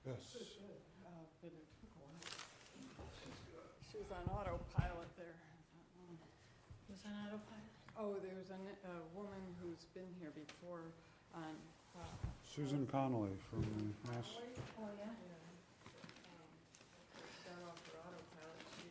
Yes. But it took a while. She was on autopilot there. Was on autopilot? Oh, there's a woman who's been here before on. Susan Connolly from Mass. Oh, yeah? Got off her autopilot. She.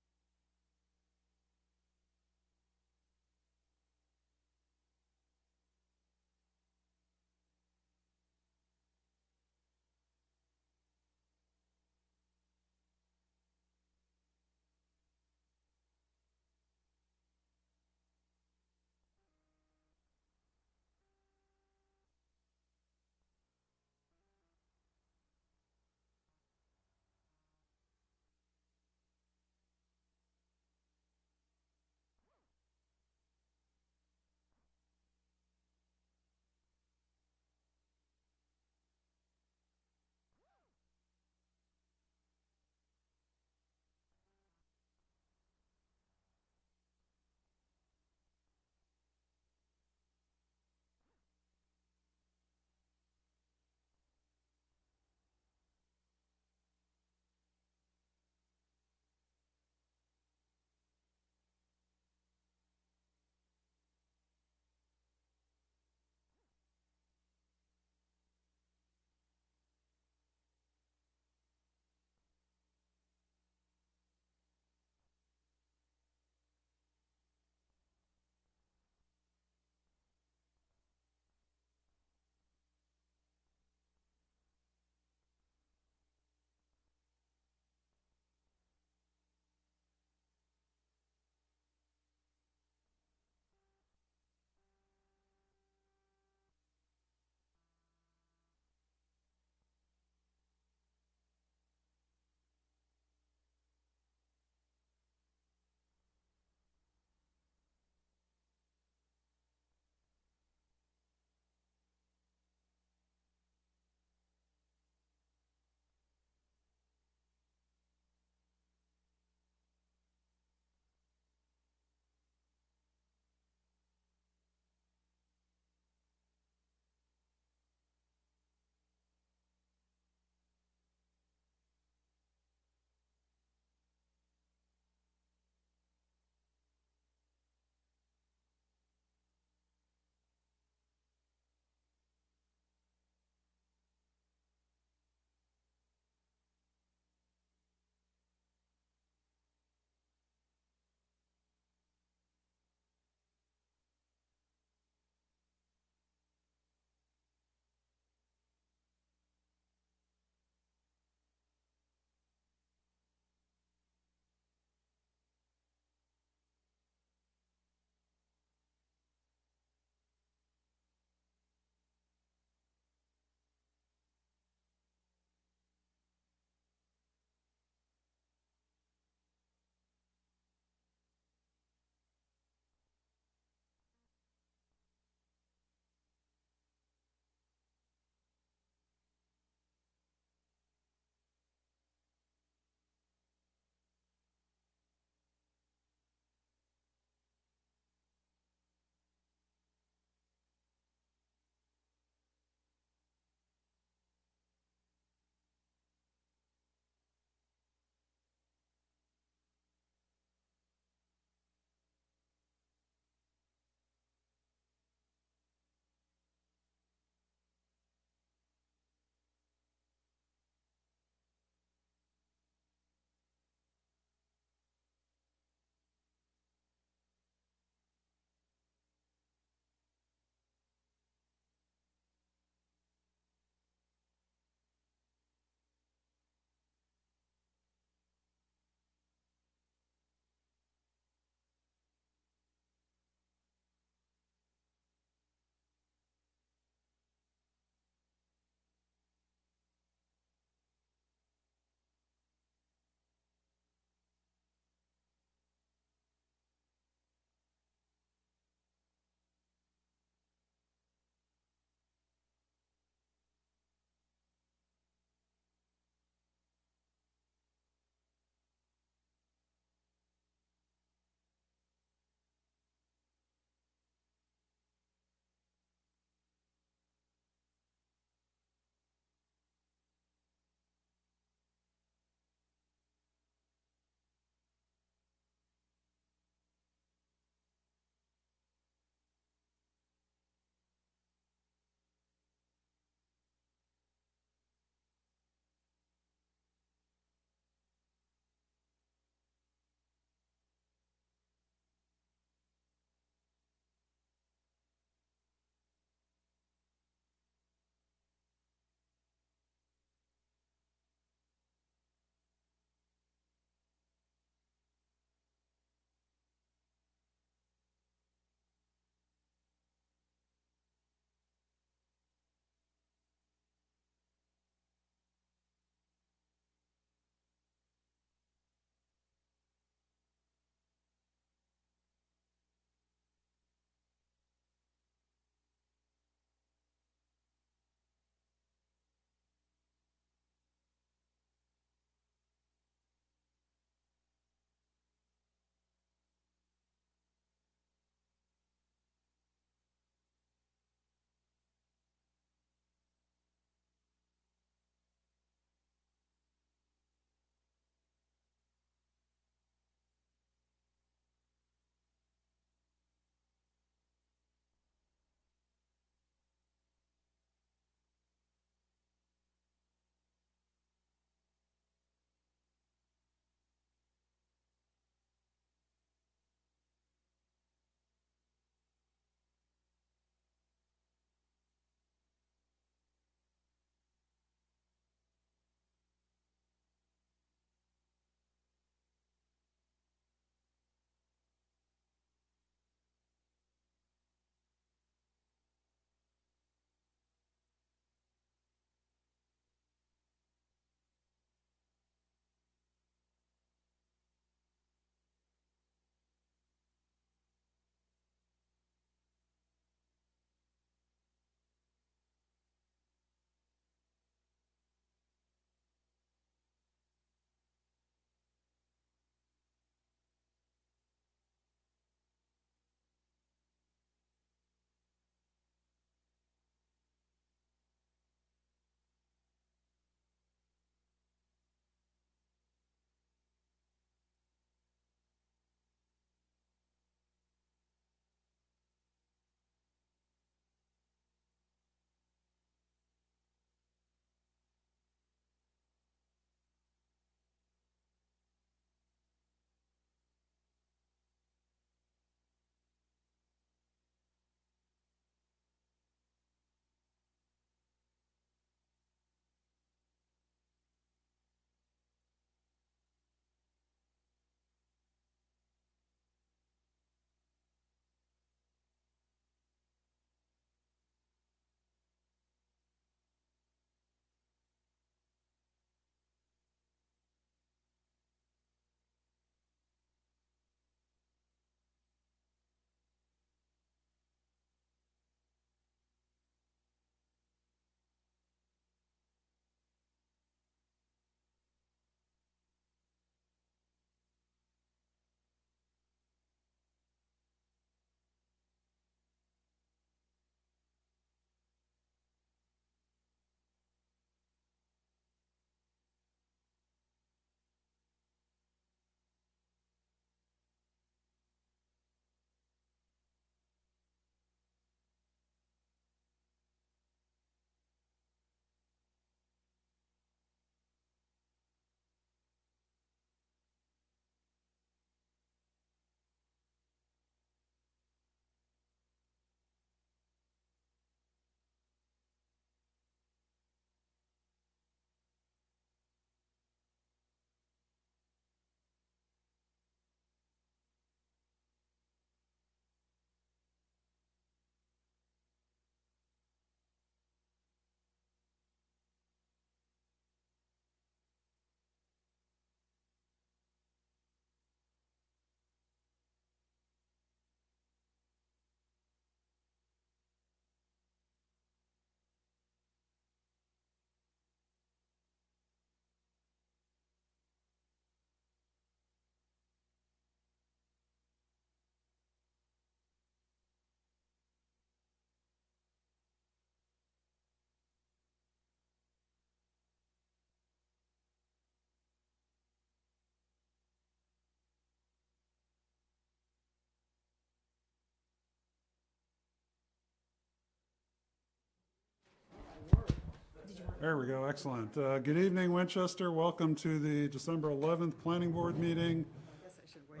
There we go, excellent. Good evening, Winchester. Welcome to the December 11th Planning Board meeting. I guess I should wait.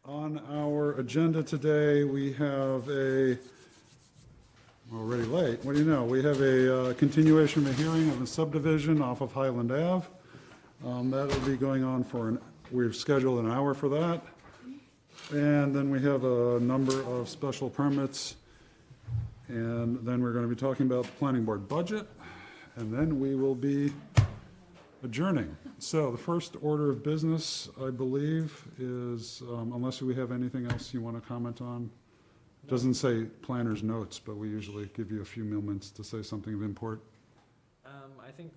On our agenda today, we have already late, what do you know? We have a continuation of a hearing of a subdivision off of Highland Ave. That'll be going on we've scheduled an hour for that. And then we have a number of special permits. And then we're going to be talking about the planning board budget. And then we will be adjourning. So the first order of business, I believe, is, unless we have anything else you want to comment on. Doesn't say planner's notes, but we usually give you a few moments to say something of import. I think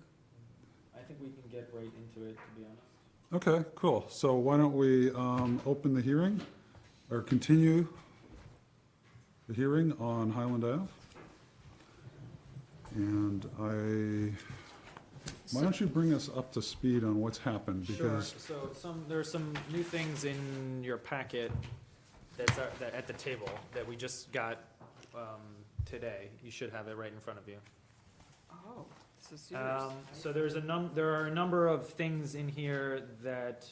we can get right into it, to be honest. Okay, cool. So why don't we open the hearing, or continue the hearing on Highland Ave? And why don't you bring us up to speed on what's happened? Because Sure, so there are some new things in your packet that at the table that we just got today. You should have it right in front of you. Oh, this is yours. So there are a number of things in here that,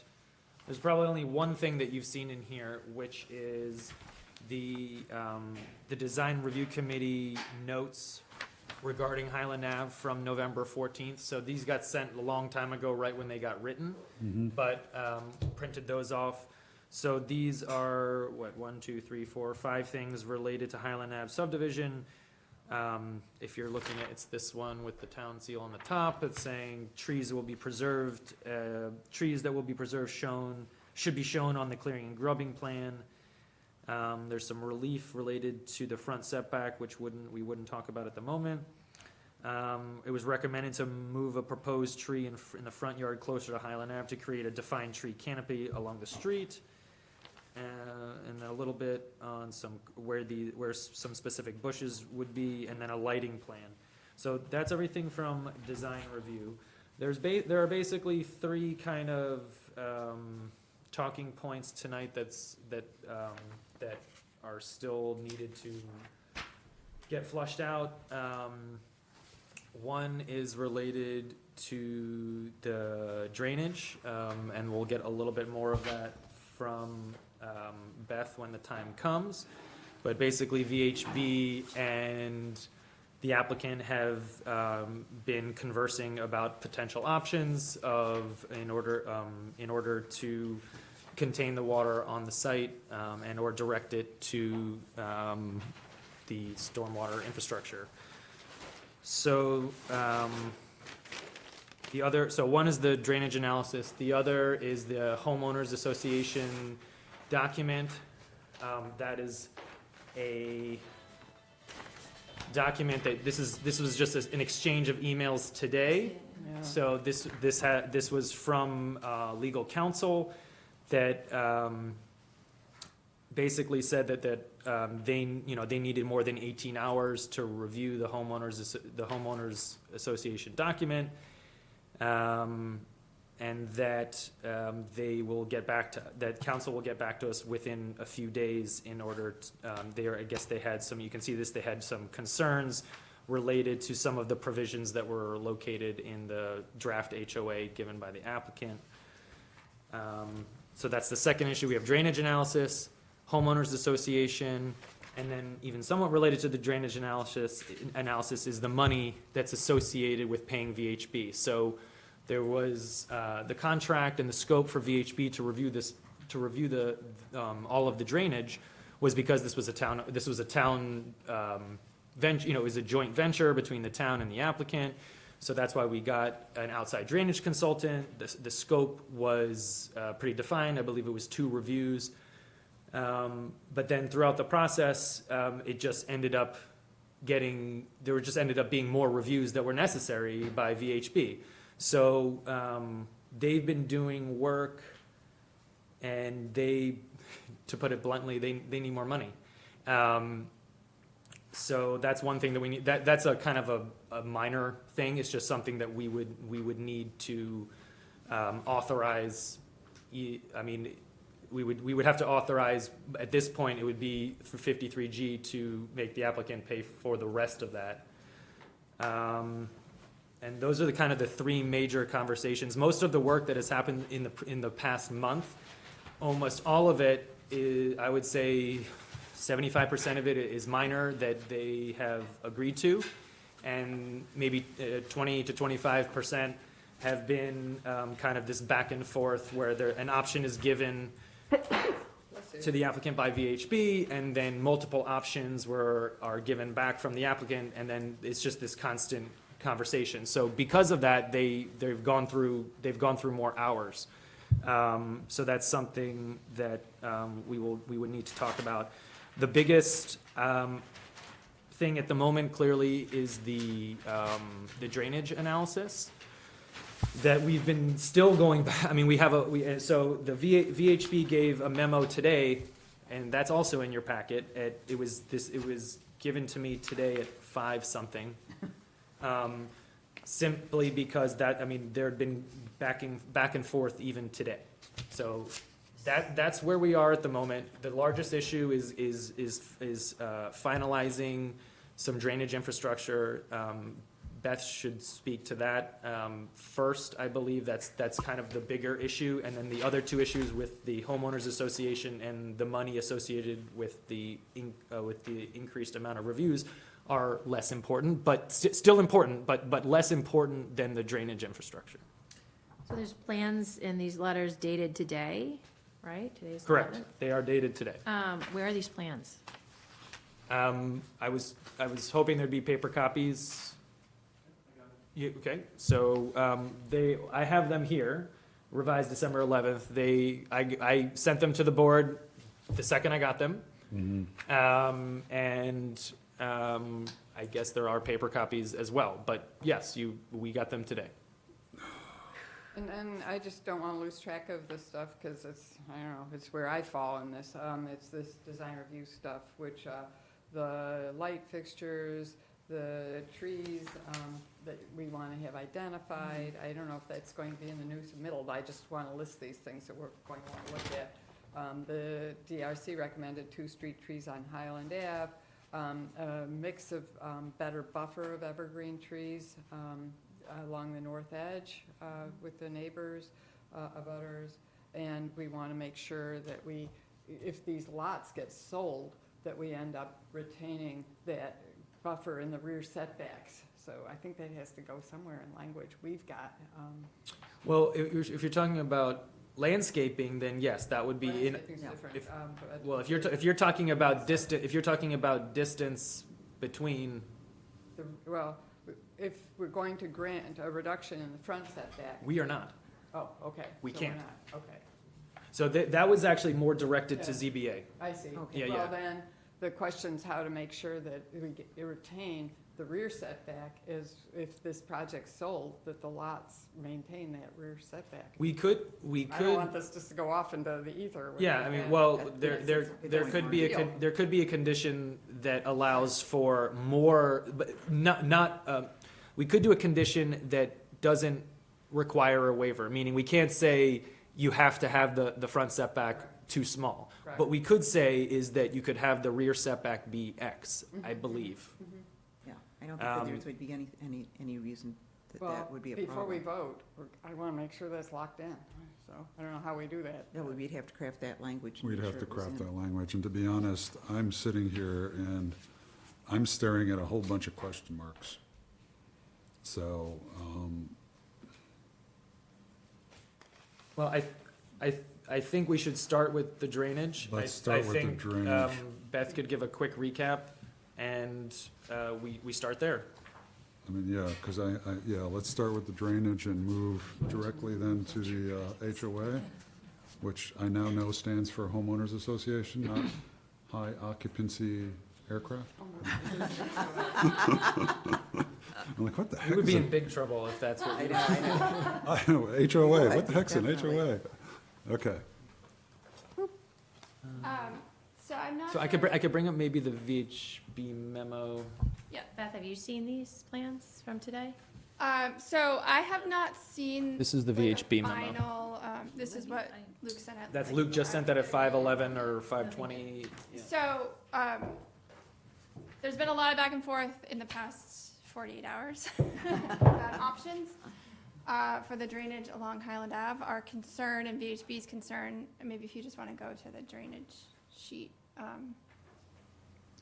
there's probably only one thing that you've seen in here, which is the Design Review Committee notes regarding Highland Ave from November 14th. So these got sent a long time ago, right when they got written, but printed those off. So these are, 5 things related to Highland Ave subdivision. If you're looking at, it's this one with the town seal on the top. It's saying trees will be preserved, trees that will be preserved should be shown on the clearing and grubbing plan. There's some relief related to the front setback, which we wouldn't talk about at the moment. It was recommended to move a proposed tree in the front yard closer to Highland Ave to create a defined tree canopy along the street. And a little bit on where some specific bushes would be, and then a lighting plan. So that's everything from design review. There are basically 3 kind of talking points tonight that are still needed to get flushed out. One is related to the drainage, and we'll get a little bit more of that from Beth when the time comes. But basically VHB and the applicant have been conversing about potential options in order to contain the water on the site and or direct it to the stormwater infrastructure. So one is the drainage analysis. The other is the homeowners association document. That is a document that this was just an exchange of emails today. Yeah. So this was from legal counsel that basically said that they needed more than 18 hours to review the homeowners association document, and that council will get back to us within a few days in order to, I guess they had some, you can see this, they had some concerns related to some of the provisions that were located in the draft HOA given by the applicant. So that's the second issue. We have drainage analysis, homeowners association, and then even somewhat related to the drainage analysis is the money that's associated with paying VHB. So there was the contract and the scope for VHB to review the all of the drainage was because this was a town venture, it was a joint venture between the town and the applicant. So that's why we got an outside drainage consultant. The scope was pretty defined. I believe it was 2 reviews. But then throughout the process, it just ended up being more reviews that were necessary by VHB. So they've been doing work, and to put it bluntly, they need more money. So that's one thing that we need. That's a kind of a minor thing. It's just something that we would need to authorize. I mean, we would have to authorize at this point. It would be for 53G to make the applicant pay for the rest of that. And those are the kind of the three major conversations. Most of the work that has happened in the past month, almost all of it is, I would say, 75% of it is minor that they have agreed to, and maybe 20 to 25% have been kind of this back and forth where an option is given to the applicant by VHB, and then multiple options are given back from the applicant, and then it's just this constant conversation. So because of that, they've gone through more hours. So that's something that we would need to talk about. The biggest thing at the moment clearly is the drainage analysis that we've been still going back. I mean, so the VHB gave a memo today, and that's also in your packet. It was given to me today at 5 something. Simply because there'd been back and forth even today. So that's where we are at the moment. The largest issue is finalizing some drainage infrastructure. Beth should speak to that first. I believe that's kind of the bigger issue, and then the other 2 issues with the homeowners association and the money associated with the increased amount of reviews are less important, but still important, but less important than the drainage infrastructure. So there's plans in these letters dated today, right? Today's the Correct. 11th. They are dated today. Where are these plans? I was hoping there'd be paper copies. Okay, so I have them here, revised December 11th. I sent them to the board the second I got them. And I guess there are paper copies as well, but yes, we got them today. And then I just don't want to lose track of this stuff because I don't know, it's where I fall in this. It's this design review stuff, which the light fixtures, the trees that we want to have identified. I don't know if that's going to be in the new submittal, but I just want to list these things that we're going to want to look at. The DRC recommended 2 street trees on Highland Ave, a mix of better buffer of evergreen trees along the north edge with the neighbors of others. And we want to make sure that if these lots get sold, that we end up retaining that buffer in the rear setbacks. So I think that has to go somewhere in language we've got. Well, if you're talking about landscaping, then yes, that would be in. Landscaping's different, Well, if you're talking about distance between. Well, if we're going to grant a reduction in the front setback. We are not. Oh, okay. We So can't. we're not. Okay, So that was actually more directed to Yeah. ZBA. I see. Okay. Yeah, Well, yeah. then, the question's how to make sure that we retain the rear setback is if this project's sold, that the lots maintain that rear setback. We could. I don't want this just to go off into the ether. Yeah, I mean, well, there could be a condition that allows for more, but not, we could do a condition that doesn't require a waiver, meaning we can't say you have to have the front setback too small. Correct. What we could say is that you could have the rear setback be X, I believe. Yeah, I don't think that there would be any reason that Well, that would be a before we problem. vote, I want to make sure that's locked in, so I don't know how we do that. No, we'd have to craft that language. and We'd make have sure to it was craft in. that language, and to be honest, I'm sitting here and I'm staring at a whole bunch of question marks. So, Well, I think we should start with the drainage. Let's start with the I think, drainage. Beth could give a quick recap, and we start there. I mean, yeah, because let's start with the drainage and move directly then to the HOA, which I now know stands for Homeowners Association, not High Occupancy Aircraft. I'm like, what the heck We would is be a in big trouble if that's what I we know, I know. I know, HOA, what the Right, heck's an definitely. HOA? Okay, So I'm not. So I could bring up maybe the VHB memo. Yeah, Beth, have you seen these plans from today? So I have not seen. This is the like, a VHB memo. Final, this is what Luke sent out. That's Luke just sent that at 5:11 or 5:20. Yeah. So, there's been a lot of back and forth in the past 48 hours about options for the drainage along Highland Ave. Our concern and VHB's concern, and maybe if you just want to go to the drainage sheet.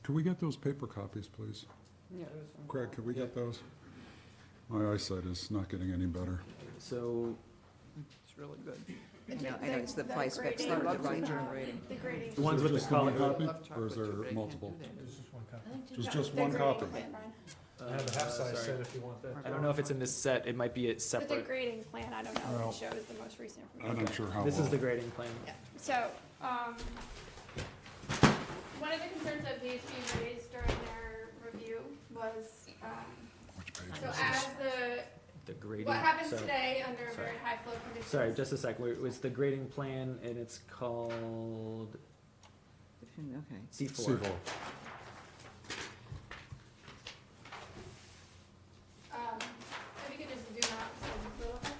Could we get those paper copies, please? Yeah. Craig, could we get those? My eyesight is not getting any better. So, It's really good. I know, it's the fly specs grading, that are the right the grading. the ones with the Just the one color. copy, Love or is chocolate there chip, they can't multiple? do that. There's just The one grading copy. plan, Brian. I have a half-size sorry. set if you want that. I don't know if it's in this set, it might be it But the separate. grading plan, I don't know, Well, it shows the most recent I'm information. not sure how This is well. the grading plan. Yeah, so, one of the concerns that VHB raised during their review was, Which page so is as this? the, The grading. what happens so- today under sorry. very high flow conditions. Sorry, just a sec, it was the grading plan, and it's called Okay. C4. Seagull. If you could just zoom out just a little bit.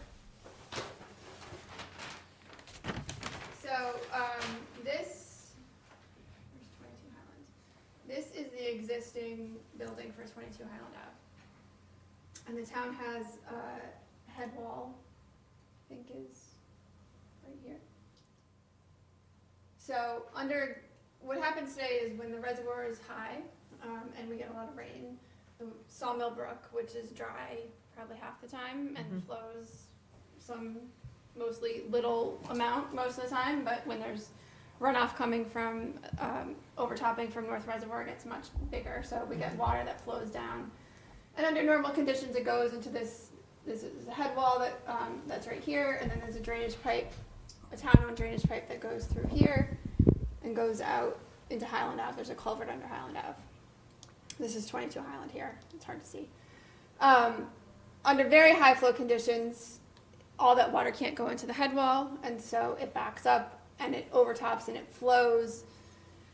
So, this, where's 22 Highland? This is the existing building for 22 Highland Ave. And the town has a head wall, I think is right here. So what happens today is when the reservoir is high, and we get a lot of rain, the Sawmill Brook, which is dry probably half the time and flows some mostly little amount most of the time, but when there's runoff coming from overtopping from North Reservoir, it gets much bigger, so we get water that flows down. And under normal conditions, it goes into this is a head wall that that's right here, and then there's a drainage pipe, a town-owned drainage pipe that goes through here and goes out into Highland Ave. There's a culvert under Highland Ave. This is 22 Highland here. It's hard to see. Under very high flow conditions, all that water can't go into the head wall, and so it backs up and it overtops and it flows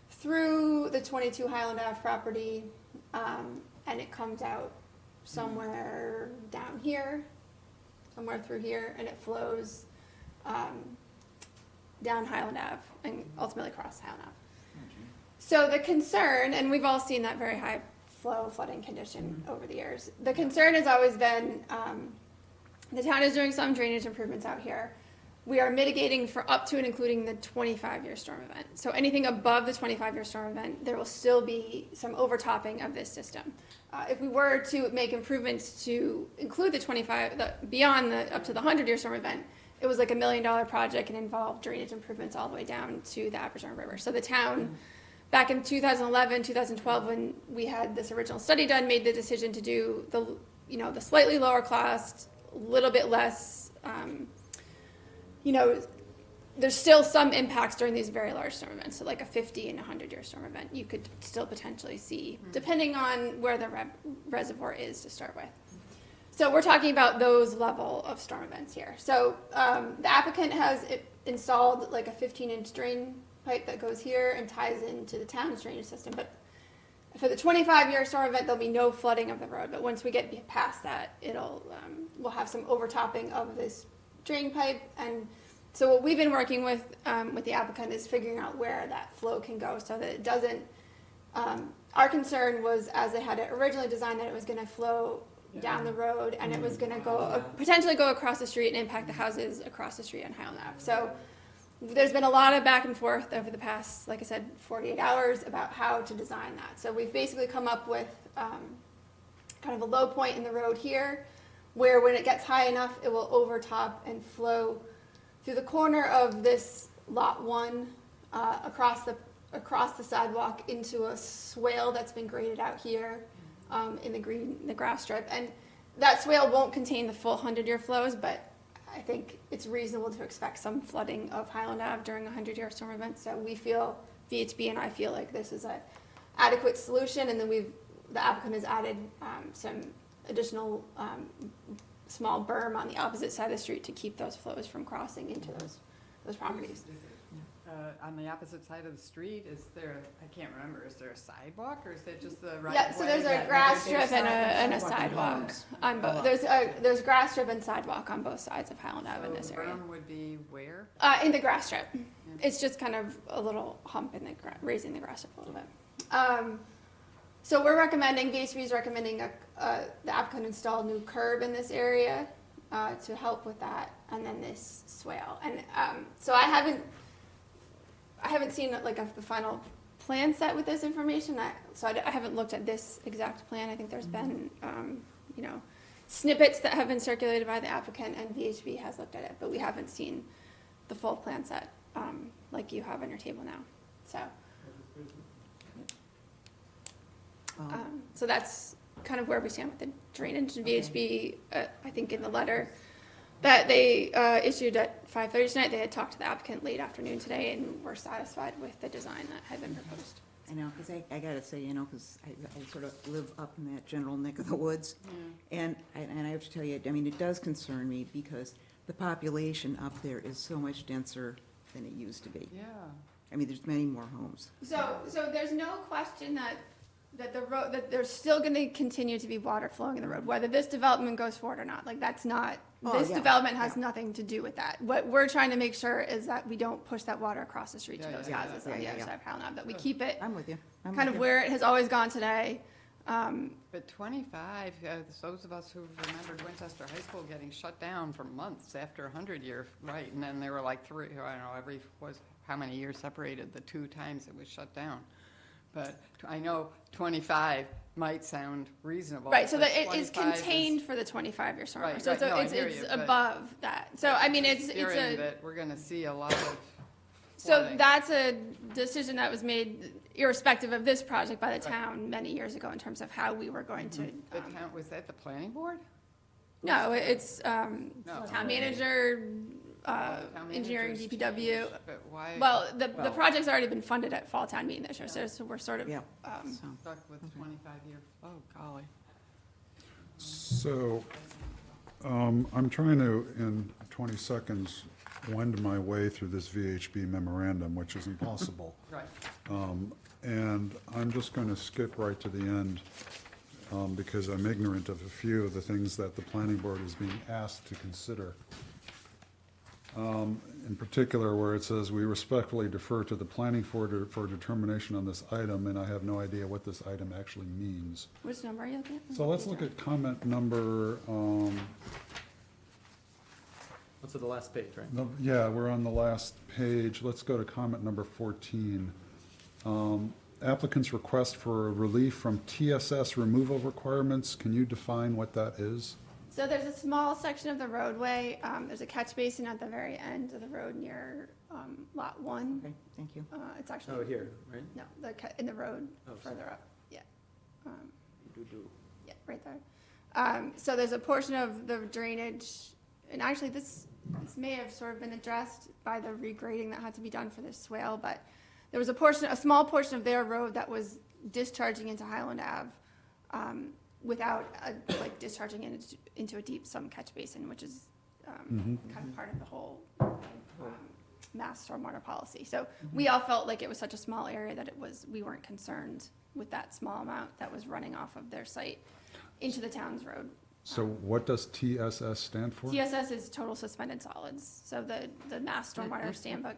through the 22 Highland Ave property, and it comes out somewhere down here, somewhere through here, and it flows down Highland Ave and ultimately across Highland Ave. So the concern, and we've all seen that very high flow flooding condition over the years, the concern has always been the town is doing some drainage improvements out here. We are mitigating for up to and including the 25-year storm event. So anything above the 25-year storm event, there will still be some overtopping of this system. If we were to make improvements to include beyond the up to the 100-year storm event, it was like $1 million project and involved drainage improvements all the way down to the Aberdeen River. So the town, back in 2011, 2012, when we had this original study done, made the decision to do the slightly lower cost, a little bit less. There's still some impacts during these very large storm events. So like a 50 and 100-year storm event, you could still potentially see, depending on where the reservoir is to start with. So we're talking about those level of storm events here. So the applicant has installed like a 15-inch drain pipe that goes here and ties into the town's drainage system. But for the 25-year storm event, there'll be no flooding of the road. But once we get past that, we'll have some overtopping of this drain pipe. And so what we've been working with the applicant is figuring out where that flow can go so that it doesn't. Our concern was, as they had it originally designed, that it was going to flow down the road and it was going to potentially go across the street and impact the houses across the street on Highland Ave. So there's been a lot of back and forth over the past, like I said, 48 hours about how to design that. So we've basically come up with kind of a low point in the road here, where when it gets high enough, it will overtop and flow through the corner of this lot 1 across the sidewalk into a swale that's been graded out here in the grass strip. And that swale won't contain the full 100-year flows, but I think it's reasonable to expect some flooding of Highland Ave during a 100-year storm event. So we feel, VHB and I feel like this is an adequate solution, and then the applicant has added some additional small berm on the opposite side of the street to keep those flows from crossing into those properties. On the opposite side of the street, I can't remember, is there a sidewalk or is it just the right? Yeah, so there's a grass strip and a sidewalk on both. There's grass strip and sidewalk on both sides of Highland Ave in this area. So the berm would be where? In the grass strip. It's just kind of a little hump in raising the grass strip a little bit. So we're recommending, VHB is recommending the applicant install a new curb in this area to help with that, and then this swale. And so I haven't seen like the final plan set with this information. I haven't looked at this exact plan. I think there's been snippets that have been circulated by the applicant, and VHB has looked at it, but we haven't seen the full plan set like you have on your table now. So. So that's kind of where we stand with the drainage. And VHB, I think in the letter that they issued at 5:30 tonight, they had talked to the applicant late afternoon today and were satisfied with the design that had been proposed. I know, because I gotta say, because I sort of live up in that general neck of the woods. And I have to tell you, I mean, it does concern me because the population up there is so much denser than it used to be. Yeah. I mean, there's many more homes. So there's no question that the road, that there's still going to continue to be water flowing in the road, whether this development goes forward or not. Like, that's not, this development has nothing to do with that. What we're trying to make sure is that we don't push that water across the street to those houses on the other side of Howland Ave, that we keep it I'm with you. kind of where it has always gone today. But 25, those of us who remembered Winchester High School getting shut down for months after 100-year, right? And then there were like three, I don't know, how many years separated the 2 times it was shut down. But I know 25 might sound reasonable. Right, so but that it is 25 contained for the 25-year storm. Right, So right. No, I hear it's you, but- above that. So, I mean, it's Fearing a, that we're going to see a lot of so flooding. that's a decision that was made irrespective of this project by the town many years ago in terms of how we were going to. The town, was that the planning board? No, it's No. town manager, Town engineering, managers DPW. changed, But why Well, the project's already been funded at fall town meeting this year, so we're sort of, Yeah. um, stuck with 25-year, oh golly. So, I'm trying to, in 20 seconds, wend my way through this VHB memorandum, which is impossible. Right. And I'm just going to skip right to the end, because I'm ignorant of a few of the things that the planning board is being asked to consider. In particular, where it says, "We respectfully defer to the planning for determination on this item," and I have no idea what this item actually means. which number are you looking at? So let's look at comment number, What's at the last page, right? yeah, we're on the last page. Let's go to comment number 14. Applicant's request for relief from TSS removal requirements. Can you define what that is? So there's a small section of the roadway, there's a catch basin at the very end of the road near, lot 1. Okay, thank you. It's actually. Oh, here, right? No, in the road, Oh, sorry. further up, yeah. Do-do. Yeah, right there. So there's a portion of the drainage, and actually this may have sort of been addressed by the regrading that had to be done for this swale, but there was a small portion of their road that was discharging into Highland Ave, without, discharging into a deep sump catch basin, which is, kind of part of the whole, mass stormwater policy. So we all felt like it was such a small area that we weren't concerned with that small amount that was running off of their site into the town's road. So what does TSS stand for? TSS is total suspended solids. So the Mass Stormwater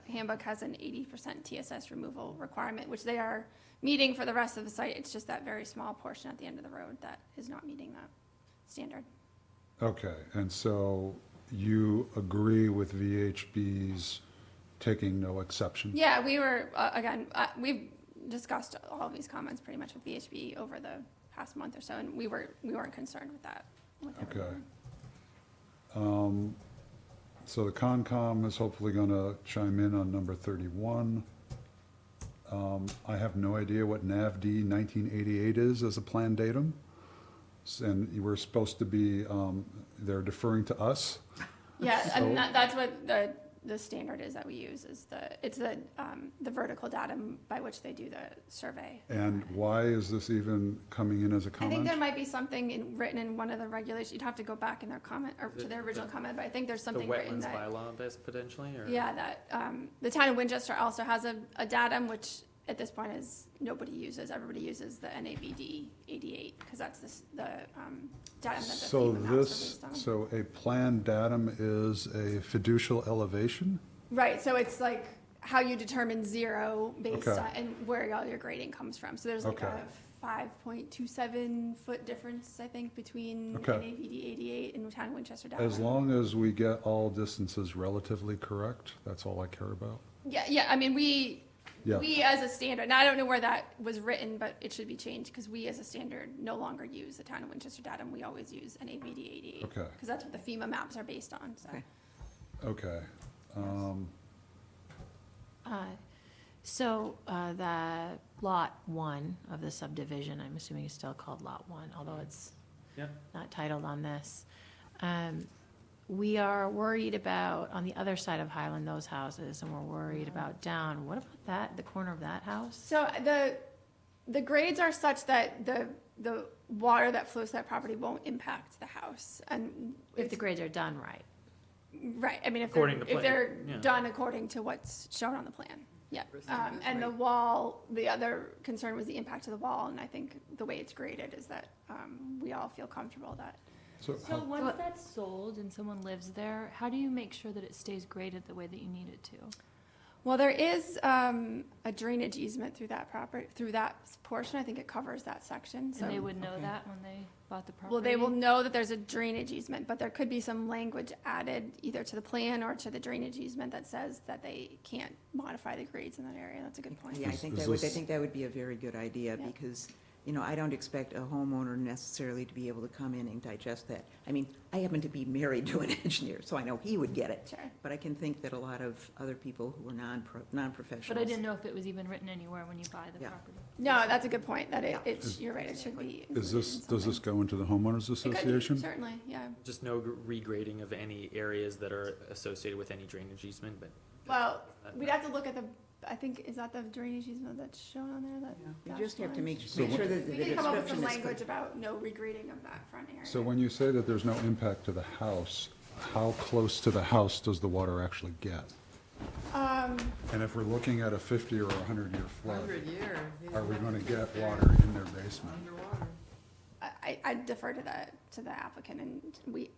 Handbook has an 80% TSS removal requirement, which they are meeting for the rest of the site. It's just that very small portion at the end of the road that is not meeting that standard. Okay, and so you agree with VHB's taking no exception? Yeah, we were, again, we've discussed all of these comments pretty much with VHB over the past month or so, and we weren't concerned with that. With Okay. everything. So the Concom is hopefully going to chime in on number 31. I have no idea what NAVD 1988 is as a planned datum. And you were supposed to be, they're deferring to us. Yeah, and So- that's what the standard is that we use, is the vertical datum by which they do the survey. And why is this even coming in as a I think comment? there might be something written in one of the regulations, you'd have to go back in their comment, or to their original comment, but I think there's The something written wetlands that. bylaw, potentially, or? Yeah, that, the town of Winchester also has a datum, which at this point is, nobody uses, everybody uses the NAVD 88, because that's the datum that the So FEMA maps are this, based on. so a planned datum is a fiducial elevation? Right, so it's like how you determine zero based Okay. on, and where all your grading comes from. So there's like Okay. a 5.27 foot difference, I think, between Okay. an AVD 88 and town of Winchester. As long as we get all distances relatively correct, that's all I care about. Yeah, I mean, we Yeah. as a standard, and I don't know where that was written, but it should be changed, because we as a standard no longer use the town of Winchester datum, we always use an AVD 88. Okay. Because that's what the FEMA maps are based on, so. Okay. Okay. So, the lot one of the subdivision, I'm assuming it's still called lot one, although it's Yeah. not titled on this. We are worried about, on the other side of Highland, those houses, and we're worried about down, what about that, the corner of that house? So the grades are such that the water that flows to that property won't impact the house, and If the grades are done right. right, I mean, According to if plan, they're yeah. done according to what's shown on the plan, yeah. Proceedings, And the right. wall, the other concern was the impact of the wall, and I think the way it's graded is that, we all feel comfortable that. So So how- once that's sold and someone lives there, how do you make sure that it stays graded the way that you need it to? Well, there is, a drainage easement through that property, through that portion, I think it covers that section, so. And they would know okay. that when they bought the property? Well, they will know that there's a drainage easement, but there could be some language added either to the plan or to the drainage easement that says that they can't modify the grades in that area. That's a good point. Yeah, I Is- think is that would, I this- think that would be a very good idea, Yeah. because, you know, I don't expect a homeowner necessarily to be able to come in and digest that. I mean, I happen to be married to an engineer, so I know he would get it. Sure. But I can think that a lot of other people who are non-professionals. But I didn't know if it was even written anywhere when you buy the Yeah. property. No, that's a good point, that Yeah. you're right, it should be. Is included this, in does this something. go into the homeowners It could be, association? certainly, yeah. Just no regrading of any areas that are associated with any drainage easement, but. Well, we'd have to look at I think, is that the drainage easement that's shown on there, that? You dashed just have to line? make So sure that We the can come up with some description is language good. about no regrading of that front area. So when you say that there's no impact to the house, how close to the house does the water actually get? And if we're looking at a 50 or 100-year flood, 100 year. are we going to get water in their basement? Underwater. I defer to the applicant, and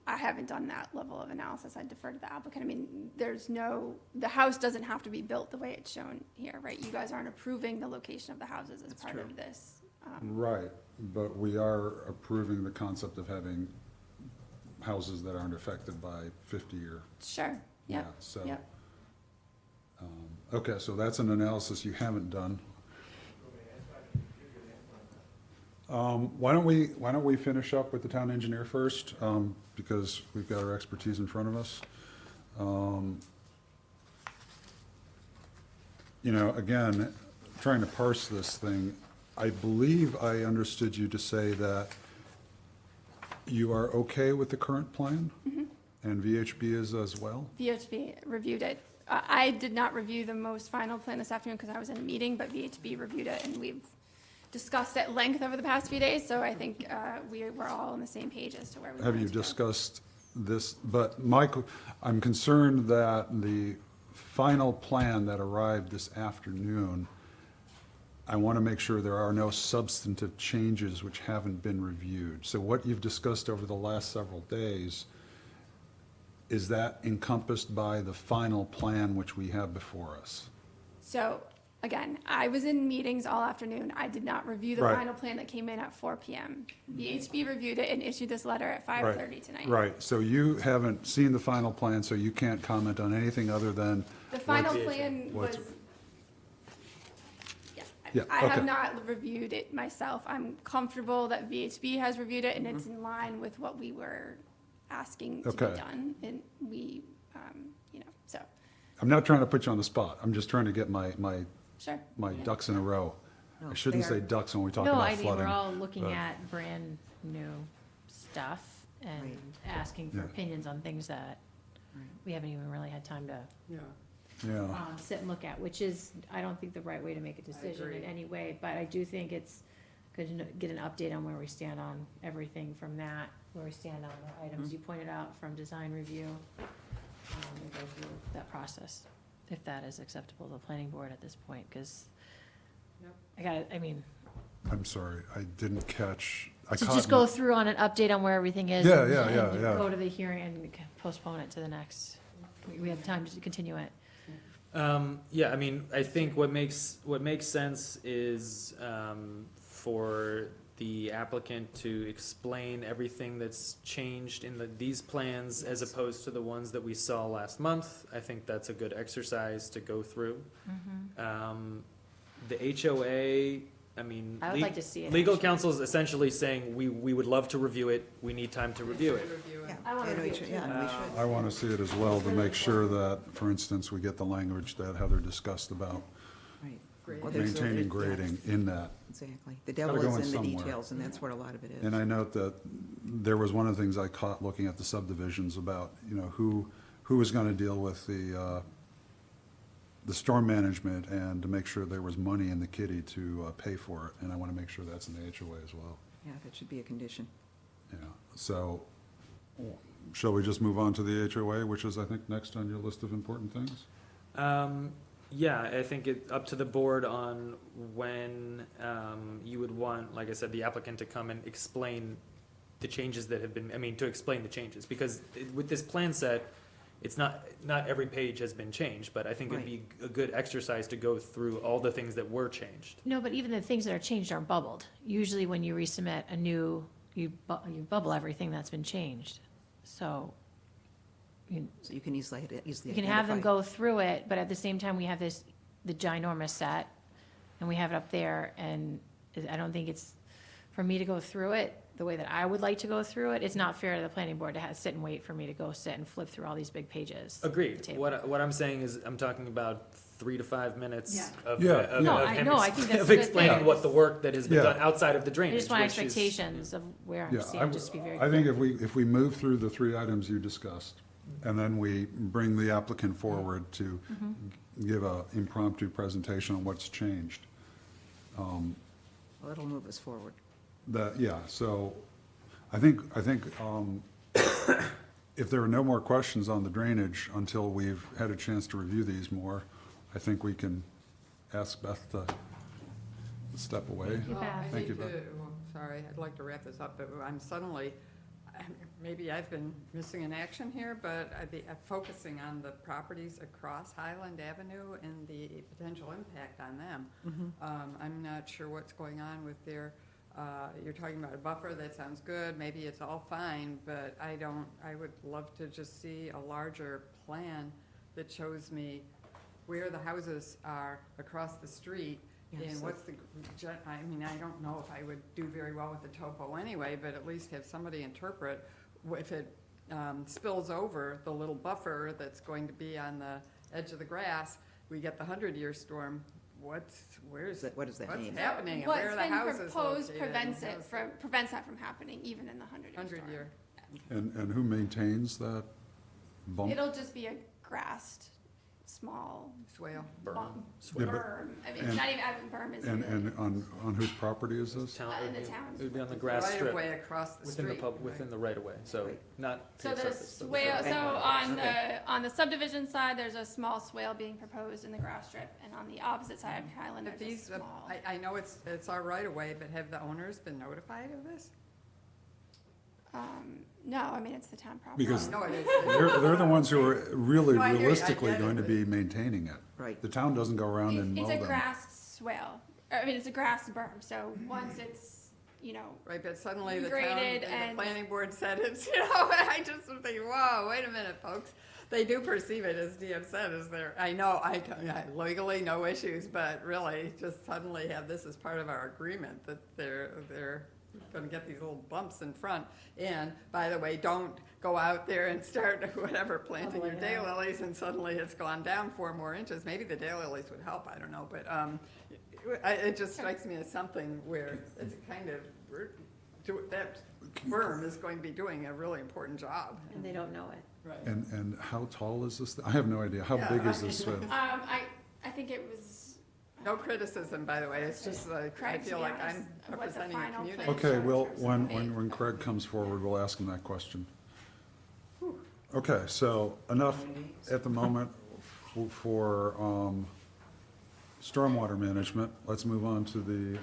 I haven't done that level of analysis. I defer to the applicant. I mean, the house doesn't have to be built the way it's shown here, right? You guys aren't approving the location of the houses as That's part true. of this. Right, but we are approving the concept of having houses that aren't affected by 50-year. Sure, yeah, So, yep. okay, so that's an analysis you haven't done. Why don't we finish up with the town engineer first, because we've got our expertise in front of us. You know, again, trying to parse this thing, I believe I understood you to say that you are okay with the current plan? And VHB is as well? VHB reviewed it. I did not review the most final plan this afternoon because I was in a meeting, but VHB reviewed it, and we've discussed at length over the past few days, so I think we were all on the same page as to where we Have wanted you to go. discussed this, but Mike, I'm concerned that the final plan that arrived this afternoon, I want to make sure there are no substantive changes which haven't been reviewed. So what you've discussed over the last several days, is that encompassed by the final plan which we have before us? So, again, I was in meetings all afternoon. I did not review the Right. final plan that came in at 4 PM. VHB reviewed it and issued this letter at 5:30 tonight. Right, so you haven't seen the final plan, so you can't comment on anything other than, The final VHB? plan was, What's- yeah, Yeah, I have okay. not reviewed it myself. I'm comfortable that VHB has reviewed it and it's in line with what we were asking to be Okay. done. And we, so, I'm not trying to put you on the spot, I'm just trying to get my sure. my Yeah. ducks in a row. No, I shouldn't they say are- ducks when we talk No, about I mean, we're flooding. all looking but- at brand new stuff and Right. asking for Yeah. opinions on things that Right. we haven't even really had time to Yeah. Yeah, sit and look at, which is, I don't think the right way to make a decision in agree. any way, but I do think it's good to get an update on where we stand on everything from that, where we stand on the items you pointed out from design review, and go through that process, if that is acceptable to the planning board at this point, because Yep. I mean, I'm sorry, I didn't catch. I to caught just go no- through on an update on where everything is. Yeah, and- yeah, and yeah, yeah. Go to the hearing and postpone it to the next, we have time to continue it. Yeah, I mean, I think what makes sense is, for the applicant to explain everything that's changed in these plans as opposed to the ones that we saw last month. I think that's a good exercise to go through. The HOA, I mean. I would like to see it. Legal actually. counsel is essentially saying, we would love to review it, we need time to review it. Yeah, I wanna and we review it should- too. Yeah, and we should. I want to see it as well to make sure that, for instance, we get the language that Heather discussed about Right. Great. Well, there's- maintaining yeah, grading in that. Exactly. The devil Gotta go is in in the somewhere. details, and that's what a lot of it is. And I note that there was one of the things I caught looking at the subdivisions about, you know, who was going to deal with the storm management and to make sure there was money in the kitty to pay for it. And I want to make sure that's in the HOA as well. Yeah, that should be a condition. Yeah, so shall we just move on to the HOA, which is, I think, next on your list of important things? Yeah, I think it, up to the board on when, you would want, like I said, the applicant to come and explain the changes that have been, to explain the changes, because with this plan set, it's not every page has been changed, but I think it'd be a good exercise to go through all the things that were changed. No, but even the things that are changed aren't bubbled. Usually when you resubmit a new, you bubble everything that's been changed. So So you can easily you can have them identify. go through it, but at the same time, we have the ginormous set, and we have it up there, and I don't think it's, for me to go through it, the way that I would like to go through it, it's not fair to the planning board to sit and wait for me to go sit and flip through all these big pages. Agreed. Table. What I'm saying is, I'm talking about 3 to 5 minutes Yeah. of, Yeah, of No, I him know, I think that's of a good explaining thing. what the work that has been Yeah. done outside of the I drainage. just want which is- expectations of where I'm Yeah, seeing, just to be very I clear. think if we move through the 3 items you discussed, and then we bring the applicant forward to give a impromptu presentation on what's changed, Well, it'll move us forward. so I think, if there are no more questions on the drainage until we've had a chance to review these more, I think we can ask Beth to step away. You Well, bet. I Thank you, hate Beth. well, sorry, I'd like to wrap this up, but I'm suddenly, maybe I've been missing in action here, but I'm focusing on the properties across Highland Avenue and the potential impact on them. I'm not sure what's going on with their, you're talking about a buffer, that sounds good, maybe it's all fine, but I would love to just see a larger plan that shows me where the houses are across the street. Yes, And what's I don't know if I would do very well with the topo anyway, but at least have somebody interpret if it spills over the little buffer that's going to be on the edge of the grass, we get the 100-year storm, what does that mean? happening, and What's where are the been houses proposed located? prevents that from happening, even in the 100-year storm. 100-year. And who maintains that bump? It'll just be a grassed, small Swale. bump, Yeah, but- berm. I mean, and- it's not even, berm is. And on whose property is this? Town- In the town. It would be on the grass Right strip, away across the within street. within the right of way, so Right. not So paved the surface, but swale, within- so on the subdivision side, there's a small swale being proposed in the grass strip, and on the opposite side of Highland, But there's a these, small. I know it's our right of way, but have the owners been notified of this? No, I mean, it's the town property. Because No, it is. they're the ones who are really No, I hear you. I realistically get it, going to but- be maintaining it. Right. The town doesn't go around and mow It's them. a grass swale, I mean, it's a grass berm, so once it's, Right, but suddenly the town Graded and and- the planning board said it's, I just am thinking, whoa, wait a minute, folks. They do perceive it, as DM said, as their, I know, legally, no issues, but really, just suddenly have this as part of our agreement, that they're gonna get these little bumps in front. And, by the way, don't go out there and start, whatever, planting your daylilies, and suddenly it's gone down 4 more inches. Maybe the daylilies would help, I don't know, but, it just strikes me as something where it's a kind of, that berm is going to be doing a really important job. And they don't know it. Right. And how tall is this? I have no idea. How Yeah, big is right. this swale? I think it was. No criticism, by the way, it's just like, I Craig, to feel be like honest, I'm what the representing the final community. plan Okay, shows well, versus when, the when Craig comes forward, we'll ask him that question. Okay, so enough at the moment for stormwater management. Let's move on to the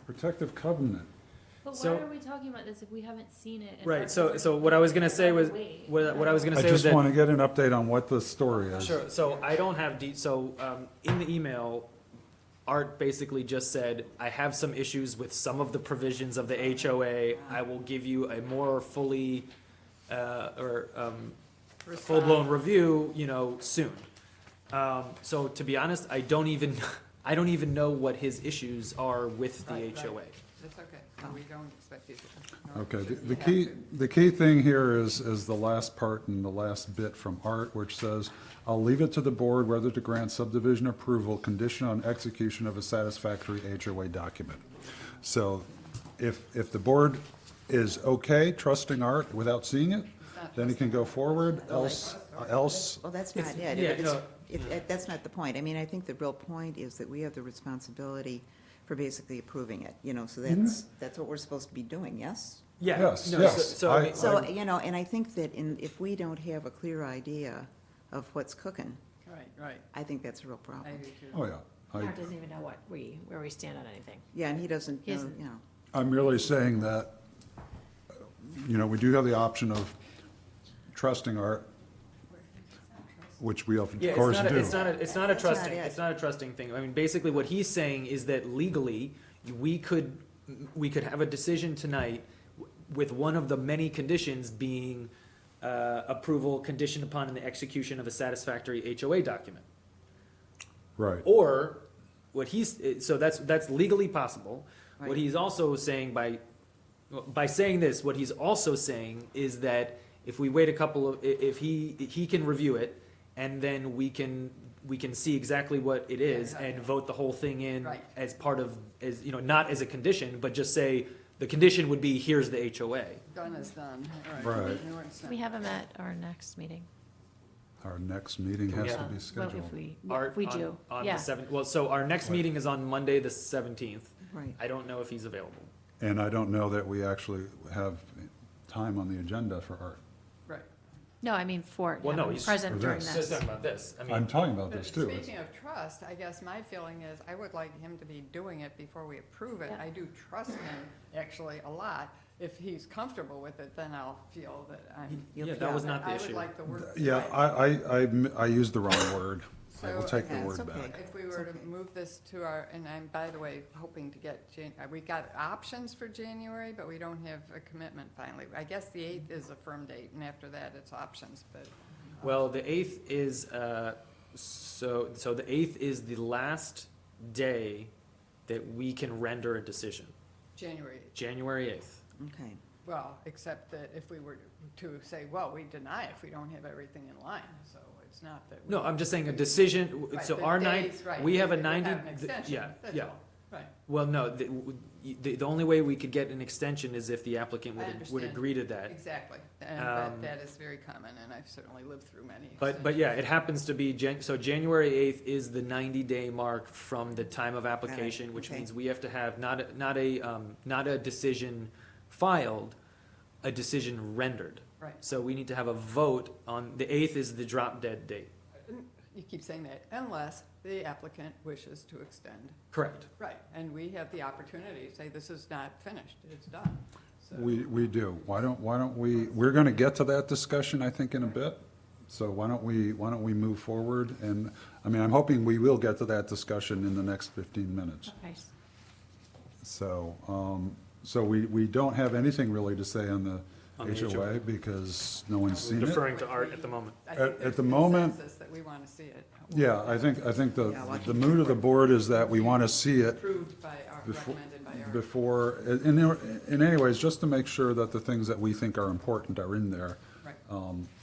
protective covenant. But So- why are we talking about this if we haven't seen it? and Right, our so board- what I was gonna say was, Wait. what I was gonna I say was just that. want to get an update on what the story is. Sure, so I don't have so, in the email, Art basically just said, I have some issues with some of the provisions of the HOA. I will give you a more fully, full-blown review, soon. So to be honest, I don't even know what his issues are with the Right, right. HOA. That's okay. We don't expect you to. no, Okay, shouldn't the have key, to. the key thing here is the last part and the last bit from Art, which says, I'll leave it to the board whether to grant subdivision approval conditioned on execution of a satisfactory HOA document. So if the board is okay trusting Art without seeing it, then he can go forward, else, Well, that's not it. yeah, That's not the point. I mean, I think the real point is that we have the responsibility for basically approving it, so that's what we're supposed to be doing, yes? Yeah. Yes, no, yes. So, I mean, So, and I think that if we don't have a clear idea of what's cooking, Right, I think that's a real I problem. do too. oh yeah. Art doesn't even know where we stand on anything. Yeah, and he doesn't He know, isn't. I'm merely saying that, we do have the option of trusting Art, which we of yeah, course do. it's not a That's not trusting, it. it's not a trusting thing. I mean, basically what he's saying is that legally, we could have a decision tonight with one of the many conditions being, approval conditioned upon the execution of a satisfactory HOA document. Right, Or what so that's legally possible. What Right. he's also saying by saying this, what he's also saying is that if we wait if he can review it, and then we can see exactly what it is Yeah, and yeah. vote the whole thing in Right. as part of, not as a condition, but just say, the condition would be, here's the HOA. Done is done. All Right. No, it's not. We have him at our next meeting. our next meeting Can we has to have- be Well, scheduled. Art if we on- do, On yeah. the seventh, well, so our next Right. meeting is on Monday, the 17th. right. I don't know if he's available. And I don't know that we actually have time on the agenda for Art. Right. No, I mean for, Well, have no, him he's- present For during this. Just this. talking about this, I I'm mean, talking about But this too. It's- speaking of trust, I guess my feeling is I would like him to be doing it before we approve it. Yeah. I do trust him actually a lot. If he's comfortable with it, then I'll feel that I'm. yeah, that was not the I would issue. like the work. Yeah, I used the wrong word. I will So, take the Yeah, word it's okay. back. If we were to move this to our, and I'm, by the way, hoping to get, we got options for January, but we don't have a commitment finally. I guess the 8th is a firm date, and after that, it's options, but. well, the 8th is, so the 8th is the last day that we can render a decision, January, January 8th. Okay. well, except that if we were to say, well, we deny if we don't have everything in line, so it's not that. No, I'm just saying a decision, Right, so the our days, right, we have a would 90, an extension, yeah, that's yeah. all. Right, Well, no, the only way we could get an extension is if the applicant I would understand. agree to that. exactly, and that is very common, and I've certainly lived through many. But yeah, it happens to be, so January 8th is the 90-day mark from the time of application, which okay. means we have to have not a decision filed, a decision rendered. Right. So we need to have a vote on, the 8th is the drop dead date. You keep saying that, unless the applicant wishes to extend. Correct. Right, and we have the opportunity to say, this is not finished, it's done. So- We do. Why don't we're gonna get to that discussion, I think, in a bit. So why don't we move forward? And, I mean, I'm hoping we will get to that discussion in the next 15 minutes. Nice. So, so we don't have anything really to say on the On the HOA HOA. because no one's We're seen it. deferring to Art at the moment. I At- think at there's the moment- consensus that we want to see it. Yeah, I think Yeah, well, I the think mood of the board is that we want to see it Approved by our, Before- recommended by our. before, in anyways, just to make sure that the things that we think are important are in there. Right.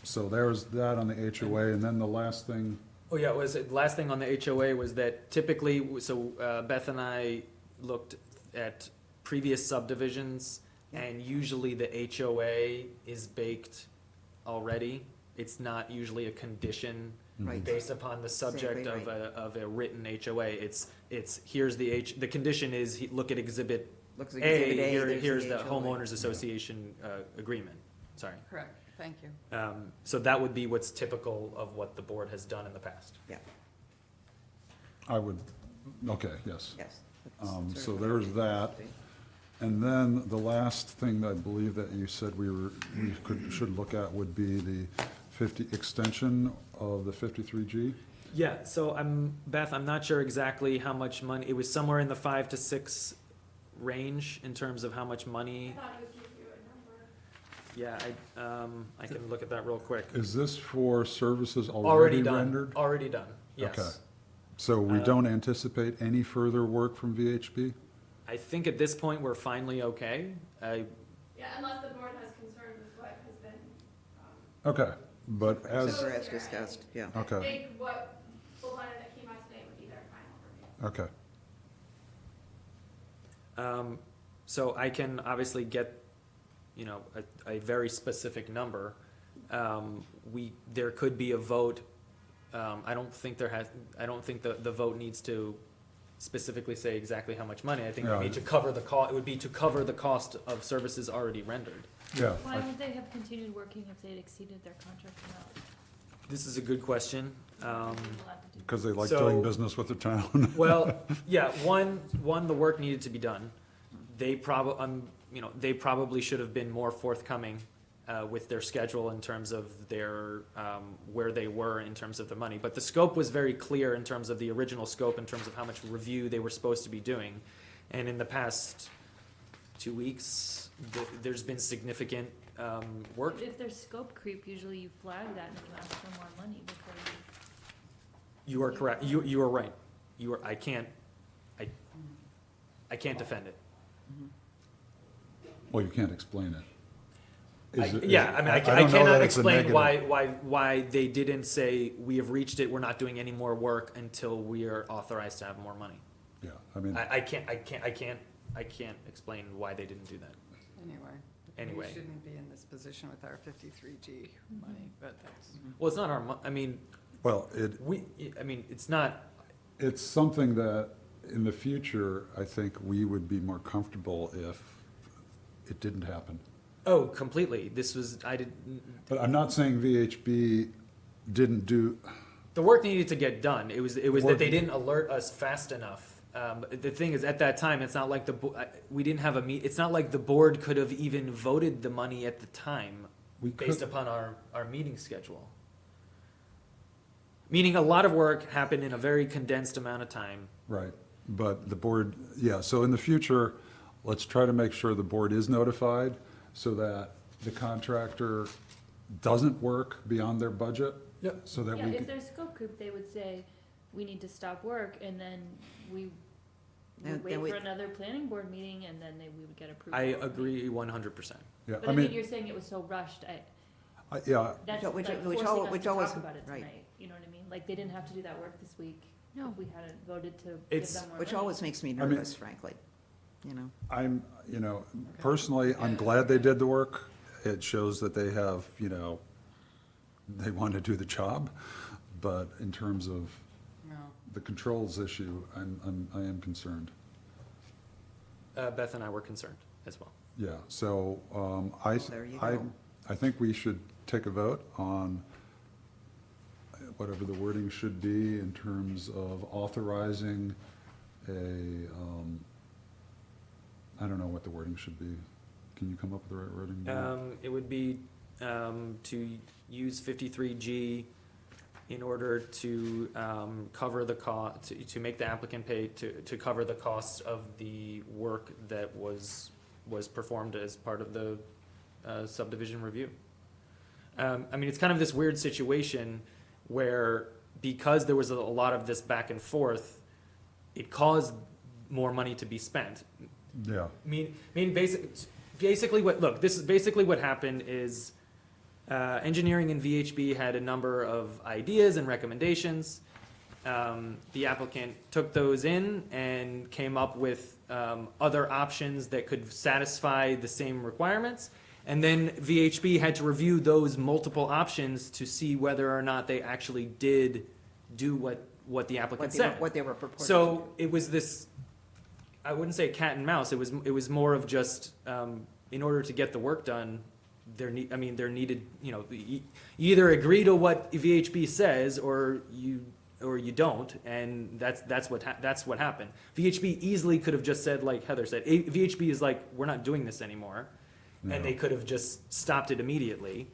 So there's that on the HOA, and then the last thing, Oh, yeah, last thing on the HOA was that typically, so Beth and I looked at previous subdivisions, Yeah. and usually the HOA is baked already. It's not usually a condition Right. based upon the subject Exactly of a written HOA. It's, here's the condition is, look at Exhibit Looks like Exhibit A, there's here's the HOA. homeowners association agreement, sorry. Correct, thank you. So that would be what's typical of what the board has done in the past. Yeah, I would, okay, yes. yes. So there's that. And then the last thing that I believe that you said we should look at would be the extension of the 53G. Yeah, so Beth, I'm not sure exactly how much money, it was somewhere in the 5 to 6 range in terms of how much money. thought it would give you a number. Yeah, I can look at that real quick. Is this for services already rendered? Already done, yes. Okay. So we Uh, don't anticipate any further work from VHB? I think at this point, we're finally okay. Yeah, unless the board has concern with what has been, Okay, but as, Except for as discussed, yeah. I okay, think what the letter that came out today would be their final review. okay. So I can obviously get, a very specific number. There could be a vote. I don't think the vote needs to specifically say exactly how much money. I think it would be Yeah. to cover the it would be to cover the cost of services already rendered. Yeah, Why would they have continued working if they'd exceeded their contract amount? This is a good question. Allowed to do because they like So- doing business with the town. Well, yeah, one, the work needed to be done. They probably should have been more forthcoming with their schedule in terms of their, where they were in terms of the money. But the scope was very clear in terms of the original scope, in terms of how much review they were supposed to be doing. And in the past 2 weeks, there's been significant work. If there's scope creep, usually you flag that and you ask for more money before you. You are correct. You are right. I can't defend it. Well, you can't explain it. I Is it- Yeah, I mean, I don't know cannot that it's a explain negative. why they didn't say, we have reached it, we're not doing any more work until we are authorized to have more money. Yeah, I mean, I can't explain why they didn't do that. Anyway. Anyway. We shouldn't be in this position with our 53G money, but that's. Well, it's not I mean, well, it's not, it's something that in the future, I think we would be more comfortable if it didn't happen. oh, completely. But I'm not saying VHB didn't do, The work needed to get done. It was that Work- they didn't alert us fast enough. The thing is, at that time, it's not like we didn't have it's not like the board could have even voted the money at the time we based could, upon our meeting schedule. Meaning a lot of work happened in a very condensed amount of time. right, but the board, yeah, so in the future, let's try to make sure the board is notified so that the contractor doesn't work beyond their budget. Yep. So that Yeah, we if can, there's scope creep, they would say, we need to stop work, and then we Then- would then wait we- for another planning board meeting, and then we would get approval. I agree 100%. yeah, But I I mean, mean, you're saying it was so rushed, yeah, that's Which- like which forcing al- us which to always- talk about it right. tonight, you know what I mean? Like, they didn't have to do that work this week, No. if we hadn't voted to give It's- them more which money. always makes me mean- nervous, frankly, you know. I'm, personally, I'm glad they did the work. It shows that they have, they want to do the job. But in terms of No. the controls issue, I am concerned. Beth and I were concerned as well. Yeah, so, There you go. I think we should take a vote on whatever the wording should be in terms of authorizing I don't know what the wording should be. Can you come up with the right wording? It would be to use 53G in order to cover the to make the applicant pay to cover the cost of the work that was performed as part of the subdivision review. I mean, it's kind of this weird situation where, because there was a lot of this back and forth, it caused more money to be spent. Yeah, Basically this is basically what happened is, engineering and VHB had a number of ideas and recommendations. The applicant took those in and came up with, other options that could satisfy the same requirements. And then VHB had to review those multiple options to see whether or not they actually did do what the applicant said. What they were purporting to do. So it was this, I wouldn't say cat and mouse, it was more of just, in order to get the work done, there needed, you either agree to what VHB says or you don't, and that's what happened. VHB easily could have just said, like Heather said, VHB is like, we're not doing this anymore, No. and they could have just stopped it immediately.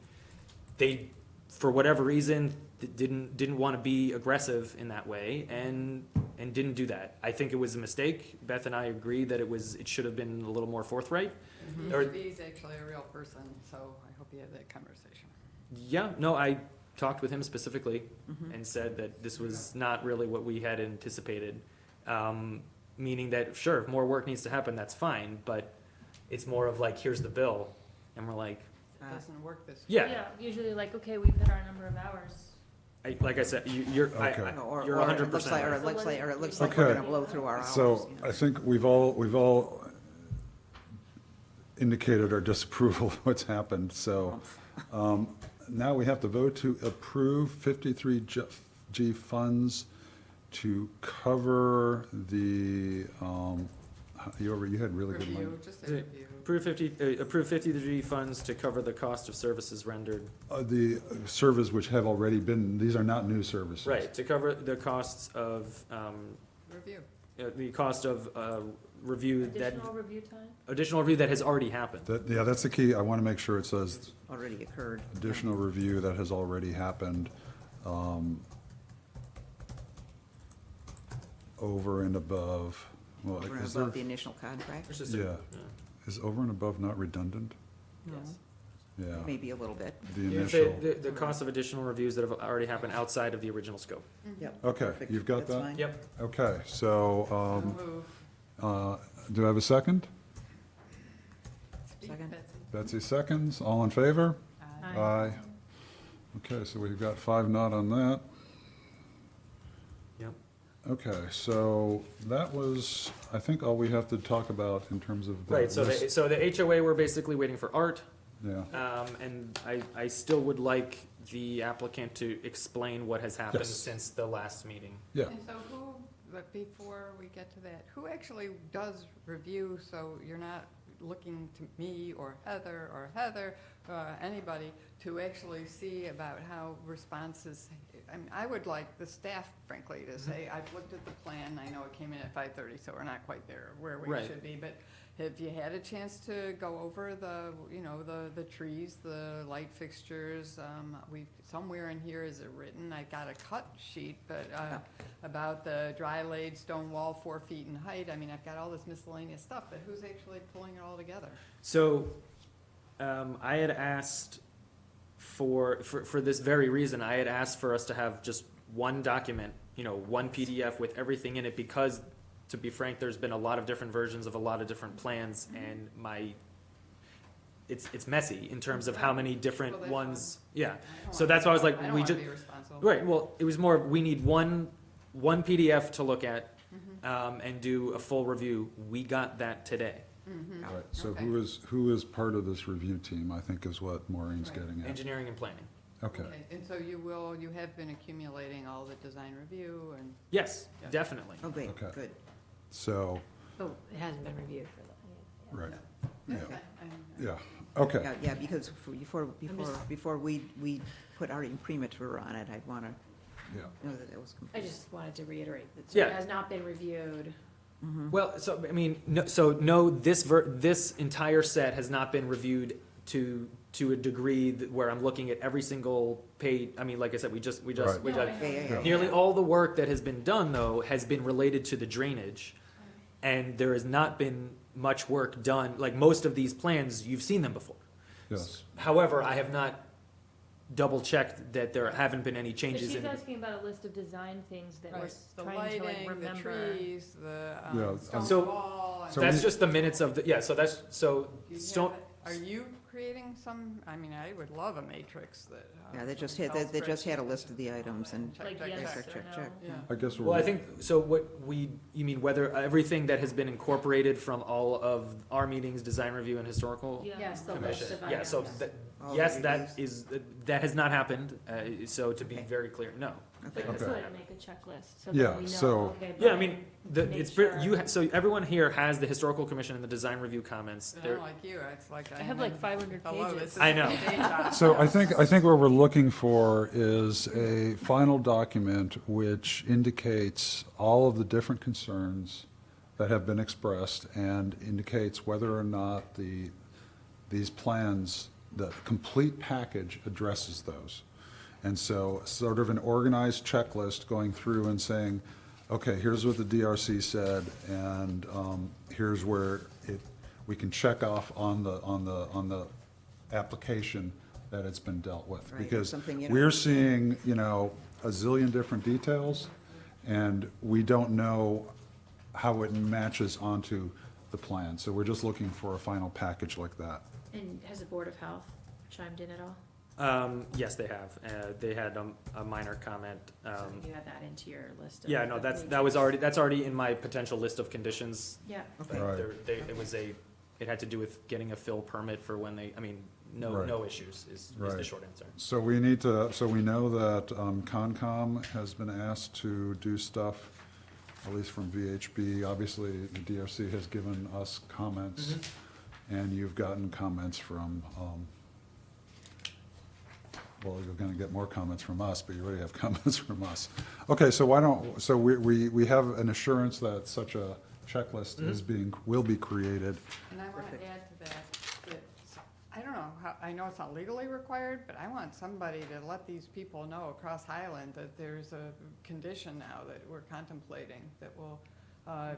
They, for whatever reason, didn't want to be aggressive in that way and didn't do that. I think it was a mistake. Beth and I agree that it should have been a little more forthright. Or- He's actually a real person, so I hope you have that conversation. Yeah, no, I talked with him specifically and said that this was not really what we had anticipated. Meaning that, sure, if more work needs to happen, that's fine, but it's more of like, here's the bill. And we're like, It doesn't work this way. yeah, Usually like, okay, we've hit our number of hours. like I said, you're, Okay. Or you're it 100% looks like, or right. it looks like, or it looks like Okay. we're gonna blow through our hours. So you know. I think we've all indicated our disapproval of what's happened, so now we have to vote to approve 53G funds to cover the, you had really good money. Review, just a review. Approve 50G funds to cover the cost of services rendered. The servers which have already been, these are not new services. Right, to cover the costs of, Review. the cost of review that, Additional review time? additional review that has already happened. Yeah, that's the key. I want to make sure it says Already occurred. additional review that has already happened, over and above, well, Over and is there, above the initial contract. It's just a- yeah, is over and above not redundant? No, Yes. Yeah, maybe a little bit. the You initial, say the cost of additional reviews that have already happened outside of the original scope. Yep. Okay, perfect. you've got That's that? fine. Yep. okay, so, Move. do I have a second? Speak, Second. Betsy. Betsy seconds, all in favor? Aye. Aye. Okay, so we've got 5-0 on that. Yep. Okay, so that was, I think, all we have to talk about in terms of that Right, so list. so the HOA, we're basically waiting for art. Yeah, And I still would like the applicant to explain what has happened Yes. since the last meeting. yeah. And so who, but before we get to that, who actually does review, so you're not looking to me or Heather, anybody, to actually see about how responses, I mean, I would like the staff, frankly, to say, I've looked at the plan, I know it came in at 5:30, so we're not quite there where we Right. should be, but have you had a chance to go over the, the trees, the light fixtures? Somewhere in here is it written, I got a cut sheet, but, about the dry laid stone wall 4 feet in height. I mean, I've got all this miscellaneous stuff, but who's actually pulling it all together? So, I had asked for this very reason, I had asked for us to have just one document, one PDF with everything in it, because, to be frank, there's been a lot of different versions of a lot of different plans, and it's messy in terms of how many different Well, that's ones, fine. yeah. I don't So wanna that's why I was be- like, I don't we wanna just, be responsible. right, well, it was more, of we need one PDF to look at, Mhm. and do a full review. We got that today. Mhm. Right, so Okay. who is part of this review team, I think is what Maureen's Right. getting at. Engineering and planning. Okay, And so you have been accumulating all the design review and, Yes, Yeah. definitely. Oh, great, Okay. good. so, Oh, it hasn't been reviewed for the. right, okay. yeah, I- yeah, okay, Yeah, yeah, because before we put our imprimatur on it, I'd wanna yeah. know that it was I complete. just wanted to reiterate that, so Yeah. it has not been reviewed. Mhm. Well, so, I mean, no, this entire set has not been reviewed to a degree where I'm looking at every single page. I mean, like I said, we just, Right. No, I know. Yeah, yeah, yeah. nearly all the work that has been done, though, has been related to the drainage. And there has not been much work done, like most of these plans, you've seen them before. Yes, However, I have not double-checked that there haven't been any But changes she's in. asking about a list of design things that we're Right, the trying to like lighting, the remember. trees, the Yeah, stone So- wall. and- so That's we- just the minutes of the, yeah, so that's, so, Do you stone, have- Are you creating some, I mean, I would love a matrix that. Yeah, they just had a list of the items and, Check, Like check, yes check. check, or no. check. Yeah. I guess well, I we're, think, so what you mean whether everything that has been incorporated from all of our meetings, design review and historical Yeah. Yes, the commission? list of Yeah, so, items. All the yes, that reviews. is, that has not happened, so to be Okay. very clear, no. But Okay. good, make a checklist, so Yeah, that we know, so- okay. Yeah, I Brian, mean, make it's, sure. so everyone here has the historical commission and the design review comments. And They're- I'm like you, it's like. I have like 500 Hello, pages. this is I know. my day job. so I think what we're looking for is a final document which indicates all of the different concerns that have been expressed and indicates whether or not these plans, the complete package addresses those. And so sort of an organized checklist going through and saying, okay, here's what the DRC said, and here's where we can check off on the application that it's been dealt with. Right, or Because something, you know. we're seeing, a zillion different details, and we don't know how it matches onto the plan. So we're just looking for a final package like that. And has the Board of Health chimed in at all? Yes, they have. They had a minor comment. So you add that into your list of. Yeah, no, that's already in my potential list of conditions. Yeah, Okay. Right. It had to do with getting a fill permit for when Right. no issues is the Right. short answer. So we need to, so we know that Concom has been asked to do stuff, at least from VHB. Obviously, the DRC has given us comments, and you've gotten comments from, well, you're gonna get more comments from us, but you already have comments from us. Okay, so so we have an assurance that such a checklist will be created. And I want Perfect. to add to that, I don't know, I know it's not legally required, but I want somebody to let these people know across Highland that there's a condition now that we're contemplating that will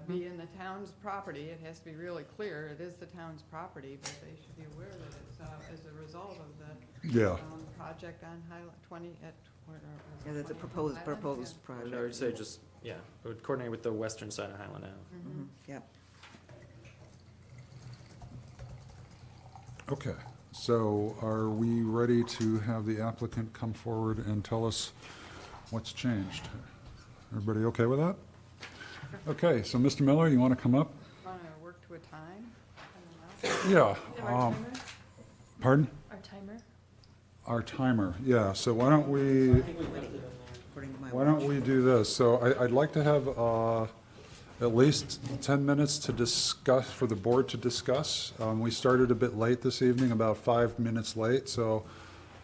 be in the town's property. It has to be really clear, it is the town's property, but they should be aware that it's as a result of the Yeah, project on Highland, 20, at, where, Yeah, that's a 20 proposed Highland? project. And I would say just, yeah, it would coordinate with the western side of Highland Ave. Yeah. Mhm, Yep. okay. So are we ready to have the applicant come forward and tell us what's changed? Everybody okay with that? Okay, so Mr. Miller, you want to come up? Want to work to a time? I don't know. Yeah. Our timer? Pardon? Our timer? Our timer, yeah. So why don't we According to my Why don't watch. we do this? So I'd like to have at least 10 minutes to discuss, for the board to discuss. We started a bit late this evening, about 5 minutes late, so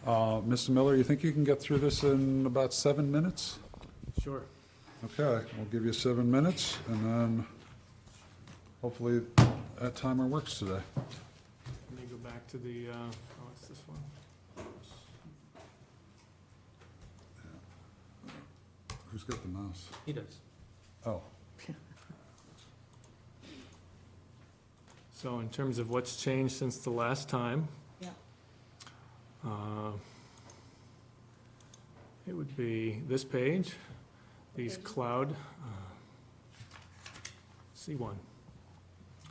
Mr. Miller, you think you can get through this in about 7 minutes? Sure. Okay, we'll give you 7 minutes, and then hopefully that timer works today. Let me go back to the, it's this one. Who's got the mouse? He does. Oh, So in terms of what's changed since the last time. Yeah. It would be this page, these Page. cloud, C1.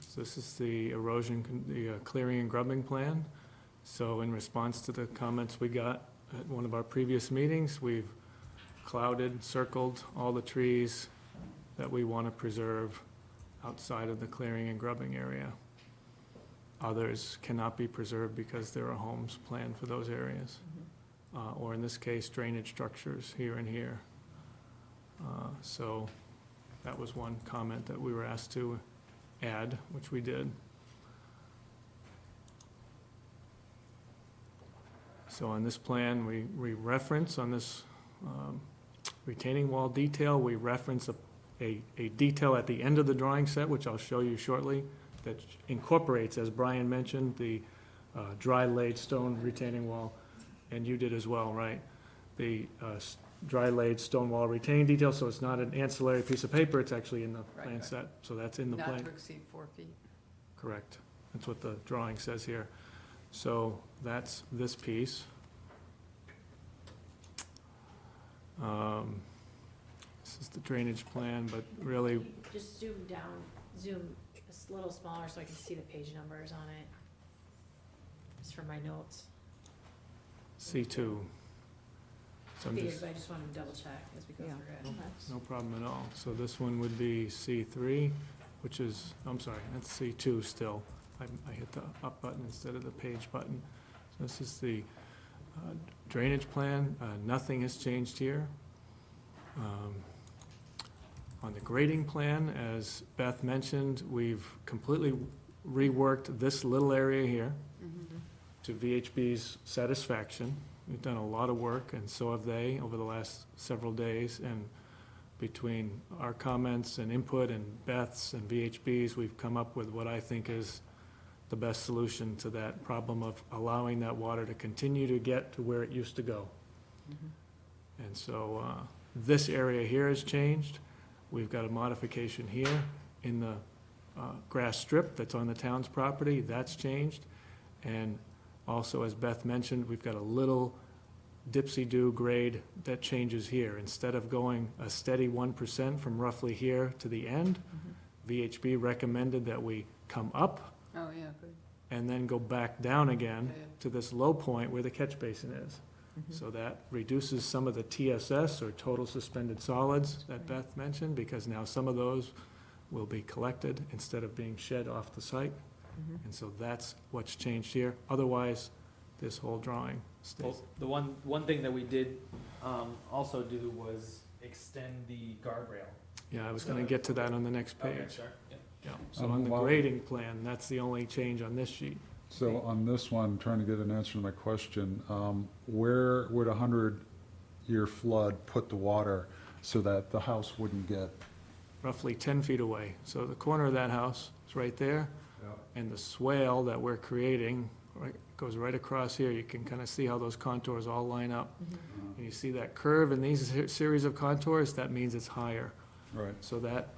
So this is the erosion, the clearing and grubbing plan. So in response to the comments we got at one of our previous meetings, we've clouded, circled all the trees that we want to preserve outside of the clearing and grubbing area. Others cannot be preserved because there are homes planned for those areas. Or in this case, drainage structures here and here. So that was one comment that we were asked to add, which we did. So on this plan, we reference on this retaining wall detail, we reference a detail at the end of the drawing set, which I'll show you shortly, that incorporates, as Brian mentioned, the dry laid stone retaining wall, and you did as well, right? The dry laid stone wall retaining detail, so it's not an ancillary piece of paper, it's actually in the Right, plan right. set, so that's in the plan. Not to exceed 4 feet. Correct. That's what the drawing says here. So that's this piece. This is the drainage plan, but really, Just zoom down, zoom a little smaller so I can see the page numbers on it. Just for my notes. C2. So I'm Figured, just, but I just wanted to double check as we go Yeah. through it. no problem at all. So this one would be C3, which is, I'm sorry, that's C2 still. I hit the up button instead of the page button. So this is the drainage plan. Nothing has changed here. On the grading plan, as Beth mentioned, we've completely reworked this little area here to VHB's satisfaction. We've done a lot of work, and so have they, over the last several days. And between our comments and input and Beth's and VHB's, we've come up with what I think is the best solution to that problem of allowing that water to continue to get to where it used to go. And so this area here has changed. We've got a modification here in the grass strip that's on the town's property. That's changed. And also, as Beth mentioned, we've got a little dipsy-do grade that changes here. Instead of going a steady 1% from roughly here to the end, VHB recommended that we come up Oh, yeah, good. and then go back down again Yeah. to this low point where the catch basin is. So that reduces some of the TSS, or total suspended solids, that Beth mentioned, because now some of those will be collected instead of being shed off the site. And so that's what's changed here. Otherwise, this whole drawing stays. Well, the one thing that we did, also do was extend the guardrail. Yeah, I was gonna get to that on the next Okay, page. sorry. Yeah. Yeah, so on the Wow. grading plan, that's the only change on this sheet. So on this one, trying to get an answer to my question, where would a 100-year flood put the water so that the house wouldn't get? Roughly 10 feet away. So the corner of that house is right there, and the swale that we're creating goes right across here. You can kind of see how those contours all line up. And you see that curve in these series of contours, that means it's higher. Right. So that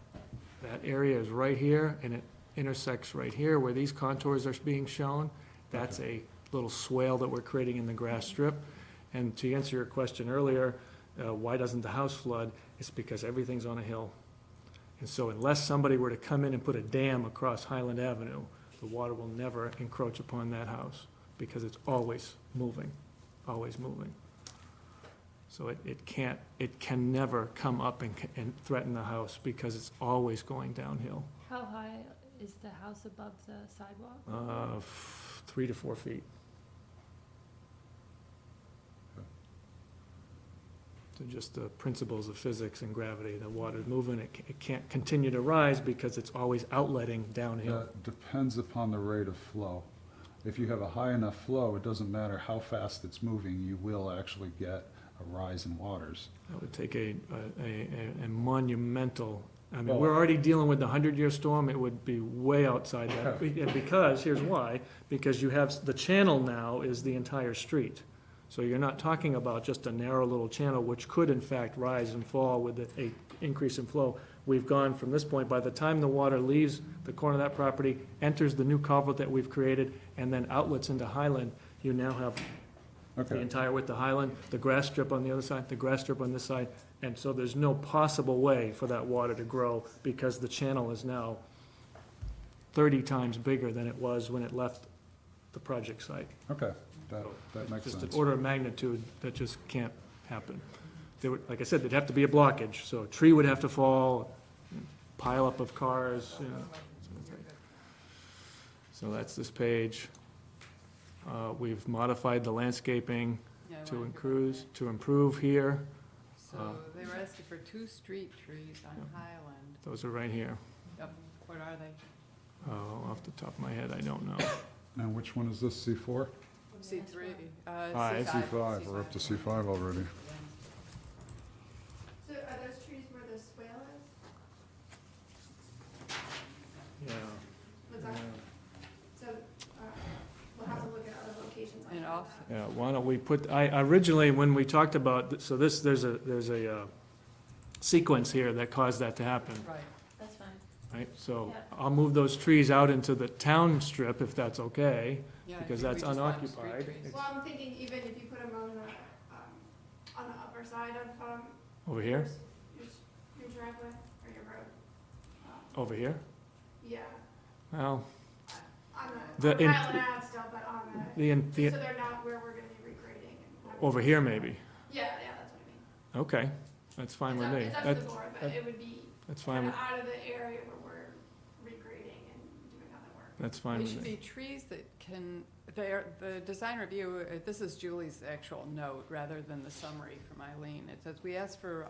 area is right here, and it intersects right here where these contours are being shown. That's a little swale that we're creating in the grass strip. And to answer your question earlier, why doesn't the house flood? It's because everything's on a hill. And so unless somebody were to come in and put a dam across Highland Avenue, the water will never encroach upon that house, because it's always moving, always moving. So it can never come up and threaten the house, because it's always going downhill. How high is the house above the sidewalk? 3 to 4 feet. So just the principles of physics and gravity, the water's moving, it can't continue to rise because it's always outletting downhill. That depends upon the rate of flow. If you have a high enough flow, it doesn't matter how fast it's moving, you will actually get a rise in waters. That would take a monumental, I mean, Well- we're already dealing with the 100-year storm, it would be way outside that. And because, here's why, because you have, the channel now is the entire street. So you're not talking about just a narrow little channel, which could in fact rise and fall with a increase in flow. We've gone from this point, by the time the water leaves the corner of that property, enters the new culvert that we've created, and then outlets into Highland, you now have the Okay, entire width of Highland, the grass strip on the other side, the grass strip on this side, and so there's no possible way for that water to grow, because the channel is now 30 times bigger than it was when it left the project site. okay, that makes Just sense. an order of magnitude that just can't happen. There would, like I said, there'd have to be a blockage, so a tree would have to fall, pile up of cars, you know. So that's this page. We've modified the landscaping Yeah, I to wanted improve here. So they were asking for 2 street trees on Yep. Highland. Those are right here. Yep. What are they? Oh, off the top of my head, I don't know. And which one is this, C4? C3. Five. C5, we're up to C5 already. So are those trees where the swale is? Yeah. What's that? So, we'll have to look at other locations. And also, Yeah, why don't we put, originally, when we talked about, so there's a sequence here that caused that to happen, right. That's fine. right? So Yeah. I'll move those trees out into the town strip, if that's okay. Yeah, Because I think that's we just want street unoccupied. trees. Well, I'm thinking even if you put them on the upper side of, Over here, your driveway or your road. over here. Yeah, Well, on The the, in- on Highland Ave still, but on the, the, so they're not where we're gonna be regrading and. over here maybe. Yeah, that's what I mean. Okay, that's fine with me. It's up to the That- board, but that- it would be That's kind fine, of out of the area where we're regrading and doing other work. that's fine They with should me. be trees that can, the design review, this is Julie's actual note rather than the summary from Eileen. It says, we asked for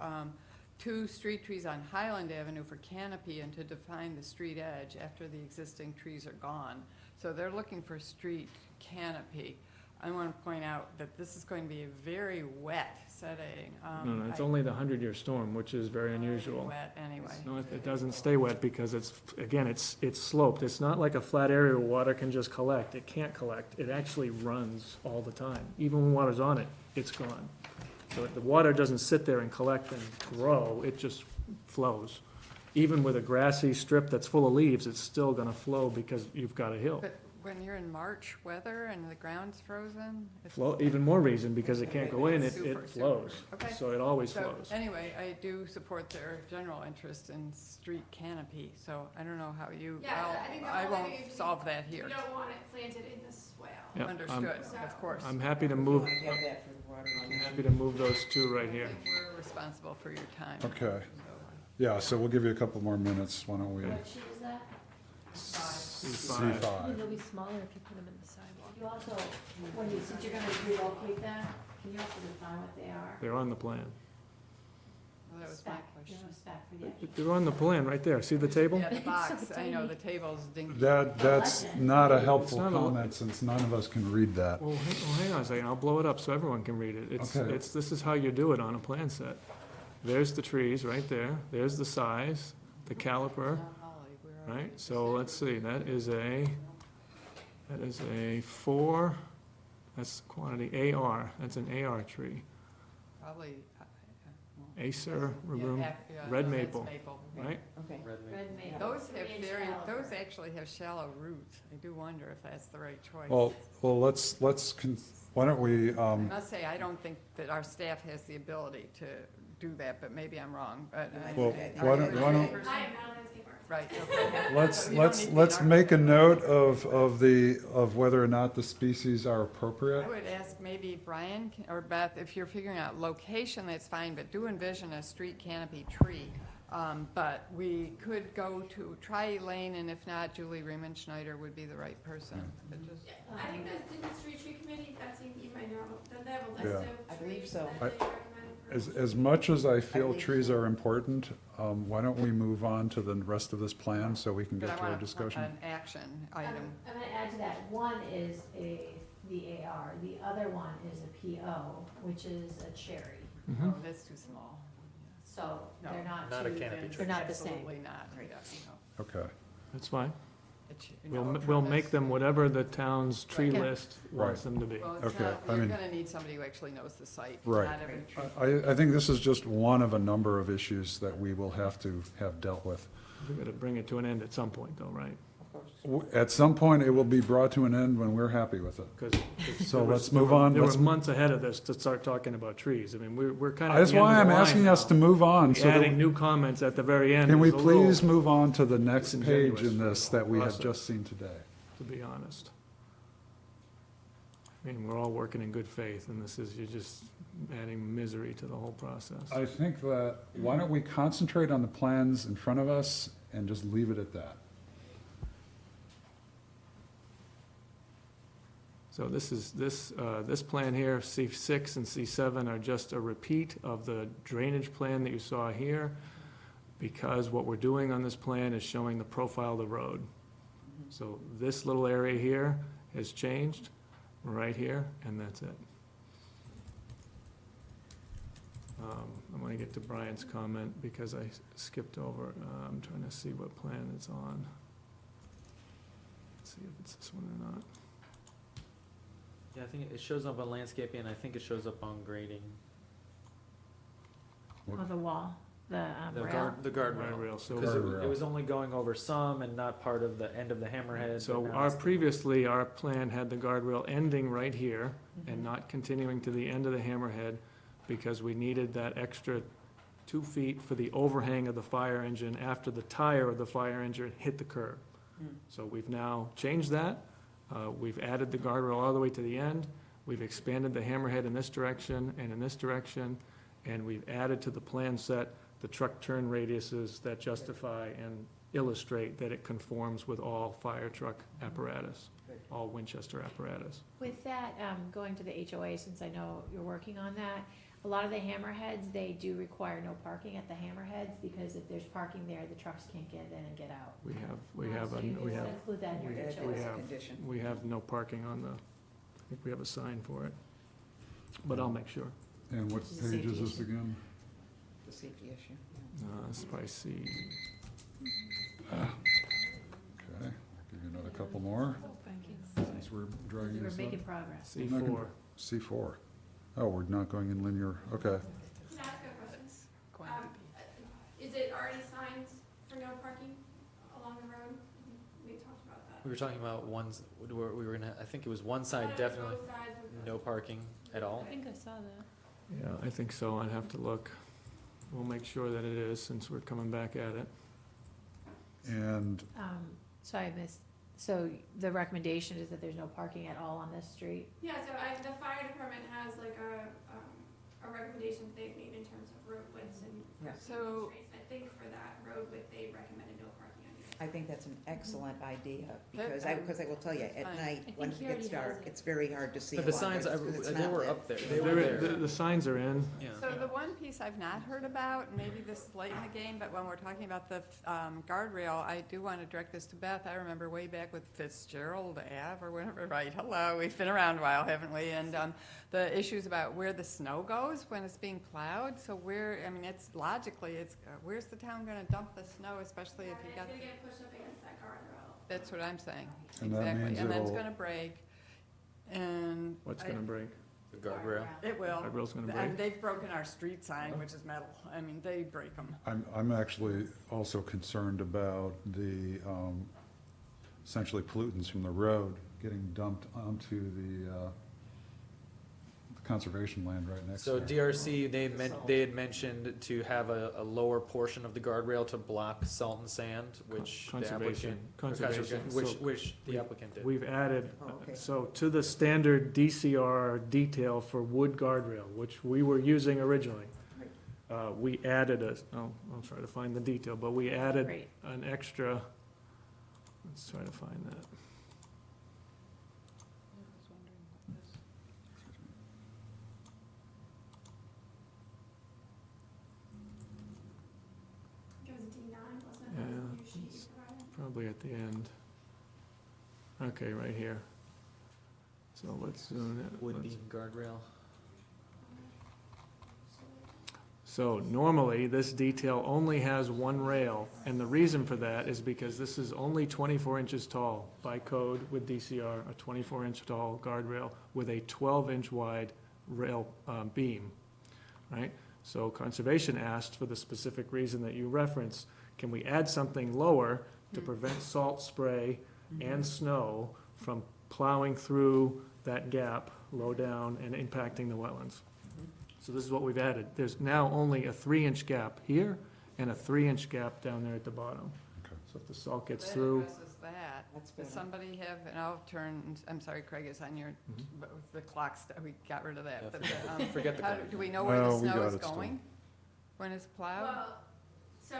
2 street trees on Highland Avenue for canopy and to define the street edge after the existing trees are gone. So they're looking for street canopy. I want to point out that this is going to be a very wet setting. No, it's only the 100-year storm, which is very unusual. Wet anyway. No, it doesn't stay wet because it's, again, it's sloped. It's not like a flat area where water can just collect. It can't collect. It actually runs all the time. Even when water's on it, it's gone. So the water doesn't sit there and collect and grow, it just flows. Even with a grassy strip that's full of leaves, it's still gonna flow because you've got a hill. But when you're in March weather and the ground's frozen, it's. Flow, even more reason, because it can't go in, Super, it flows. super. Okay. So it always So, flows. anyway, I do support their general interest in street canopy, so I don't know how you, Yeah, I think the I whole won't thing is solve that here. We don't want it planted in the swale. Yep, Understood, of course. I'm happy to move, I have that for the water I'm retention. happy to move those two right I here. think we're responsible for your time. Okay, So, yeah, so we'll give you a couple more minutes, why don't we? What sheet is that? C5. C5. They'll be smaller if you put them in the sidewalk. You also, when you, since you're gonna relocate that, can you also define what they are? They're on the plan. Well, that was my Spec, question. you know, spec for the actual. They're on the plan, right there. See the table? Yeah, the box, so I know, tiny. the table's dinky. That's not a helpful It's not a- comment, since none of us can read that. Well, hang on a second, I'll blow it up so everyone can read it. Okay. This is how you do it on a plan set. There's the trees right there, there's the size, the caliper, Mount Holly, we're already right? So let's see, that is a 4, that's quantity AR, that's an AR tree. Probably. Acer, yeah, rubrum, yeah, red no, that's maple, right? Okay. Red maple. Those have 3-inch very, caliber. those actually have shallow roots. I do wonder if that's the right choice. Well, why don't we, I must say, I don't think that our staff has the ability to do that, but maybe I'm wrong, but. Well, Are why you don't- a why don't- landscaper? I am not a landscaper. Right, okay. let's, So you don't let's, need to be let's an make a architect. note of whether or not the species are appropriate. I would ask maybe Brian or Beth, if you're figuring out location, that's fine, but do envision a street canopy tree. But we could go to Tri Lane, and if not, Julie Riemann Schneider would be the right person. But just- I think that in the street tree committee, Betsy, you might know, don't they have a list Yeah. of I believe trees so. that they recommend? As much as I feel believe trees so. are important, why don't we move on to the rest of this plan so we can But get I to our want discussion? an action item. I'm gonna add to that, one is the AR, the other one is a PO, which is a cherry. Mhm. Oh, that's too small. So No, they're not not a too, canopy they're not the same. Absolutely not, Right. yeah, no. Okay, That's fine. No, We'll make premise. them whatever the town's tree Right. list wants them to be. Well, it's Okay, not, I you're mean- gonna need somebody who actually knows the site. Right. Not every tree. I think this is just one of a number of issues that we will have to have dealt with. We're gonna bring it to an end at some point though, right? At some point, it will be brought to an end when we're happy with it. 'Cause So there was- let's move on. There were Let's- months ahead of this to start talking about trees. I mean, we're kind of. That's why I'm asking us to move on. So Adding that, new comments at the very end can we is a little, please move on to the next page disingenuous in for this the that we have process. just seen today? to be honest. I mean, we're all working in good faith, and you're just adding misery to the whole process. I think that, why don't we concentrate on the plans in front of us and just leave it at that? So this plan here, C6 and C7 are just a repeat of the drainage plan that you saw here, because what we're doing on this plan is showing the profile of the road. So this little area here has changed, right here, and that's it. I'm gonna get to Brian's comment because I skipped over, I'm trying to see what plan it's on. Let's see if it's this one or not. Yeah, I think it shows up on landscaping, and I think it shows up on grading. Oh, the wall, the The rail. guardrail. Guardrail, so. Because Guardrail. it was only going over some and not part of the end of the hammerhead. So but now our, it's the- previously, our plan had the guardrail ending right here and not continuing to the end of the hammerhead because we needed that extra 2 feet for the overhang of the fire engine after the tire of the fire engine hit the curb. So we've now changed that. We've added the guardrail all the way to the end. We've expanded the hammerhead in this direction and in this direction. And we've added to the plan set the truck turn radiuses that justify and illustrate that it conforms with all fire truck apparatus, all Winchester apparatus. With that, going to the HOA, since I know you're working on that, a lot of the hammerheads, they do require no parking at the hammerheads, because if there's parking there, the trucks can't get in and get out. So you Include that in your Add that HOA. as a condition. we have no parking on the, I think we have a sign for it, but I'll make sure. And what Which is a page is safety this issue. again? The safety issue. This is probably C, Okay, give you another couple more, Thank you. since we're dragging We're this making up. progress. C4. C4. Oh, we're not going in linear, okay. Can I ask a question? Going Um, to be- Is it already signed for no parking along the road? We talked about that. We were talking about ones, we were gonna, I think it was one I side thought it was definitely, both sides of the- no parking at all. I think I saw that. Yeah, I think so, I'd have to look. We'll make sure that it is, since we're coming back at it. And So I missed, so the recommendation is that there's no parking at all on this street? Yeah, so the fire department has like a recommendation that they've made in terms of road widths and. Yeah. So- constraints. I think for that road width, they recommended no parking on either. I think that's an excellent idea, That- because I will tell you, at Fine. night, think when he it gets already has dark, it. it's very hard to see But along the signs, roads 'cause it's they not were lit. up there, they were there. The signs are in. Yeah. So the one piece I've not heard about, maybe this is late in the game, but when we're talking about the guardrail, I do want to direct this to Beth. I remember way back with Fitzgerald Ave or whatever, right? Hello, we've been around a while, haven't we? And the issues about where the snow goes when it's being plowed. So where, I mean, it's logically, it's where's the town going to dump the snow, especially if you got. It's gonna get pushed up against that guardrail. That's what I'm saying. And that Exactly. means And then it's it'll- going to break. And What's I- gonna break? The guardrail. It will. Guardrail's gonna break? And they've broken our street sign, which is metal. I mean, they break them. I'm actually also concerned about the, essentially pollutants from the road getting dumped onto the conservation land right next So there. DRC, they had mentioned to have a lower portion of the guardrail to block salt and sand, which the Conservation, applicant. conservation. Which, So which the applicant did. We've added, Oh, okay. so to the standard DCR detail for wood guardrail, which we were using originally, we added I'll try to find the detail, but we added Great. an extra, let's try to find that. It was D9, wasn't it? Yeah, That was the new sheet it's- you provided. Probably at the end. Okay, right here. So let's zoom in. Wood Let's- beam guardrail. So normally, this detail only has one rail, and the reason for that is because this is only 24 inches tall by code with DCR, a 24-inch tall guardrail with a 12-inch wide rail beam, right? So conservation asked for the specific reason that you referenced, can we add something lower to prevent salt spray and snow from plowing through that gap low down and impacting the wetlands? So this is what we've added. There's now only a 3-inch gap here and a 3-inch gap down there at the bottom. Okay. So if the salt gets That through, addresses that. That's Does better. somebody have, and I'll turn, I'm sorry, Craig, is on your, Mhm. but with the clocks, we got rid of that. Yeah, But forget- the, forget the how- clock. Do we know where No, the we snow got is it still. going when it's plowed? Well, so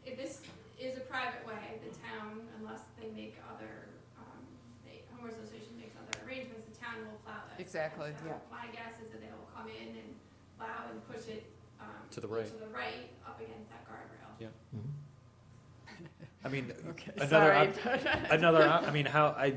if this is a private way, the town, unless they make other, the homeowners association makes other arrangements, the town will plow this. Exactly. So Yeah. my guess is that they will come in and plow and push it, To the right. to the right, up against that guardrail. Yeah. Mhm. I mean, Okay, another, sorry. another, I mean, I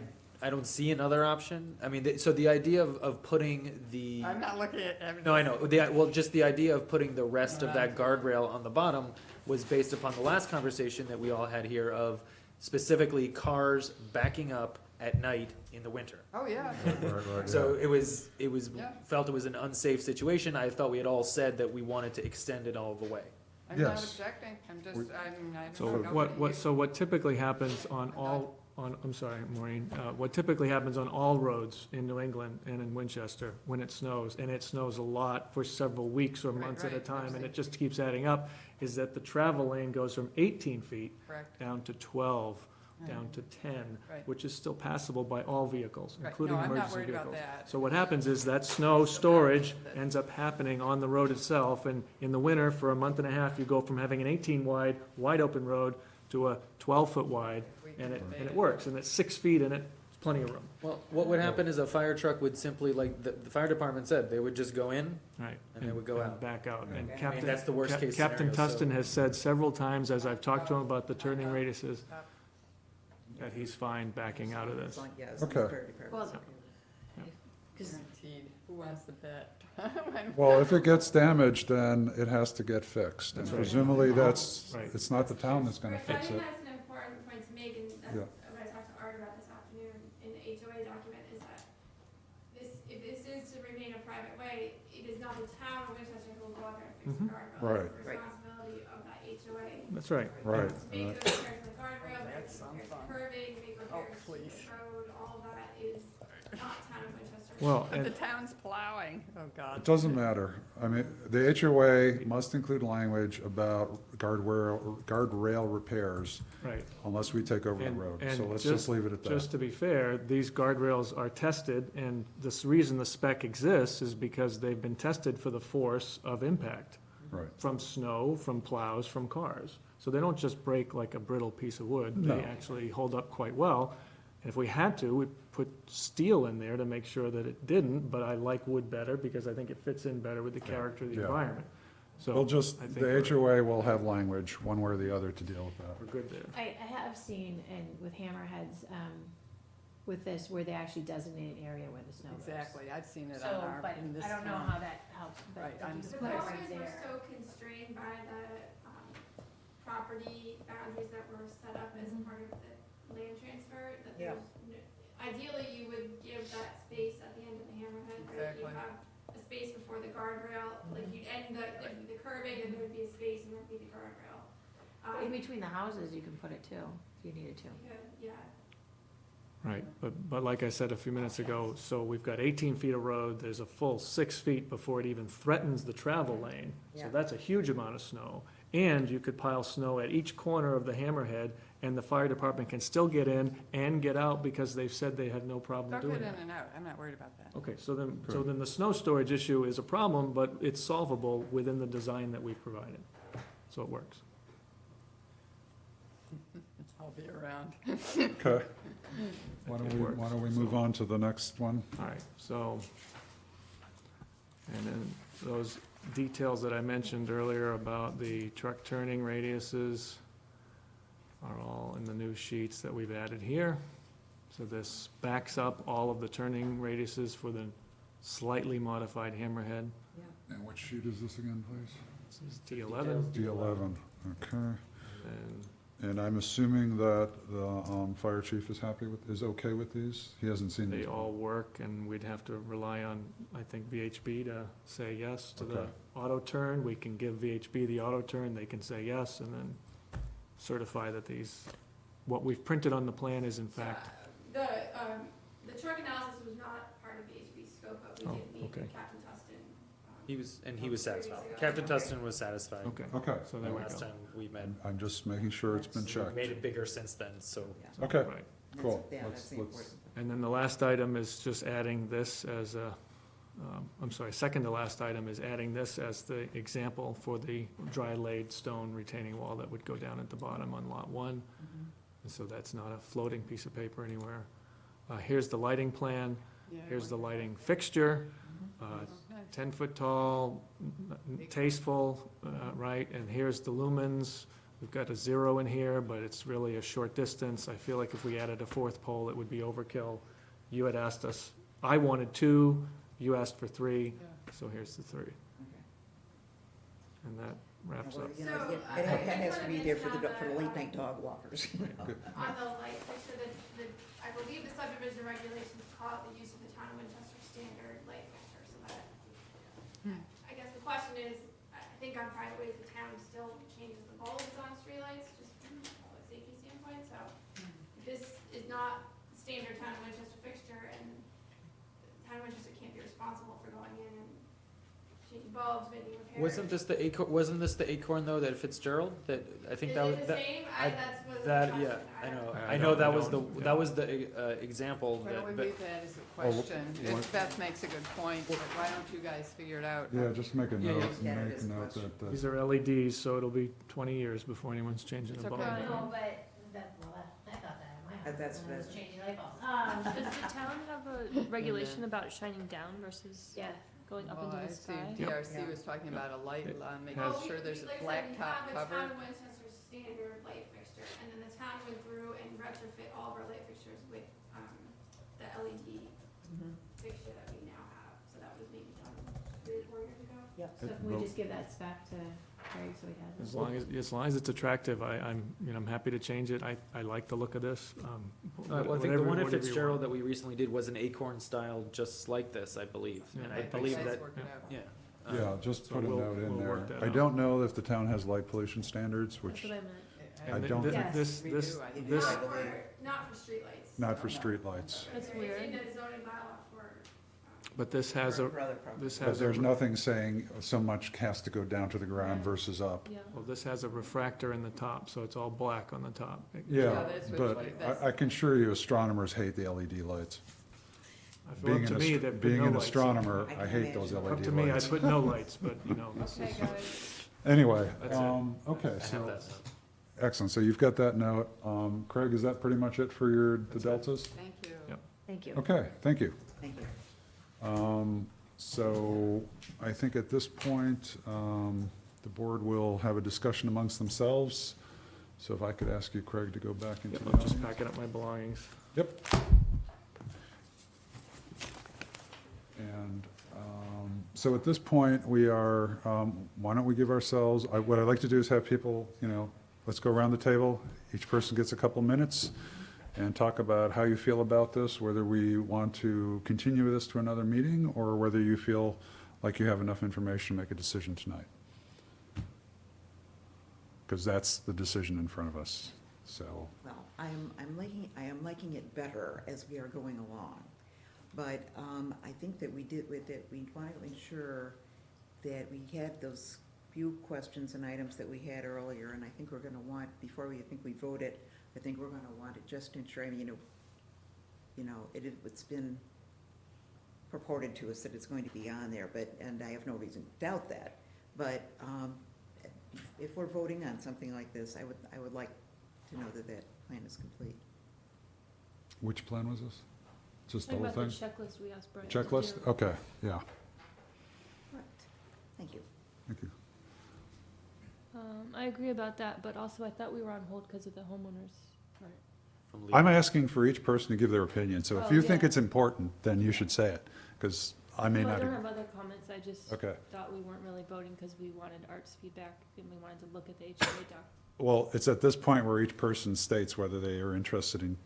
don't see another option. I mean, so the idea of putting the. I'm not looking at. No, I know. Well, just the idea of putting the rest of that guardrail on the bottom was based upon the last conversation that we all had here of specifically cars backing up at night in the winter. Oh, yeah. Right, So yeah. it was, Yeah. felt it was an unsafe situation. I thought we had all said that we wanted to extend it all the way. I'm not Yes. objecting, I'm just, We- I So don't know. what typically happens on all, I'm sorry, Maureen, what typically happens on all roads in New England and in Winchester when it snows, and it snows a lot for several weeks or Right, months at a right, time, and it absolutely. just keeps adding up, is that the travel lane goes from 18 feet Correct. down to 12, down to 10, Right. which is still passable by all vehicles, Right. including No, I'm not emergency worried about vehicles. that. So what happens is that snow storage ends up happening on the road itself, and in the winter, for a month and a half, you go from having an 18 wide, wide open road to a 12-foot wide, and it works, and it's 6 feet in it, plenty of room. Well, what would happen is a fire truck would simply, like the fire department said, they would just go in. Right. And they would go out. Back out, and Okay. Captain. that's the worst case Captain scenario, so- Tustin has said several times, as I've talked to him about the turning radiuses, that he's fine backing out of this. Yes, it's Okay. very perfect. Well, Because Guaranteed. Who wants to bet? Well, if it gets damaged, then it has to get fixed. And That's right. presumably, that's, Right. it's not the town that's gonna Right, so I fix think it. that's an important point to make, and that's Yeah. what I talked to Art about this afternoon in the HOA document, is that if this is to remain a private way, out there and fix the Mhm. guardrail. Right. It's the responsibility of that HOA. That's right. Right. To make those repairs to the guardrail, make That's some repairs to fun. curving, make repairs to please. the road, all of that is not town of Winchester. Well, But the and, town's plowing, oh, God. It doesn't matter. I mean, the HOA must include language about guardrail repairs right. unless we take over the And- road. and So let's just leave it at Just that. to be fair, these guardrails are tested, and reason the spec exists is because they've been tested for the force of impact. Right. From snow, from plows, from cars. So they don't just break like a brittle piece of wood. No. They actually hold up quite well. And if we had to, we'd put steel in there to make sure that it didn't, but I like wood better because I think it fits in better with the character of the Yeah. environment. So We'll just, I think the we're- HOA will have language, one way or the other, to deal with that. we're good there. I have seen, and with hammerheads, with this, where they actually designate an area where the snow goes. Exactly, I've seen it So, on our, but in this I don't know town. how that helps, but Right, if I'm you The put it right boundaries were there. so constrained by the, property boundaries that were set up as part of the land transfer, that Yeah. ideally, you would give that space at the end of the hammerhead, right? You Exactly. have a space before the guardrail, like you'd end there'd be the curbing, and there'd be a space, and there'd be the guardrail. In between the houses, you can put it too, if you needed to. Yeah, Right, but like I said a few minutes ago, so we've got 18 feet of road, there's a full 6 feet before it even threatens the travel lane. So Yeah. that's a huge amount of snow. And you could pile snow at each corner of the hammerhead, and the fire department can still get in and get out because they've said they had no problem They'll doing get in that. and out, I'm not worried about that. Okay, so then the snow storage issue is a problem, but it's solvable within the design that we've provided. So it works. I'll be around. Okay. Why It don't works. we move on to the next one? All right, so, and then those details that I mentioned earlier about the truck turning radiuses are all in the new sheets that we've added here. So this backs up all of the turning radiuses for the slightly modified hammerhead. And which sheet is this again, please? This is D11. D11, okay. And And I'm assuming that the fire chief is okay with these? He hasn't seen these. they all work, and we'd have to rely on, I think, VHB to say yes to the Okay. auto turn. We can give VHB the auto turn, they can say yes, and then certify that what we've printed on the plan is in fact, the truck analysis was not part of the HB scope, but we Oh, did meet okay. with Captain Tustin. He was satisfied. Previously. Captain Tustin was satisfied. okay, Okay, so there we Last go. time we met. I'm just making sure it's been We've checked. made it bigger since then, so. Okay, Right. cool. Yeah, Let's- that's the let's- important. And then the last item is just adding this as second to last item is adding this as the example for the dry laid stone retaining wall that would go down at the bottom on lot 1. And so that's not a floating piece of paper anywhere. Here's the lighting plan, Yeah, here's the like lighting fixture, that. uh, Nice. 10-foot tall, tasteful, right? And here's the lumens. We've got a 0 in here, but it's really a short distance. I feel like if we added a 4th pole, it would be overkill. You had asked us, I wanted 2, you asked for 3, Yeah. so here's the 3. Okay. And that wraps Well, up. you know, So, it I has to just be wanna there for mention the on late night dog walkers. On the light fixture, I believe the subdivision regulations call it the use of the town of Winchester standard light fixture, so that, I guess the question is, I think on private ways, the town still changes the bulbs on streetlights, just from a public safety standpoint, so this is not standard town of Winchester fixture, and town of Winchester can't be responsible for going in and changing bulbs, making repairs. Wasn't this the acorn though that Fitzgerald, that, I think Is that was, it the that, same? I- That's what the that, question. yeah, I know, I I know don't- that I was the, don't- that was the, example Why don't we that, leave that as a Well, question? well- If Beth makes a good point, but why don't you guys figure it out? Yeah, just make a Yeah, note, yeah. make a note that, These are LEDs, so it'll be 20 years before anyone's changing It's a bulb. okay. No, but I thought that in my house. That's- when I was that's- changing light bulbs. Does the town have a regulation about shining down versus Yeah, going up Well, into I the see sky? DRC Yep. was talking about a light, It making has- sure there's a Like I said, black we top have a cover. town of Winchester standard light fixture, and then the town went through and retrofit all of our light fixtures with, the LED fixture that we now have, so that was maybe done 3 or 4 years ago. so can we just give that spec to Craig so he has it? As long as it's attractive, I'm happy to change it. I like the look of this. well, I think the whatever- one at whatever you Fitzgerald want. that we recently did was an acorn style, just like this, I believe, and I Yeah. believe Guys that, work it out. yeah. Yeah, just so put a we'll- note in we'll work there. that I out. don't know if the town has light pollution standards, That's which, what I meant. I And don't thi- think- This, We this, do, I think. this, Not for streetlights. not for streetlights. That's It's weird. in the zoning bylaw for, but this has a, For other properties. this But has there's a, nothing saying so much has to go down to the ground versus up. Yeah. well, this has a refractor in the top, so it's all black on the top. Yeah, that's what but you- that's- I can assure you astronomers hate the LED lights. If it were up to me, they'd put Being no an lights. astronomer, I I can hate those imagine. Up LED to me, I'd lights. put no lights, but, you know, this okay, is, guys. Anyway, That's it. okay, I have so, that. excellent, so you've got that note. Craig, is that pretty much it for the That's it. deltas? Thank you. Yep. Thank you. Okay, thank you. Thank you. So I think at this point, the board will have a discussion amongst themselves. So if I could ask you, Craig, to go back into yeah, the I'm just audience. packing up my belongings. Yep. And so at this point, we are, why don't we give ourselves, what I'd like to do is have people, let's go around the table. Each person gets a couple minutes and talk about how you feel about this, whether we want to continue this to another meeting or whether you feel like you have enough information to make a decision tonight. Because that's the decision in front of us, so. Well, I am liking it better as we are going along. But I think that we want to ensure that we had those few questions and items that we had earlier, and I think we're gonna want, before we, I think we voted, I think we're gonna want it just to ensure, it's been purported to us that it's going to be on there, and I have no reason to doubt that. But if we're voting on something like this, I would like to know that plan is complete. Which plan was this? Just the Talking whole about thing? the checklist we asked Brian. to Checklist? do. Okay, yeah, Right. Thank you. thank you. I agree about that, but also I thought we were on hold because of the homeowners. From I'm legal. asking for each person to give their opinion, so if Oh, you think yeah. it's important, then you should say it, because I may No, I not. don't agree. have other comments, I just Okay, thought we weren't really voting because we wanted Art's feedback and we wanted to look at the HOA doc. well, it's at this point where each person states whether they are interested in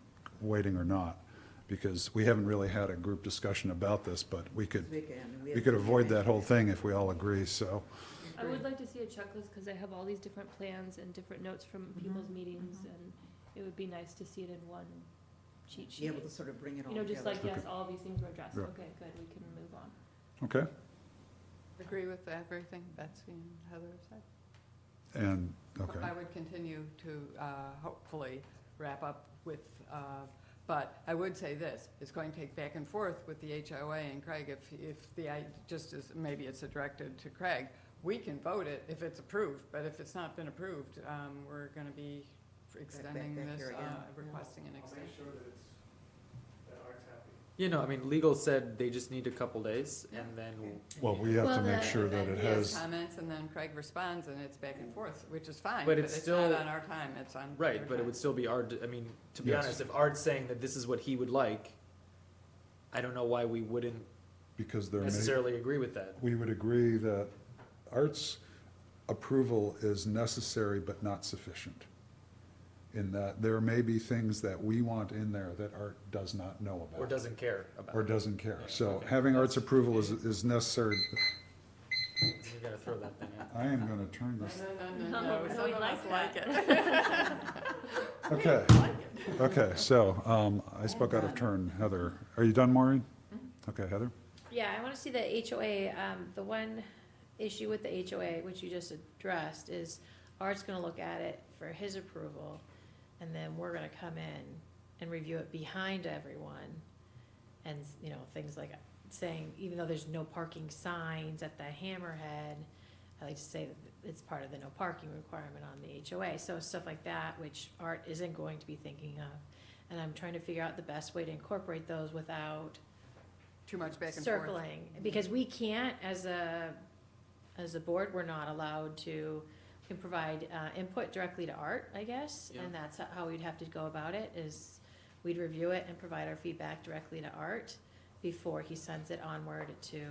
waiting or not, because we haven't really had a group discussion about this, but we could avoid that whole thing if we all agree, so. I would like to see a checklist because I have all these different plans and different notes from people's meetings, and it would be nice to see it in one cheat Be sheet. able to sort of bring it all You know, together. just like, yes, all these things were addressed, Yeah. okay, good, we can move on. Okay, Agree with everything Betsy and Heather said. and, okay, I would continue to hopefully wrap up with, but I would say this, it's going to take back and forth with the HOA and Craig, if just as, maybe it's directed to Craig, we can vote it if it's approved, but if it's not been approved, we're gonna be extending back this, here again. requesting an extension. I mean, legal said they just need a couple days, and then well, we have to Well, make the- sure that And it then he has, comments, and then Craig responds, and it's back and forth, which is fine, But but it's it's still- not on our time, it's on right, their but it time. would still be Art. I mean, to be Yes. honest, if Art's saying that this is what he would like, I don't know why we wouldn't because there may, necessarily agree with that. we would agree that Art's approval is necessary but not sufficient. In that there may be things that we want in there that Art does not know about. Or doesn't care about. Or it. doesn't care. So Okay. having Art's approval is necessary. You gotta throw that thing out. I am gonna turn this, No, No, some we of like us like that. it. okay, okay, so, I spoke out of turn. Heather, are you done, Maureen? Okay, Heather? Yeah, I wanna see the HOA, the one issue with the HOA, which you just addressed, is Art's gonna look at it for his approval, and then we're gonna come in and review it behind everyone. And, things like saying, even though there's no parking signs at the Hammerhead, I like to say that it's part of the no parking requirement on the HOA, so stuff like that, which Art isn't going to be thinking of. And I'm trying to figure out the best way to incorporate those without Too much back and forth. circling, because we can't, as a board, we're not allowed to, we can provide input directly to Art, I guess, Yeah. and that's how we'd have to go about it, is we'd review it and provide our feedback directly to Art before he sends it onward to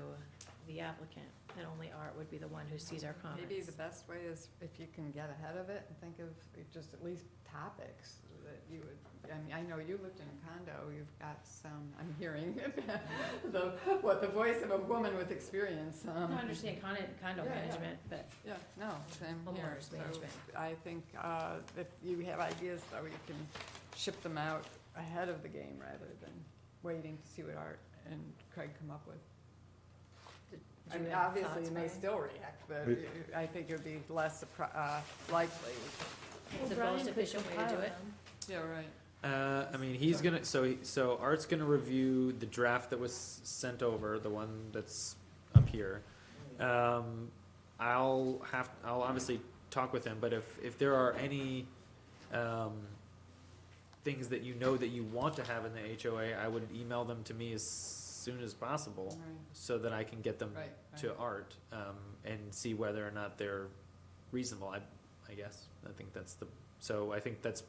the applicant. and only Art would be the one who sees our comments. Maybe the best way is if you can get ahead of it and think of just at least topics that you would, I mean, I know you lived in a condo, you've got some, I'm hearing the voice of a woman with experience. I don't understand condo Yeah, yeah. management, but Yeah, no, same here. Homeowners So management. I think if you have ideas, though, you can ship them out ahead of the game rather than waiting to see what Art and Craig come up with. did I you mean, have obviously, thoughts, you may Brian? still react, but Hey. I think it would be less likely. It's the Brian most could efficient way to do compile it. them. Yeah, right. I mean, he's gonna, so Art's gonna review the draft that was sent over, the one that's up here. I'll obviously talk with him, but if there are any, things that you know that you want to have in the HOA, I would email them to me as soon as possible, Right, so that I can get them right. to Art, and see whether or not they're reasonable, I guess. I think that's so I think that's,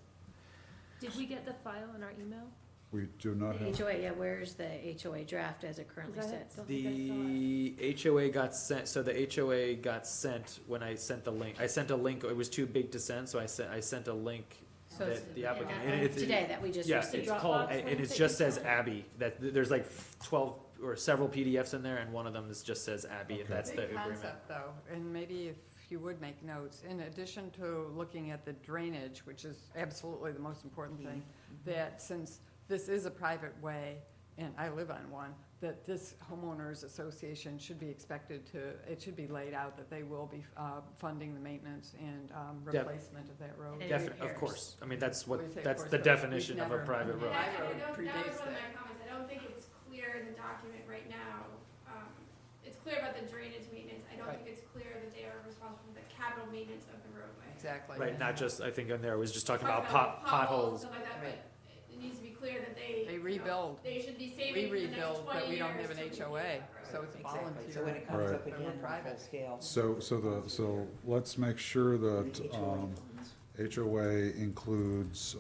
Did we get the file in our email? We do not The have, HOA, yeah, where's the HOA draft as it currently 'Cause I sits? don't think I saw it. the HOA got sent, so the HOA got sent when I sent the link. I sent a link, it was too big to send, so I sent a link So it's- that the applicant. and and it's- today that we just Yeah, received. it's Dropbox called, link and it that just you says sent? Abby, that, there's like 12 or several PDFs in there, and one of them just says Abby, and Okay. that's the Big agreement. concept, though, and maybe if you would make notes, in addition to looking at the drainage, which is absolutely the most important thing, that since this is a private way, and I live on one, that this homeowners association should be expected to, it should be laid out that they will be funding the maintenance and replacement of that road. And Of repairs. course, I mean, that's Well, you say of that's course, the but definition we've of a never- private road. My I road don't, that was predates one of that. my comments, I don't think it's clear in the document right now. It's clear about the drainage maintenance, I don't Right. think it's clear that they are responsible for the capital maintenance of the roadway. Exactly. Right, not just, I think on there, I was just talking Talk about like potholes. Stuff like that, Right. but it needs to be clear that they. They you know, rebuild. They should be We saving for the next rebuild, 20 but we don't have years an to rebuild HOA, that road. so it's Exactly, volunteer. so when it Right. comes up But again we're on full private. scale. so let's make sure that, HOA funds. HOA includes,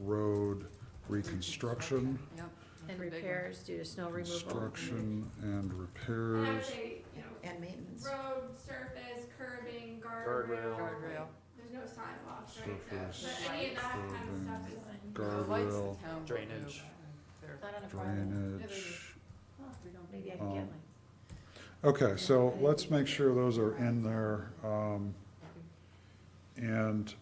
road reconstruction, Yep. And Big one. repairs due to snow removal. construction and And I would repairs. say, you know, And maintenance. road, surface, curbing, Guardrail. Guardrail. There's no sidewalks, right? Surface, But any of that kind of curbing, stuff is fine. The lights Guardrail, the town will do, Drainage. they're- Not on a private one. drainage. we don't- Maybe I can get Um, mine. Okay, so let's make sure those are in there. And,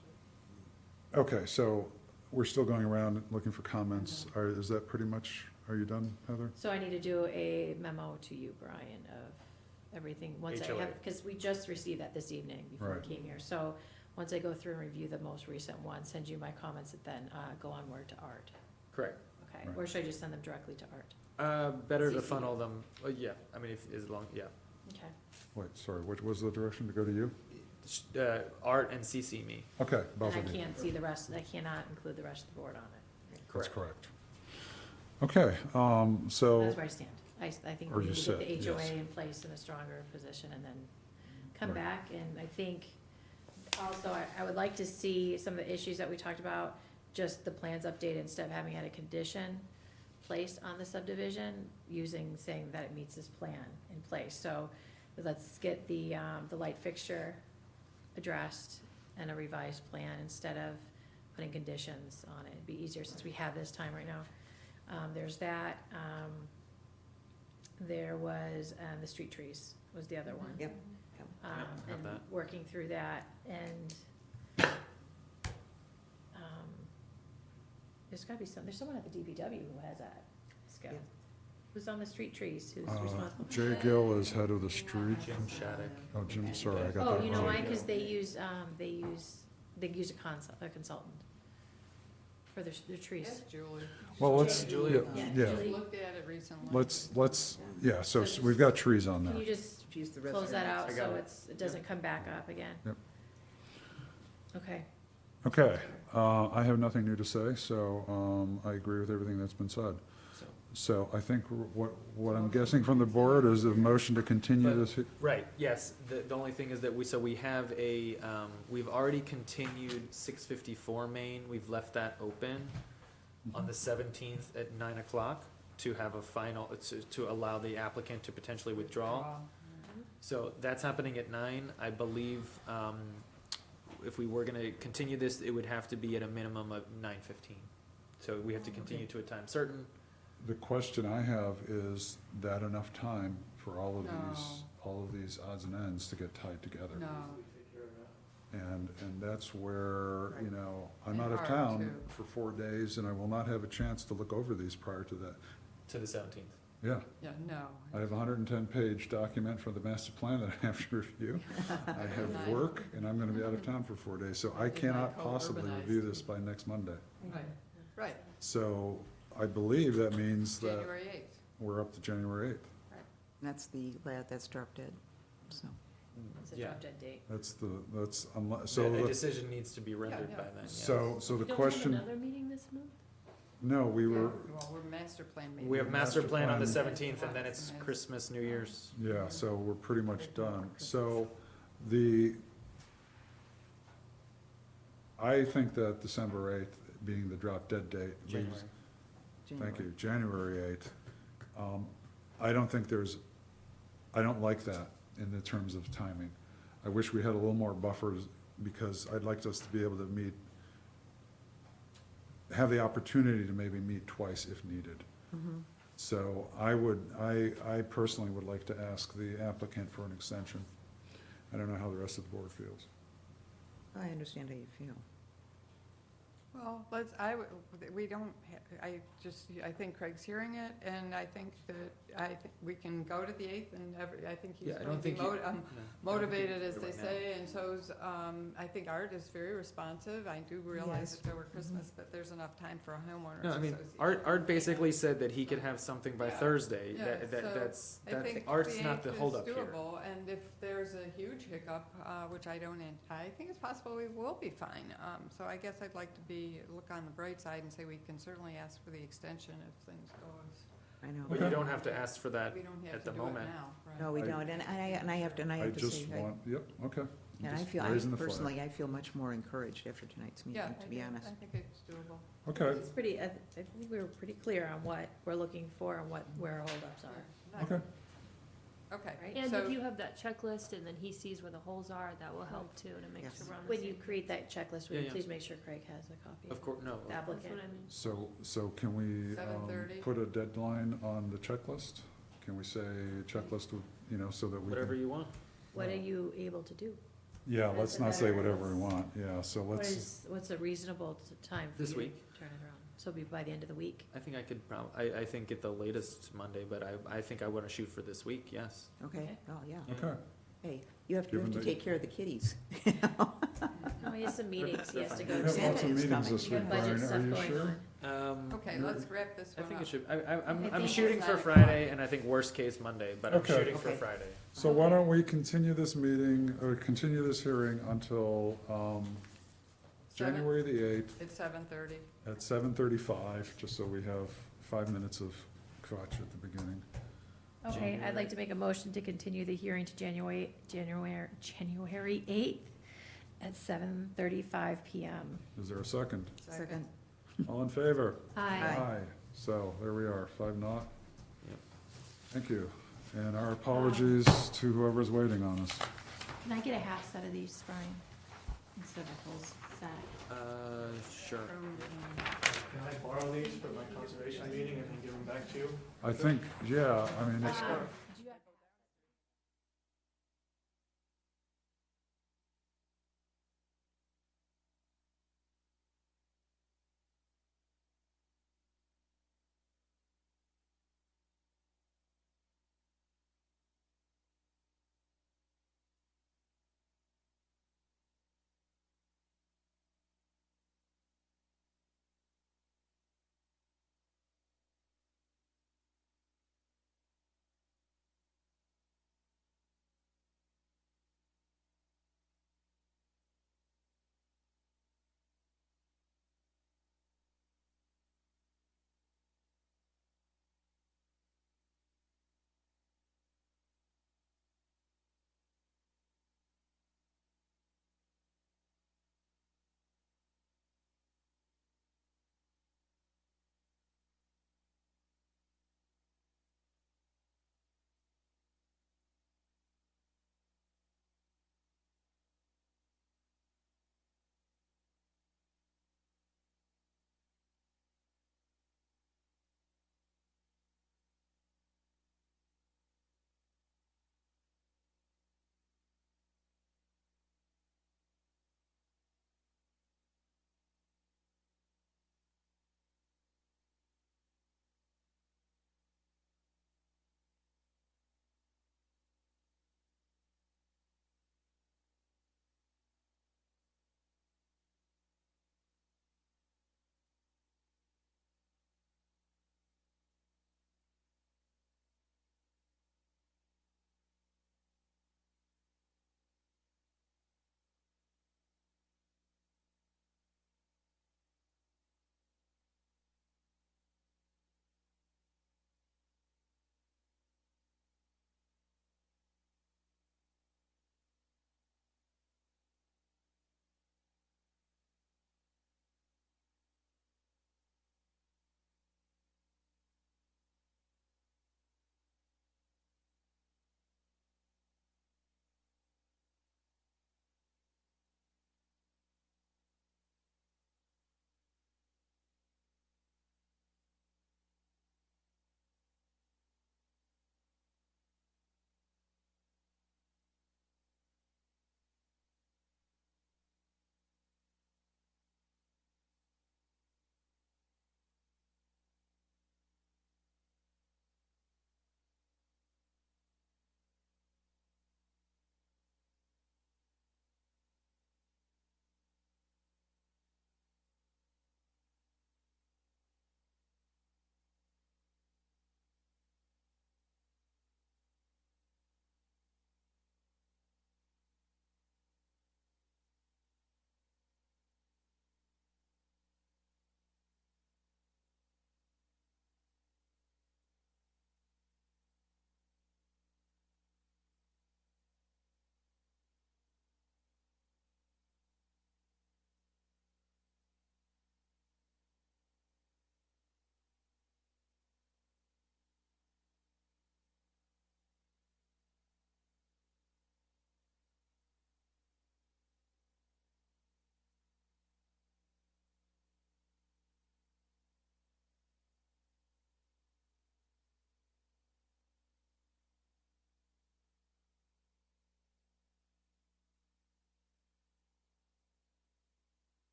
okay, so we're still going around looking for comments. Is that pretty much, are you done, Heather? So I need to do a memo to you, Brian, of everything, once I HOA. have, because we just received that this evening before Right. I came here. So, once I go through and review the most recent one, send you my comments, and then, go onward to Art. Correct. Okay, Right. or should I just send them directly to Art? Better to CC. funnel them, yeah, I mean, as long, yeah. Okay. Wait, sorry, what was the direction to go to you? Art and CC me. Okay, both And I of you. can't see the rest, I cannot include the rest of the board on it. That's correct. Okay, so, That's where I stand. I think Or we you need to get said, the HOA yes. in place in a stronger position and then come Right. back. And I think also, I would like to see some of the issues that we talked about, just the plans updated instead of having had a condition placed on the subdivision, saying that it meets this plan in place. So let's get the light fixture addressed and a revised plan instead of putting conditions on it. It'd be easier since we have this time right now. There's that, there was, the street trees was the other one. Yep. Yeah, have And that. working through that, and, there's gotta be there's someone at the DPW who has that skill. Yeah. Who's on the street trees, who's responsible? Jay Gill is head of the street. Jim Shattuck. Oh, Jim, sorry, I got that Oh, wrong. you know why, cause they use a consultant for their trees. Yes, Julie. Well, let's, Julie. yeah, Yeah, yeah, Julie. Looked at it recently. let's, yeah, so we've got trees on Can there. you just She's the close that out I got so it. it doesn't come back up again? Yep. Okay. Okay, I have nothing new to say, so, I agree with everything that's been said. So- So I think what I'm guessing from the board is a motion to continue But- this. Right, yes, the only thing is that we have we've already continued 654 Main, we've left that open on the 17th at 9 o'clock to have a final, to allow the applicant to potentially withdraw. So that's happening at 9. I believe, if we were gonna continue this, it would have to be at a minimum of 9:15. So we have to continue to a time certain. The question I have, is that enough time for all of these odds and ends to get tied together? No, And that's where, you know, I'm out of Hard town to- for 4 days, and I will not have a chance to look over these prior to that. To the 17th. Yeah, yeah, no. I have a 110-page document for the master plan that I have to review. I have work, and I'm gonna be out of town for 4 days, so I cannot possibly review this by next Monday. Right, right, So I believe that means that January 8th. we're up to January 8th. That's the lad that's dropped dead, so. It's a Yeah. drop dead date. That's, unless, So so, a the- decision needs to be rendered yeah. by then, yes. so the You don't have question, another meeting this month? no, we were, Well, we're master plan meeting. We have master plan on the Master 17th, and then it's Christmas, New Year's. yeah, so we're pretty much Right before done. Christmas. So I think that December 8th being the drop dead date January. leaves, thank you, January 8th. I don't think I don't like that in the terms of timing. I wish we had a little more buffers, because I'd like us to be able to have the opportunity to maybe meet twice if needed. Mhm. So I personally would like to ask the applicant for an extension. I don't know how the rest of the board feels. I understand how you feel. Well, we don't, I think Craig's hearing it, and I think that, we can go to the 8th, and I think he's Yeah, I going don't to be think you- motivated, as they right now. say, and so's, I think Art is very responsive. I do realize Yes. that there were Christmas, but there's enough time for a homeowners No, I mean, association. Art basically said that he could have something by Yeah. Thursday. Yeah, That's, I think Art's the not the 8th is holdup here. doable, and if there's a huge hiccup, which I don't, I think it's possible we will be fine. So I guess I'd like to look on the bright side and say we can certainly ask for the extension if things go as, I know. But you don't have to ask for that. we don't have at to the do it moment. now, right? No, we I- don't, and I have to, I say, just want, yep, okay. and I Just feel, raising the flag. personally, I feel much more encouraged after tonight's Yeah, meeting, to be honest. I think it's doable. Okay, It's pretty, I think we were pretty clear on what we're looking for and where our holdups are, okay. Okay, right? And so, if you have that checklist and then he sees where the holes are, that will help too, to make Yes. sure we're on the When same. you create that checklist, will you Yeah. please make sure Craig has a copy? Of course, no. The That's applicant. what I mean. So can we 7:30? put a deadline on the checklist? Can we say checklist, so that we Whatever can? you want. What are you able to do? Yeah, What let's is the not say better- whatever we want, yeah, so What's a reasonable time for This you to week? turn it around? So it'll be by the end of the week? I think I could I think at the latest Monday, but I think I wanna shoot for this week, yes. Okay, Okay. oh, yeah. Okay, Hey, you have Given to that- take care of the kitties. No, he has some meetings he has to we go have to. Santa lots of is meetings coming. this You week, got budget Brian, are stuff you going sure? on. okay, let's wrap this I one think up. it should, I I'm think shooting it's for 9 Friday, and I think worst case Monday, but I'm Okay. shooting for Okay. Friday. So why don't we continue this meeting, or continue this hearing until, January the 8th It's 7:30. at 7:35, just so we have 5 minutes of crotch at the beginning. Okay, I'd like to make a motion to continue the hearing to January 8th at 7:35 PM. Is there a second? Second. All in favor? Aye. So, there we are, 5-0. Yep. Thank you. And our apologies to whoever's waiting on us. Can I get a half set of these, Brian, instead of a full set? Sure. Can I borrow these for my conservation meeting and then give them back to you? I think, yeah, I mean, it's,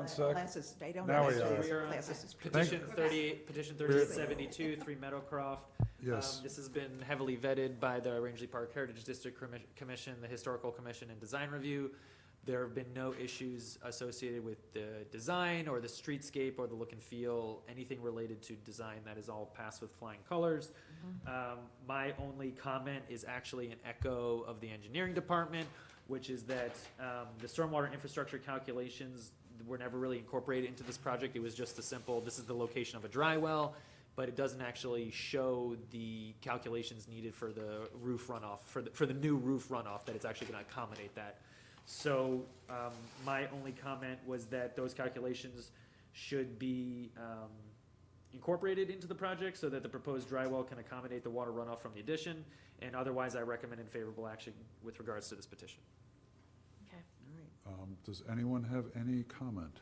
one sec. Classes, I don't Now know. we if are. it's We are on classes is- Petition 38, petition 3872, 3 Meadowcroft. Yes, This has been heavily vetted by the Rangeley Park Heritage District Commission, the Historical Commission, and Design Review. There have been no issues associated with the design or the streetscape or the look and feel, anything related to design. That is all passed with flying colors. My only comment is actually an echo of the engineering department, which is that the stormwater infrastructure calculations were never really incorporated into this project. It was just a simple, this is the location of a dry well, but it doesn't actually show the calculations needed for the roof runoff, for the new roof runoff, that it's actually gonna accommodate that. So, my only comment was that those calculations should be, incorporated into the project so that the proposed dry well can accommodate the water runoff from the addition, and otherwise I recommend favorable action with regards to this petition. Okay, All right, does anyone have any comment?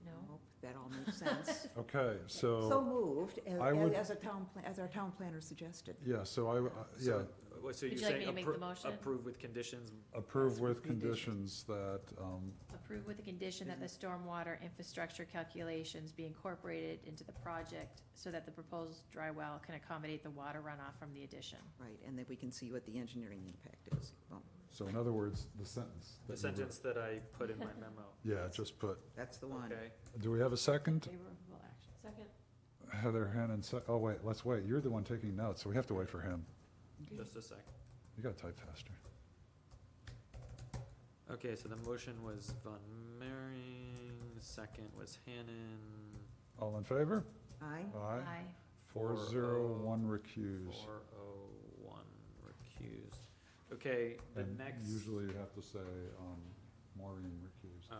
no? hope that all makes sense. Okay, So so, moved, I would- as our town planner suggested. yeah, so yeah, So you're Would you like saying me to make the motion? approve with conditions? approve with Conditions. conditions that, Approve with the condition that the stormwater infrastructure calculations be incorporated into the project so that the proposed dry well can accommodate the water runoff from the addition. Right, and that we can see what the engineering impact is. Well, so in other words, the sentence. The that you wrote. sentence that I put in my memo, Yeah, just put, that's the one. okay? do we have a second? Favorable action. Second. Heather Hannon, oh wait, let's wait, you're the one taking notes, so we have to wait for him. Just a second. You gotta type faster. Okay, so the motion was Von Mering, the second was Hannon. All in favor? Aye, Aye. 401 recused. 401 recused. Okay, the And next. usually you have to say, Maureen recused. Oh,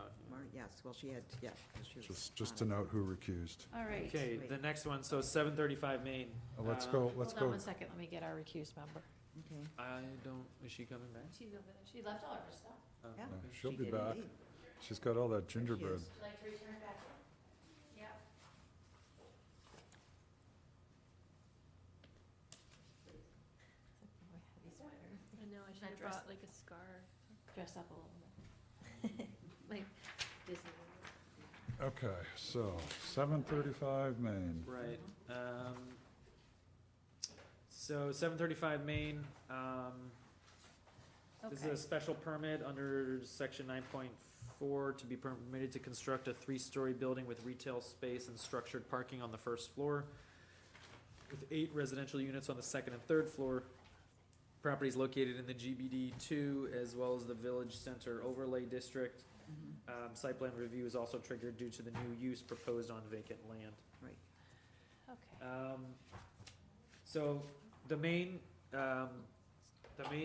yeah. yes, well, she had, yeah. 'cause she was Just on to it. note who recused. All right. Okay, the next one, so 735 Main. Let's Uh, go, let's Hold on go. one second, let me get our recused member. Okay, I don't, is she coming back? She's over there. She left all of her stuff. Oh, yeah. Yeah, okay. she'll she be did back. indeed. She's got all that There she gingerbread. is. Would you like to return it back? Yeah. Heavy sweater. I know, I should have dress- brought like a scarf. Dress up a little bit. Like Disney. Okay, so 735 Main. Right, so 735 Main, this is Okay. a special permit under section 9.4 to be permitted to construct a 3-story building with retail space and structured parking on the first floor with 8 residential units on the second and third floor. Property is located in the GBD 2 as well as the Village Center Overlay District. Mhm. Site plan review is also triggered due to the new use proposed on vacant land. Right, Okay. So the main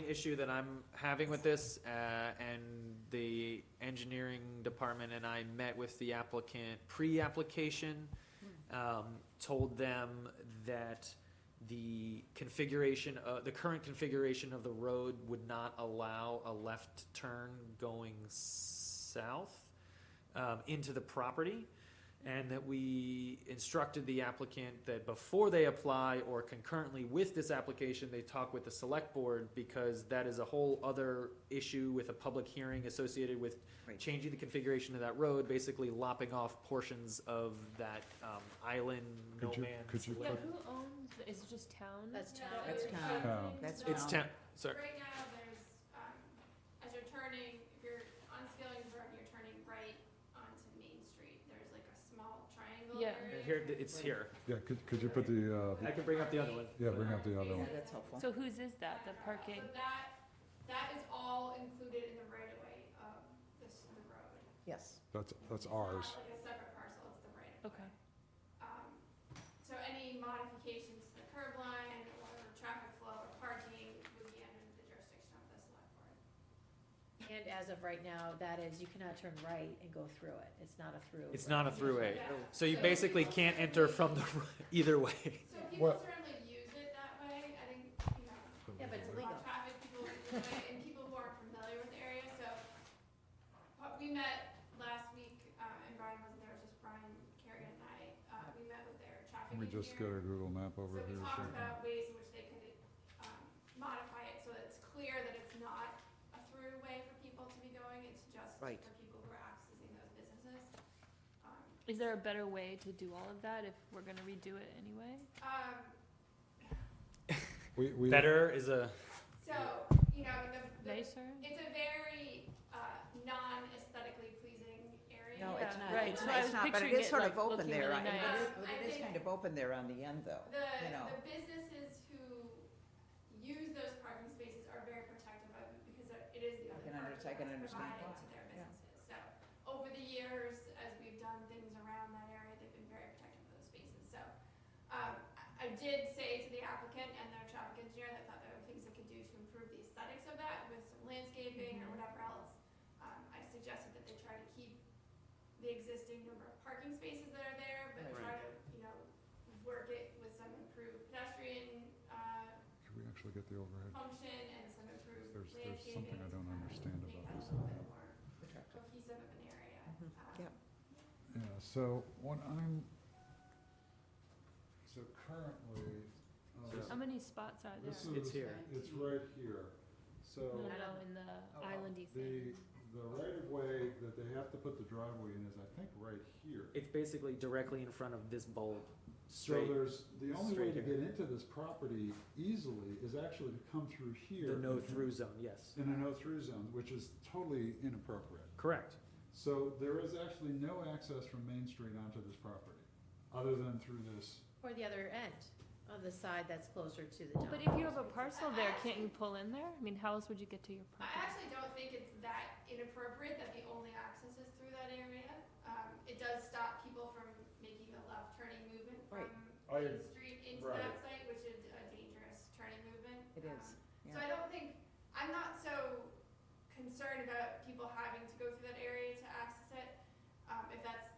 issue that I'm having with this, and the engineering department and I met with the applicant pre-application, told them that the configuration, the current configuration of the road would not allow a left turn going south into the property, and that we instructed the applicant that before they apply or concurrently with this application, they talk with the select board, because that is a whole other issue with a public hearing associated with right. changing the configuration of that road, basically lopping off portions of that island, no Could you- man's could you Yeah, land. who owns, is it just town? That's town. That's town. That's It's town. town, sorry. Right now, there's, as you're turning, if you're on Skilling's Road, and you're turning right onto Main Street, there's like a small triangle Yeah. area. And here, it's here. Yeah, could you put the, I can bring up the other one. yeah, bring up the other Yeah, one. that's helpful. So whose is that, the parking? So that is all included in the right of way of the road. Yes, That's It's ours. not like a separate parcel, it's the right of way. Okay. So any modifications to the curb line or traffic flow or parking would be under the jurisdiction of the select board. And as of right now, that is, you cannot turn right and go through it. It's not a through. It's not a throughway. Yeah. So you basically can't enter from the, either way. So people What- certainly use it that way, I think, you know, Yeah, but it's a lot illegal. of traffic, people use it that way, and people who aren't familiar with the area, so. We met last week, and Brian wasn't there, it was just Brian, Kerrigan, and I, we met with their traffic Let me just get engineer. a Google map So over we here. talked about ways in which they could, modify it so that it's clear that it's not a through way for people to be going, it's just Right. for people who are accessing those businesses. Is there a better way to do all of that if we're gonna redo it anyway? We. Better is a, So, you know, Nicer? it's a very, non-aesthetically pleasing area. No, it's not, Right, it's so not, I it's was not, but it picturing is it, sort of like, open looking there, really and nice. but I it is think kind of open there on the end, though, you know. The businesses who use those parking spaces are very protective of it because it is the only parking I can that's understand provided why, to their yeah. businesses. So, over the years, as we've done things around that area, they've been very protective of those spaces. So, I did say to the applicant and their traffic engineer that I thought there were things they could do to improve the aesthetics of that with some landscaping or whatever else. I suggested that they try to keep the existing number of parking spaces that are there, but try to, you know, work it with some improved pedestrian, Can we actually get the overhead? function and some improved There's landscaping. something I don't understand Make about that a this. little bit more cohesive of an area. Yep. Yeah, so what I'm, so currently, How many spots are this there? is, It's here. it's right here. No, So no, in the islandy thing. the right of way that they have to put the driveway in is, I think, right here. it's basically directly in front of this bulb, So straight, there's, the only way straight to here. get into this property easily is actually to come through here. the no-through zone, yes. In a no-through zone, which is totally inappropriate. Correct. So there is actually no access from Main Street onto this property, other than through this. Or the other end, on the side that's closer to the But dump. if you have a parcel there, can't you pull in there? I mean, how else would you get to your I property? actually don't think it's that inappropriate that the only access is through that area. It does stop people from making a left turning movement Right. from Main Street into right. that site, which is a dangerous turning movement. It is, So I don't think, I'm not so concerned about people having to go through that area to access it. If that's,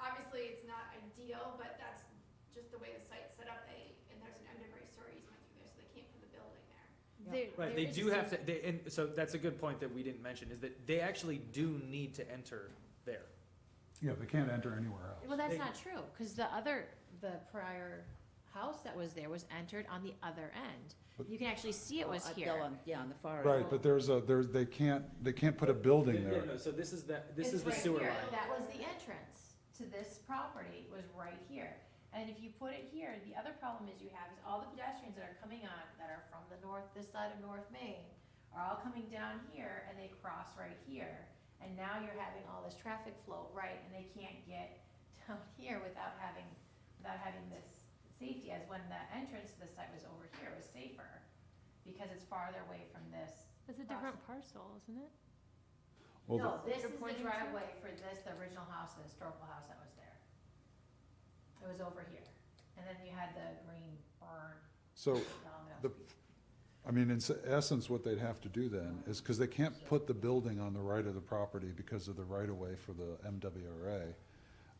obviously, it's not ideal, but that's just the way the site's set up. And there's an end-of-race-store easement through there, so they can't put the building there. Right, they do have to, and so that's a good point that we didn't mention, is that they actually do need to enter there. Yeah, they can't enter anywhere else. Well, that's They- not true, because the prior house that was there was entered on the other end. But- You can actually see it was Bill, here. on the far end. Right, but they can't put a building Yeah, there. no, so this is this It's is the right sewer here. line. That was the entrance to this property, was right here. And if you put it here, the other problem is you have is all the pedestrians that are coming on, that are from the north, this side of North Main, are all coming down here and they cross right here. And now you're having all this traffic flow right, and they can't get down here without having this safety, as when the entrance to the site was over here, it was safer, because it's farther away from this. It's a different parcel, isn't it? Well, No, this You're is the pointing to? driveway for this, the original house, the historical house that was there. It was over here, and then you had the green barn So, down there. the, I mean, in essence, what they'd have to do then is, because they can't put the building on the right of the property because of the right-of-way for the MWRA,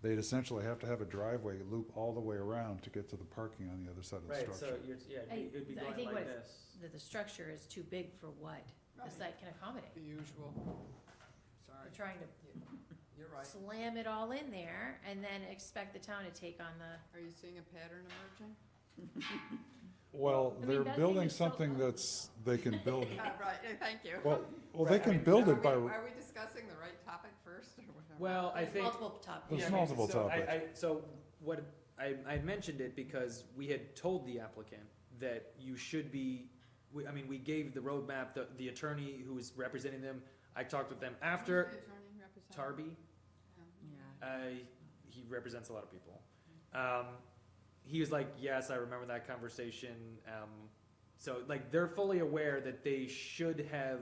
they'd essentially have to have a driveway loop all the way around to get to the parking on the other side of the Right, so structure. it'd be I going think like what this. the structure is too big for what the Right. site can accommodate. The usual. Sorry. They're trying to You're right. slam it all in there and then expect the town to take on the, Are you seeing a pattern emerging? Well, I mean, they're that thing building is so something ugly. that's, they can build, Right, thank you. well, they can build it by, Are we discussing the right topic first, or whatever? Well, I there's think. multiple topics. There's Yeah, I mean, multiple so topics. So what, I mentioned it because we had told the applicant that you should be, we gave the roadmap, the attorney who was representing them, I talked with them Who's after, the attorney representing? Tarby, Yeah. Yeah. he represents a lot of people. He was like, yes, I remember that conversation. So like, they're fully aware that they should have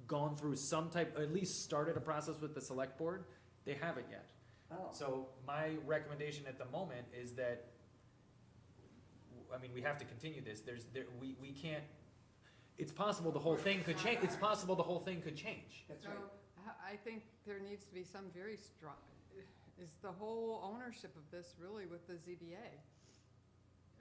gone through some type, at least started a process with the select board. They haven't yet. Oh, So my recommendation at the moment is that, we have to continue this. We can't, it's possible the whole thing could change. It's possible the whole thing could change. that's right. So, I think there needs to be some very strong, is the whole ownership of this really with the ZBA?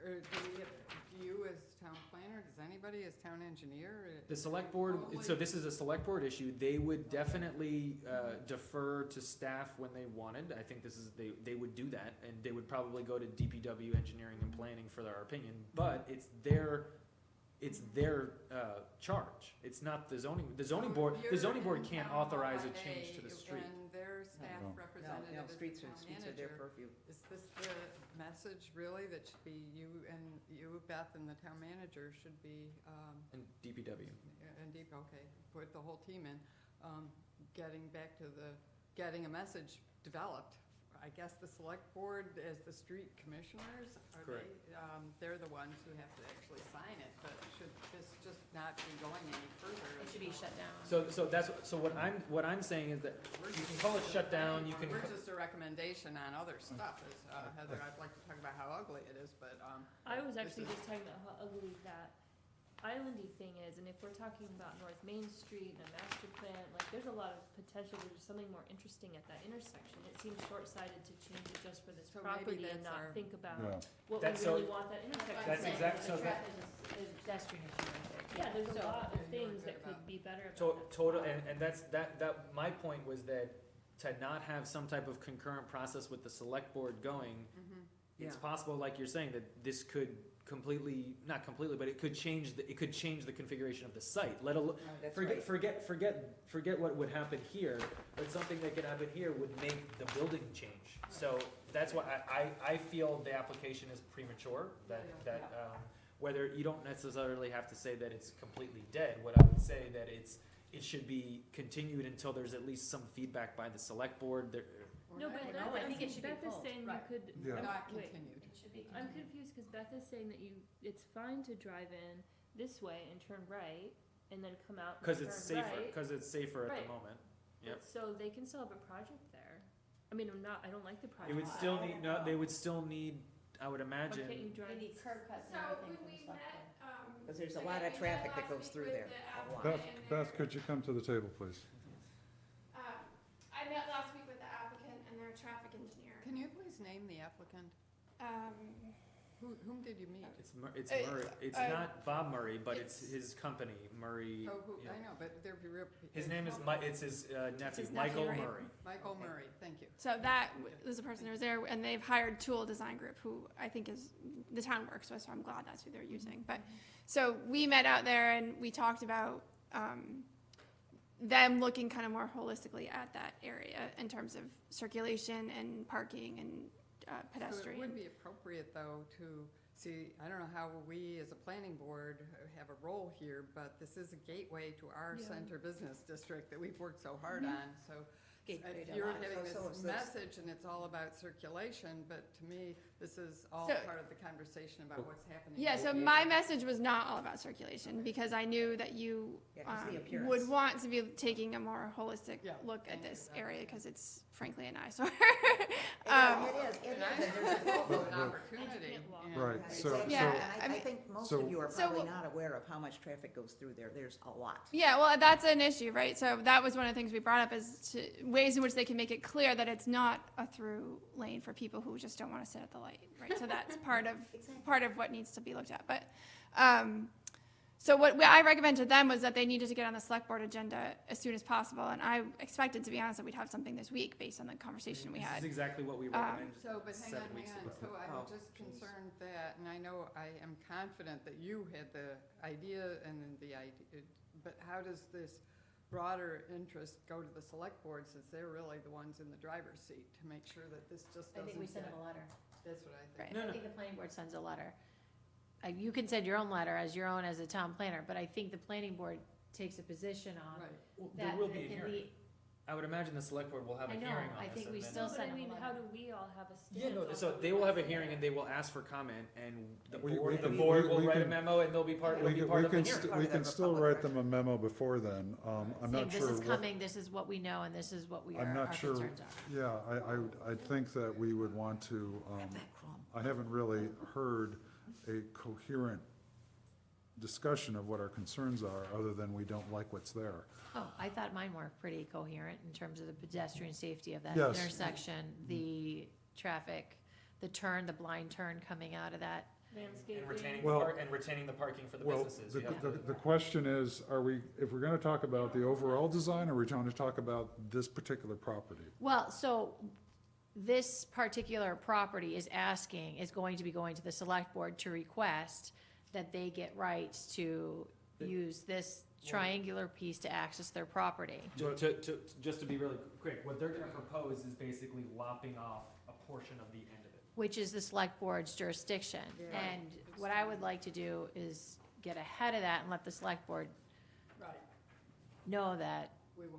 Or do you as town planner, does anybody as town engineer? The select board, so this is a select board issue. They would definitely defer to staff when they wanted. I think they would do that, and they would probably go to DPW engineering and planning for their opinion, but it's their charge. It's not the zoning board So can't you're authorize a in town change one to the day street. And there's staff No. representative No, is the streets town are there manager. for a few. Is this the message really that should be you, Beth, and the town manager should be, And DPW. and deep, okay, put the whole team in, getting back to getting a message developed. I guess the select board as the street commissioners, are Correct. they, they're the ones who have to actually sign it, but should this just not be going any further? It should be shut down. So what I'm saying is that you can call it shut down, you can. We're just a recommendation on other stuff, as Heather, I'd like to talk about how ugly it is, but, I was This actually is- just talking about how ugly that islandy thing is, and if we're talking about North Main Street and a master plan, like, there's a lot of potential to do something more interesting at that intersection. It seems short-sighted to change it just for this So maybe property and that's our- not think Yeah. about what we That's so- really want that intersection That's to be. exact- so that- There's a pedestrian issue right there. too. Yeah, there's a So- lot Yeah, of you were things good that could about- be better about that. Total, spot. and that, my point was that to not have some type of concurrent process with the select board going, it's Yeah. possible, like you're saying, that this could completely, not completely, but it could change the configuration of the site, let alone, That's forget what would happen here, but something that could happen here would make the building change. So that's why I feel the application is premature, that, whether, you don't necessarily have to say that it's completely dead. What I would say that it should be continued until there's at least some feedback by the select board. No, but We're Beth, not- I think it should be Beth is pulled. saying you Right. could. Yeah. Not wait. continued. It should be I'm continued. confused because Beth is saying that it's fine to drive in this way and turn right and then come out and Cause turn it's safer, right. cause it's safer at the Right. moment. Yep. So they can still have a project there. I mean, I don't like the It project. would still need, no, they would still need, I would Why can't you imagine, drive? They need curb cuts and So everything when from the we select met, board. Because there's a again, lot of we traffic met that last goes week through with there. the A lot. applicant Beth, and Beth, could you come to the table, please? I met last week with the applicant and their traffic engineer. Can you please name the applicant? Whom did you meet? it's Uh, Murray, it's uh, not Bob Murray, but it's his company, Murray. Oh, yeah. I know, but there'd be real. His name is it's his nephew, his nephew, Michael right? Murray. Michael Okay. Murray, thank you. So that was the person who was there, and they've hired Tool Design Group, who I think is, the town works with, so I'm glad that's who they're using. But, so we met out there and we talked about, them looking kind of more holistically at that area in terms of circulation and parking and So it pedestrian. would be appropriate, though, to see, I don't know how we, as a planning board, have a role here, but this is a gateway to our Yeah. center business district that we've worked so hard on, so Gateway if to you're life. having So this is this. message and it's all about circulation, but to me, this is all So- part of the conversation about what's happening. Yeah, so my message was not all about circulation, because I knew that you Yeah, 'cause the would appearance. want to be taking a more holistic Yeah, look thank at you. this That- area, because it's frankly an eyesore. Yeah, it is, it And I is. think there's an But- opportunity. can't walk. and- Right, so, Exactly. Yeah, And I I mean- think most So- of you are So- probably not aware of how much traffic goes through there. There's a lot. Yeah, well, that's an issue, right? So that was one of the things we brought up, is to, ways in which they can make it clear that it's not a through lane for people who just don't want to sit at the light, right? So that's part of, Exactly. part of what needs to be looked at. But, so what I recommended to them was that they needed to get on the select board agenda as soon as possible. And I expected, to be honest, that we'd have something this week based on the conversation we This is had. exactly what we recommended So, but hang 7 on, weeks hang ago. on, so Oh, I'm just geez. concerned that, and I know I am confident that you had the idea and then the idea, but how does this broader interest go to the select board, since they're really the ones in the driver's seat, to make sure that this just I doesn't think we sent get- them a letter. That's what I think. Right. No, I no. think the planning board sends a letter. You can send your own letter as your own as a town planner, but I think the planning board takes a position on Right. Well, there that. will that be a can hearing. be- I would imagine the select board will have a I know, hearing on I this. think and we then- still No, but send I them a mean, letter. how do we all have a stance? Yeah, no, on so what they we will have a want? hearing and they will ask for comment, and the We board can- will we write a can- memo, and they'll be part, it'll we be can, part we of the can, hearing. st- Part we of can the still public write them a memo before then. I'm Saying not this sure is what, coming, this is what we know, and this is what we I'm are, not our sure, concerns are. yeah, I think that we would want to, Grab that crumb. I haven't really heard a coherent discussion of what our concerns are, other than we don't like what's there. Oh, I thought mine were pretty coherent in terms of the pedestrian safety of that Yes. intersection, the traffic, the turn, the blind turn coming out of that. Landscaping. Well- And retaining the parking for the Well, businesses. the, You have the, to- the question is, are we, if we're gonna talk about the overall design, or are we trying to talk about this particular property? Well, so this particular property is going to be going to the select board to request that they get rights to use this triangular piece to access their property. Just to be really quick, what they're gonna propose is basically lopping off a portion of the end of it. Which is the select board's jurisdiction. Yeah. And what I would like to do is get ahead of that and let the select board Right. know that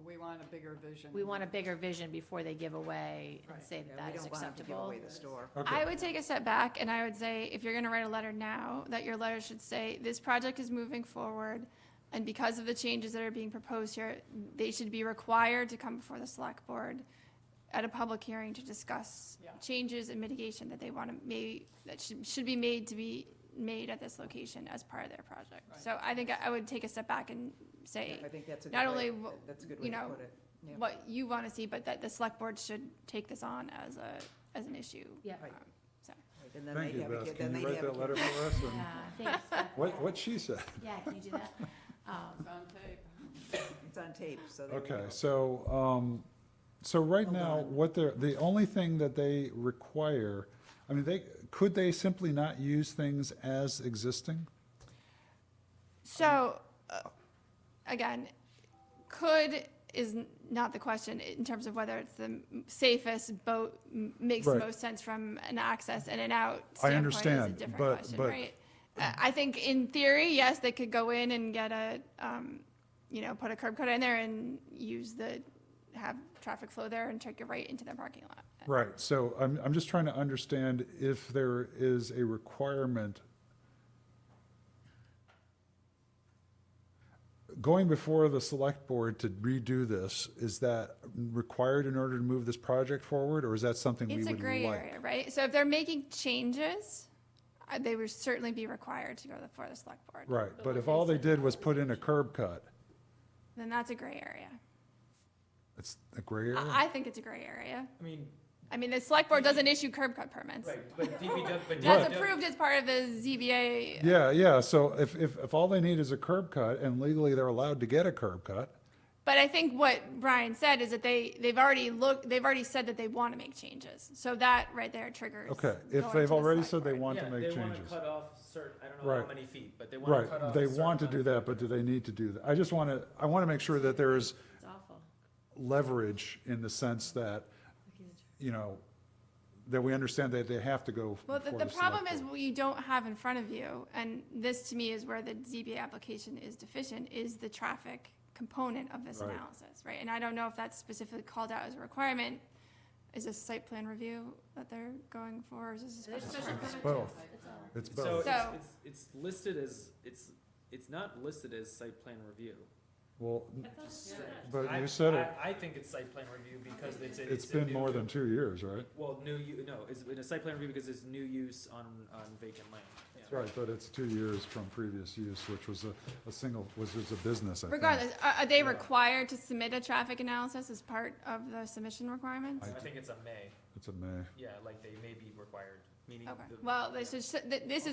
We want a bigger vision. we want a bigger vision before they give away and Right. say Yeah, that we is don't want them to give acceptable. away the store. Okay. I would take a step back and I would say, if you're gonna write a letter now, that your letter should say, this project is moving forward. And because of the changes that are being proposed here, they should be required to come before the select board at a public hearing to discuss Yeah. changes and mitigation that they want to that should be made at this location as part of their project. Right. So I think I would take a step back and say, I think that's a not good way, only that's a good you way to know, put it. Yeah. what you want to see, but that the select board should take this on as an issue. Yeah. Right. So. Right, and then Thank they'd you, have a Beth. kid, Can then you they'd write have a that letter kid. for us? And Yeah, thanks. what she said? Yeah, can you do that? It's on tape. It's on tape, so there we Okay, go. so right Hold now, on. the only thing that they require, I mean, could they simply not use things as existing? So, again, could is not the question in terms of whether it's the safest boat, makes the Right. most sense from an access and an out I standpoint is a understand, different but- question, but- right? I think in theory, yes, they could go in and get put a curb cut in there and have traffic flow there and take it right into their parking lot. Right, so I'm just trying to understand if there is a requirement. Going before the select board to redo this, is that required in order to move this project forward, or is that something we It's would a gray like? area, right? So if they're making changes, they would certainly be required to go before the select board. Right, but if all they did was put in a curb cut, Then that's a gray area. it's a gray area? I think it's a gray area. I mean, The select board doesn't issue curb cut permits. right, but DPW. That's approved as part of the ZBA. Yeah, so if all they need is a curb cut, and legally they're allowed to get a curb cut, But I think what Brian said is that they've already said that they want to make changes. So that right there triggers. okay, going if to they've the already select said they board. want to Yeah, make they wanna changes. cut off I don't know how Right. many feet, but they wanna cut Right, off. they a certain want to amount do of that, feet. but do they need to do that? I want to make sure that there is It's awful. leverage in the sense that, that we understand that they have to go Well, before the the problem select is board. what you don't have in front of you, and this to me is where the ZBA application is deficient, is the traffic component of this Right. analysis, right? And I don't know if that's specifically called out as a requirement. Is this site plan review that they're going for, or is this a special permit? It's both, It's all. it's So both. So- it's listed as, it's not listed as site plan review. Well, I thought it said that. but I- you said it, I think it's site plan review because it's it's a been new- more than 2 years, right? Well, it's a site plan review because it's new use on vacant land. Yeah. That's right, but it's 2 years from previous use, which was was a business, I think. Regardless, are they required to submit a traffic analysis as part of the submission requirements? I think it's a may, It's a May. yeah, like they may be required, meaning. Okay, the- well, this is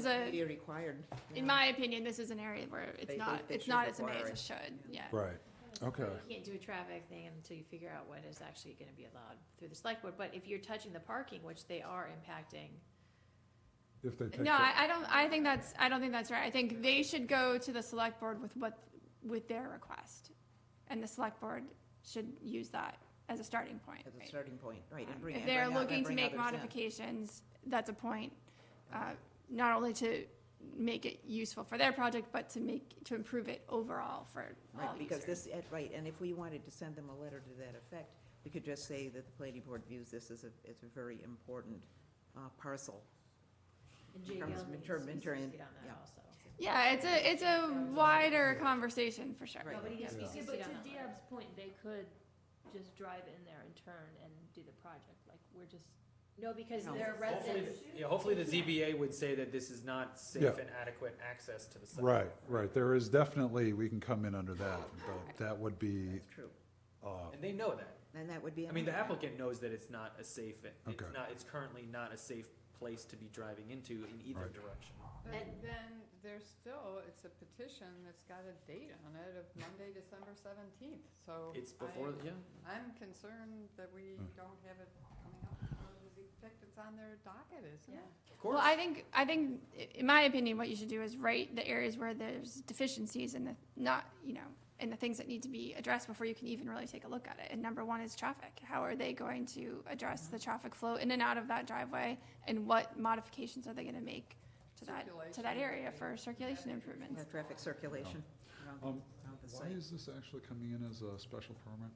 Maybe required. in my opinion, this is an area where They it's should not as a may require as a should, yeah. Right, okay. You can't do a traffic thing until you figure out what is actually gonna be allowed through the select board, but if you're touching the parking, which they are impacting, If they take. No, the- I don't think that's right. I think they should go to the select board with their request. And the select board should use that as a starting point. As a right? starting point, right, and bring. If and they're bring out- looking and to bring make others in. modifications, that's a point, not only to make it useful for their project, but to improve it overall for all Right, because users. right, and if we wanted to send them a letter to that effect, we could just say that the planning board views this as a very important parcel. and In terms of JBL needs midterm- to midterm, speak on yeah. that also. Yeah, it's a wider conversation for sure. Right. Nobody needs to Yeah, speak but on to that letter. Diab's point, they could just drive in there and turn and do the project, like, we're just. No, because No. they're Hopefully, residents. hopefully the ZBA would say that this is not safe Yeah. and adequate access to the site. Right, there is definitely, we can come in under that, but that would be, That's true, And they know that. and that would be. I mean, the applicant knows that it's not a safe, Okay. it's currently not a safe place to be driving into in either Right. direction. And- Then there's still, it's a petition that's got a date on it of Monday, December 17th, so. It's before, yeah. I'm concerned that we Hmm. don't have it coming up before the fact, it's on their docket, isn't it? Of course. Well, I think, in my opinion, what you should do is rate the areas where there's deficiencies and the, not, you know, and the things that need to be addressed before you can even really take a look at it. And number one is traffic. How are they going to address the traffic flow in and out of that driveway? And what modifications are they gonna make to that area for circulation improvements? Yeah, traffic circulation around Um, around the Why site. is this actually coming in as a special permit?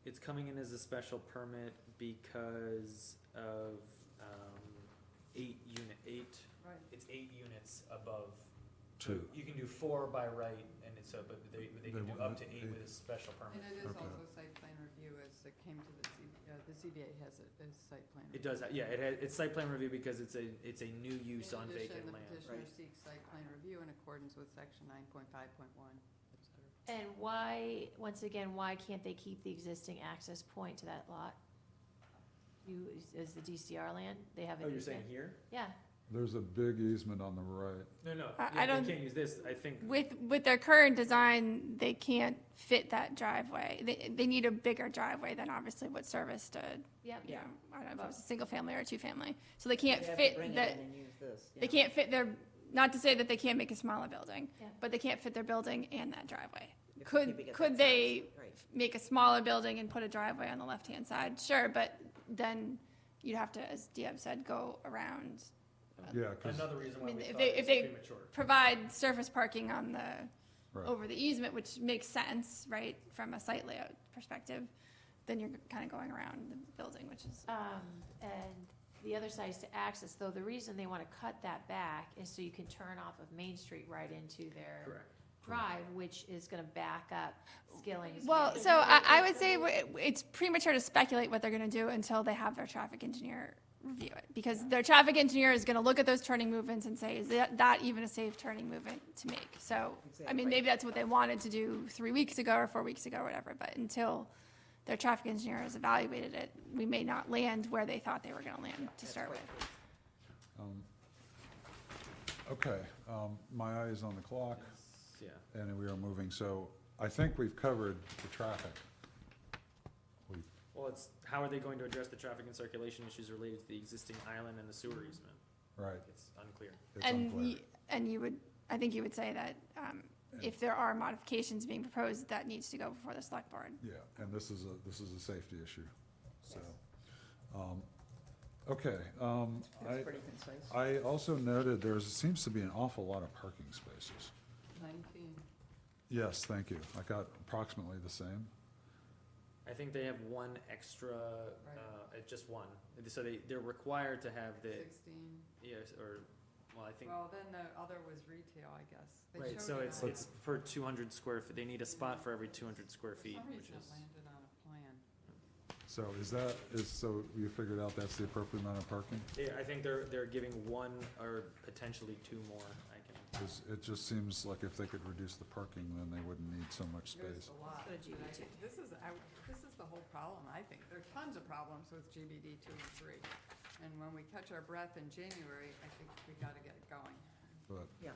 It's coming in as a special permit because of, Right. it's 8 units above. Two. You can do 4 by right, and it's, but they They can do want up to eight. 8 with a special And permit. it is Okay. also site plan review as it came to the ZBA has it as site plan. It does, yeah, it's site plan review because it's a new use on vacant In addition, the land. petitioner Right. seeks site plan review in accordance with section 9.5.1, et cetera. And why, once again, why can't they keep the existing access point to that lot? Is the DCR land, they have an Oh, you're easement? saying here? Yeah, There's a big easement on the right. No, I yeah, don't- they can't use this, I think. With their current design, they can't fit that driveway. They need a bigger driveway than obviously what serviced a, yep. you know, I don't know if it was a single family or a two family. So they can't They have to fit bring it that, in and use this, they yeah. can't fit their, not to say that they can't make a smaller building, Yeah. but they can't fit their building and that driveway. If they're keeping it Could that they size, right. make a smaller building and put a driveway on the left-hand side? Sure, but then you'd have to, as Diab said, go around, Yeah, 'cause, Another reason why I mean, we if thought they- it was if they- premature. provide surface parking on the, right. over the easement, which makes sense, right, from a site layout perspective, then you're kind of going around the building, which is, And the other side is to access, though the reason they wanna cut that back is so you can turn off of Main Street right into their Correct. drive, which is gonna back up Skilling's. well, Way. so I would say it's premature to speculate what they're gonna do until they have their traffic engineer review it. Because their traffic engineer is gonna look at those turning movements and say, is that even a safe turning movement to make? So, I mean, Exactly. maybe that's what they wanted to do 3 weeks ago or 4 weeks ago, or whatever, but until their traffic engineer has evaluated it, we may not land where they thought they were gonna land to That's start quite with. true. Okay, my eye is on the clock, Yeah. and we are moving, so I think we've covered the traffic. We've, Well, it's, how are they going to address the traffic and circulation issues related to the existing island and the sewer easement? right, It's unclear. it's And unclear. you would, I think you would say that, if there are modifications being proposed, that needs to go before the select board. Yeah, and this is a safety issue, so. Okay, That's pretty concise. I also noted seems to be an awful lot of parking spaces. 19. Yes, thank you. I got approximately the same. I think they have one extra, just one. So they're required to have the, 16. yes, or, well, I think, Well, then the other was retail, I guess. They right, showed so it it's, on- it's per 200 square feet. They need a spot for every 200 square For feet, some which reason is. it landed on a plan. So so you figured out that's the appropriate amount of parking? Yeah, I think they're giving one or potentially 2 more, I can. 'Cause it just seems like if they could reduce the parking, then they wouldn't need so much There's space. a lot. Go to and I GBD. think This is the whole problem, I think. There are tons of problems with GBD 2 and 3. And when we catch our breath in January, I think we gotta get it going. But, Yeah.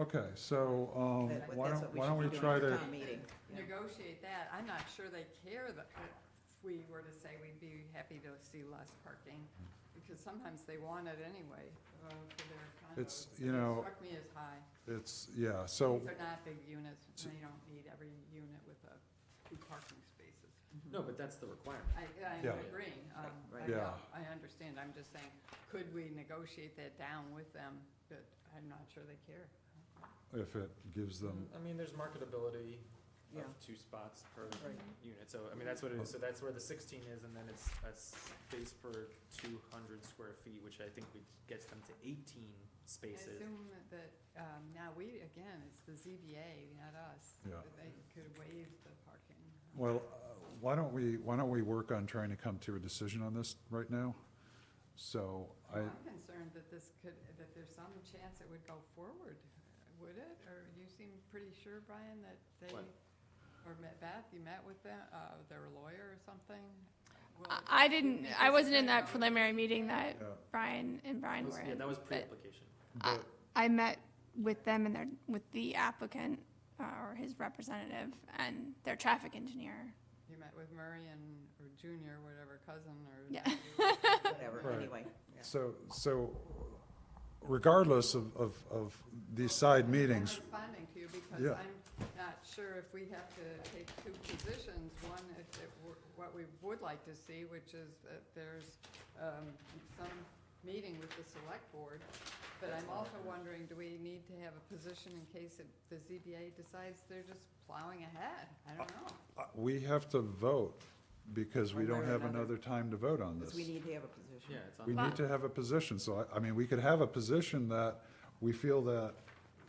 okay, so, That- why that's don't what we should be try doing for to, town meeting. Yeah. Negotiate that. I'm not sure they care that if we were to say we'd be happy to see less parking, because sometimes they want it anyway, for their condos. It's, you know- It struck me as high. yeah, so, These are not big units, and you don't need every unit with 2 parking spaces. No, but that's the requirement. I Yeah. agree. Right. Yeah. I understand. I'm just saying, could we negotiate that down with them? But I'm not sure they care. if it gives them, I mean, there's marketability Yeah. of 2 spots per Right. unit, so, I mean, that's what it is. So that's where the 16 is, and then it's a space per 200 square feet, which I think gets them to 18 I spaces. assume that, now again, it's the ZBA, not us. Yeah. that They could waive the parking. well, why don't we work on trying to come to a decision on this right now? So, I'm concerned that that there's some chance it would go forward. Would it? Or you seem pretty sure, Brian, that they, What? or Beth, you met with them, their lawyer or something? Will it- I wasn't in that preliminary meeting that yeah, Brian and Brian That was- were Yeah, in. that was but pre-application. but, I met with them and with the applicant, or his representative, and their traffic engineer, You met with Murray or Junior, whatever, cousin, or. Yeah. Whatever, Right. anyway. yeah. So regardless of these side meetings, I'm responding to you because Yeah. I'm not sure if we have to take two positions. One, what we would like to see, which is that there's some meeting with the select board. But I'm also wondering, do we need to have a position in case the ZBA decides they're just plowing ahead? I don't know. we have to vote because we One way don't or have another. another time to vote on this. Because we need to have a position. Yeah, it's on. We need to have a position, so I mean, we could have a position that we feel that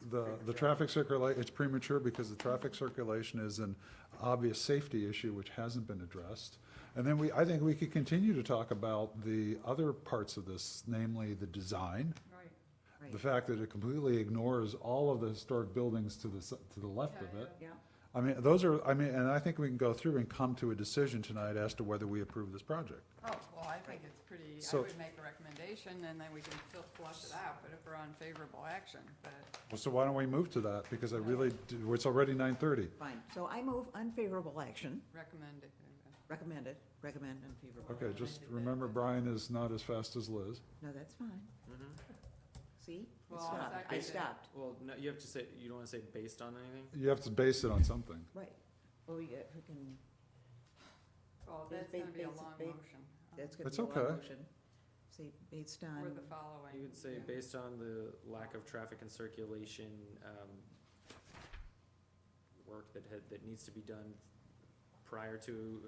the traffic circulation, it's premature because the traffic circulation is an obvious safety issue which hasn't been addressed. And then I think we could continue to talk about the other parts of this, namely the design, Right. Right. the fact that it completely ignores all of the historic buildings to the left of Yeah, it. Yeah, I mean, and I think we can go through and come to a decision tonight as to whether we approve this project. Oh, well, I think it's pretty, I So- would make a recommendation and then we can flush it out, but if we're on favorable action, but. Well, so why don't we move to that? Because I really, it's already 9:30. fine. So I move unfavorable action, Recommend it. recommend unfavorable. Okay, just remember Brian is not as fast as Liz. No, that's fine. Mhm. See? I Well, stopped. I second. stopped. Well, no, you have to say, you don't wanna say based on anything? You have to base it on something. Right. Well, we can, Well, Ba- that's ba- gonna be a basic- long ba- motion. that's gonna That's be a long okay. motion. Say based Or on, the following. You could say yeah. based on the lack of traffic and circulation, work that needs to be done prior to,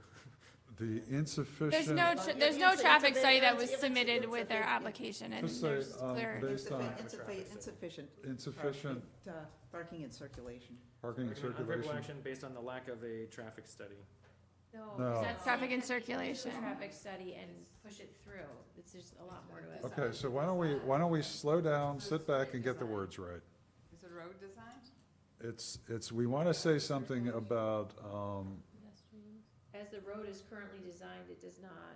The insufficient. There's no traffic study that was submitted with their Yeah. application, and Just say, there's, there, based on insufficient. insufficient Parking and circulation. parking and unfavorable circulation. action based on the lack of a traffic study. No, No. 'cause that's Traffic and the circulation. Traffic study and push it through. It's just a lot more to it. Okay, so why don't we slow down, sit back and get the words right? Is it road design? We want to say something about, Pedestrians. As the road is currently designed, it does not.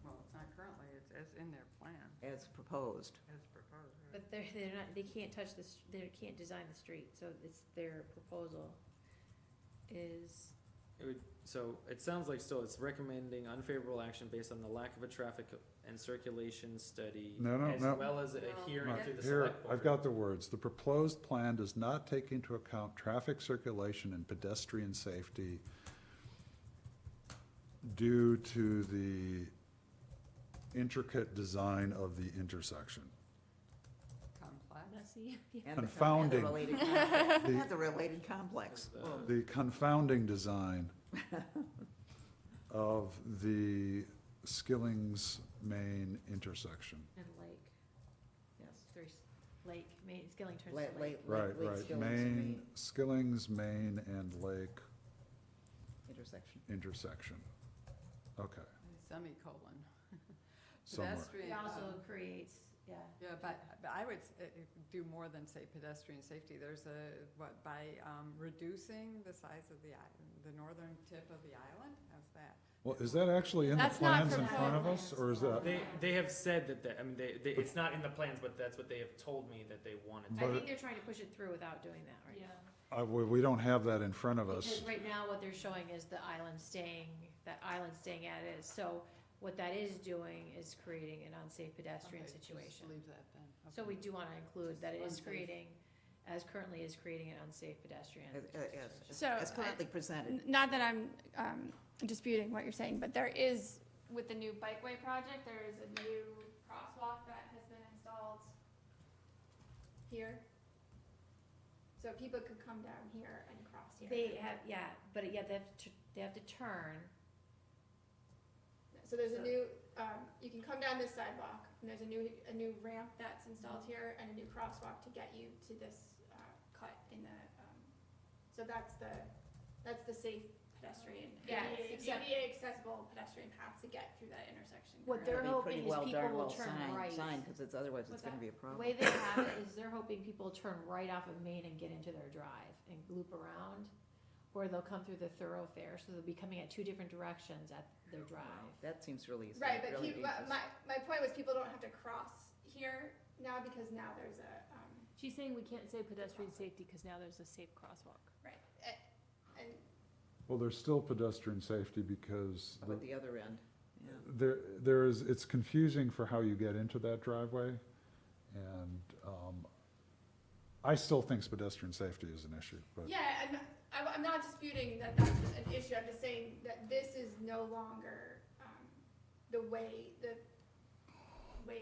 Well, it's not currently, it's in their plan, As proposed. as proposed. right? But they're not, they can't touch this, they can't design the street, so it's their proposal is, So it sounds like still it's recommending unfavorable action based on the lack of a traffic and circulation study. No, As no. well as a No. hearing No. through the here, select board. I've got the words. The proposed plan does not take into account traffic circulation and pedestrian safety due to the intricate design of the intersection. Complex. Messy. And Confounding. And the related complex. The- Whoa. The confounding design of the Skilling's Main intersection. and lake, Yes. there's lake, Skilling turns Late, to late, lake. Right, late right. skills, Main, Skilling's Main and Lake intersection. intersection. Okay, Semicolon. somewhere. Pedestrian. It also creates, yeah. Yeah, but I would do more than say pedestrian safety. There's by reducing the size of the northern tip of the island, how's that? Well, is that actually in the That's not plans in front of us, or is that? They have said that, I mean, it's not in the plans, but that's what they have told me that they wanted. I But- think they're trying to push it through without doing that right Yeah. now. We don't have that in front of us. Because right now, what they're showing is the island staying, that island staying at it is. So what that is doing is creating an unsafe pedestrian Okay, just situation. leave that then. So we do wanna include that it is Unsafe. creating, as currently is creating an unsafe pedestrian. So, As currently presented. Not that I'm disputing what you're saying, but there is, with the new bikeway project, there is a new crosswalk that has been installed here. So people could come down here and cross here. They have, yeah, but yet they have to turn. So there's a new, you can come down this sidewalk, and there's a new ramp that's installed here, and a new crosswalk to get you to this, cut in the, so that's the safe pedestrian, Yeah, except- ADA accessible pedestrian path to get through that intersection. What they're That'd be pretty hoping is well, people darn will well turn right. signed, because it's, otherwise it's What's gonna that? be a The problem. way they have it is they're hoping people turn right off of Main and get into their drive and loop around, or they'll come through the thoroughfare, so they'll be coming at two different directions at their drive. That seems really, Right, but really people, dangerous. my point was people don't have to cross here now, because now there's a, She's saying we can't say pedestrian safety because now there's a safe crosswalk. right. and Well, there's still pedestrian safety because How about the other end? Yeah. there is, it's confusing for how you get into that driveway. And, I still think pedestrian safety is an issue, but. yeah, I'm not disputing that that's an issue, I'm just saying that this is no longer, the way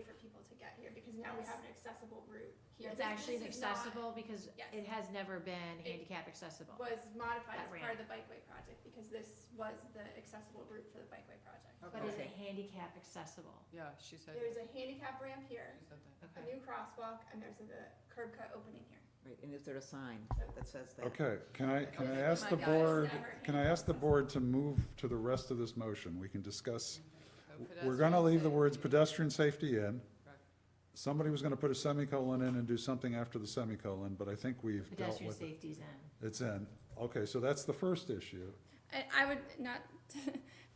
for people to get here, because now we have an accessible route here. It's This- actually this is not- accessible because Yes. it has never been It handicap accessible. Was modified That as part of the bikeway project, because this was the accessible route for the bikeway project. But is Okay. it handicap accessible? Yeah, she said, There's a handicap ramp here, she said that. a new crosswalk, and there's a curb cut opening here. Right, and is there a sign that says that? Okay, can I Okay. ask the My guys board, never can I ask the board to move to the rest of this motion? We can discuss, So we're gonna leave the pedestrian words safety. pedestrian safety in. Correct. Somebody was gonna put a semicolon in and do something after the semicolon, but I think we've dealt Pedestrian with it. safety's in. It's in. Okay, so that's the first issue. I would not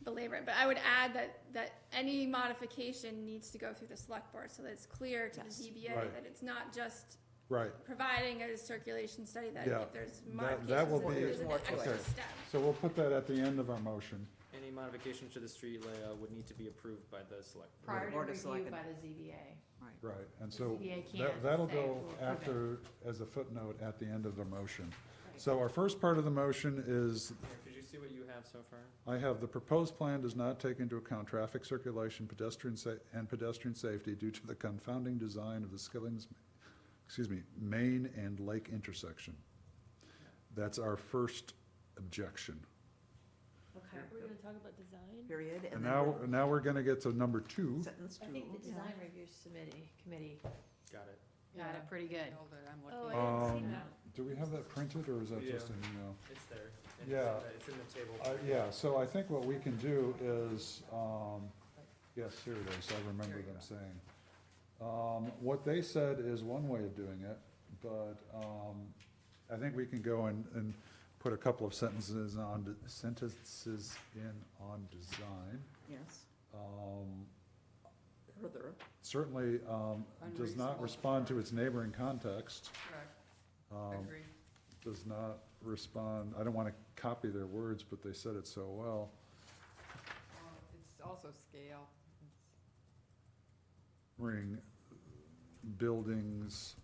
belabor it, but I would add that any modification needs to go through the select board, so that it's clear to the Yes. ZBA Right. that it's not just Right, providing a circulation study, that Yeah, if there's that modifications, will that be- there's an More to it. extra Okay. step. so we'll put that at the end of our motion. Any modification to the street layout would need to be approved by the select. Prior to Board of review Selectmen. by the ZBA. Right. Right, and The so ZBA can't that'll say go we'll approve after, as a footnote at the end of the motion. Right. So our first part of the motion is, Here, could you see what you have so far? I have the proposed plan does not take into account traffic circulation, and pedestrian safety due to the confounding design of the Main and Lake intersection. That's our first objection. Okay. We're gonna talk about design? Period. And then now we're gonna get to number two. Sentence I two. think the yeah. design review committee Got it. got Yeah. it pretty good. Hold it, I'm Oh, looking. I didn't see Um, that. Do we have that printed, or is that just an email? It's there. And Yeah. It's in the table. Yeah, so I think what we can do is, yes, here it is, I remember There you them go. saying. What they said is one way of doing it, but, I think we can go and put a couple of sentences in on design. Yes. Um, Further. Certainly, does not Unreasonable. respond to its neighboring context. Correct, Um, agree. Does not respond, I don't wanna copy their words, but they said it so well. Well, it's also scale. It's- Bring buildings,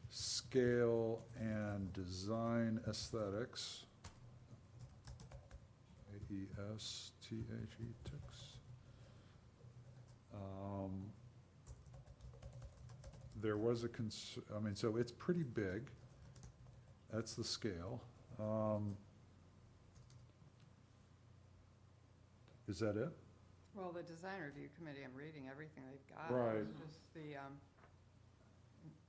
scale and design aesthetics. AESTHE, ticks. There was I mean, so it's pretty big. That's the scale. Is that it? Well, the design review committee, I'm reading everything they've got. Right. It's just the,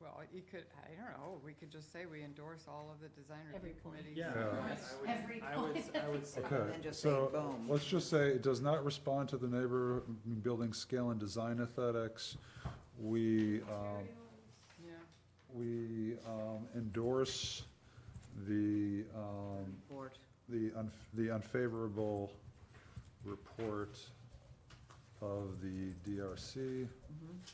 well, you could, I don't know, we could just say we endorse all of the design Every review point. committee's. Yeah. Every I would say Okay, And just say so, boom. let's just say it does not respond to the neighbor building scale and design aesthetics. We, Yeah, endorse the, Board. the unfavorable report of the DRC. Mhm.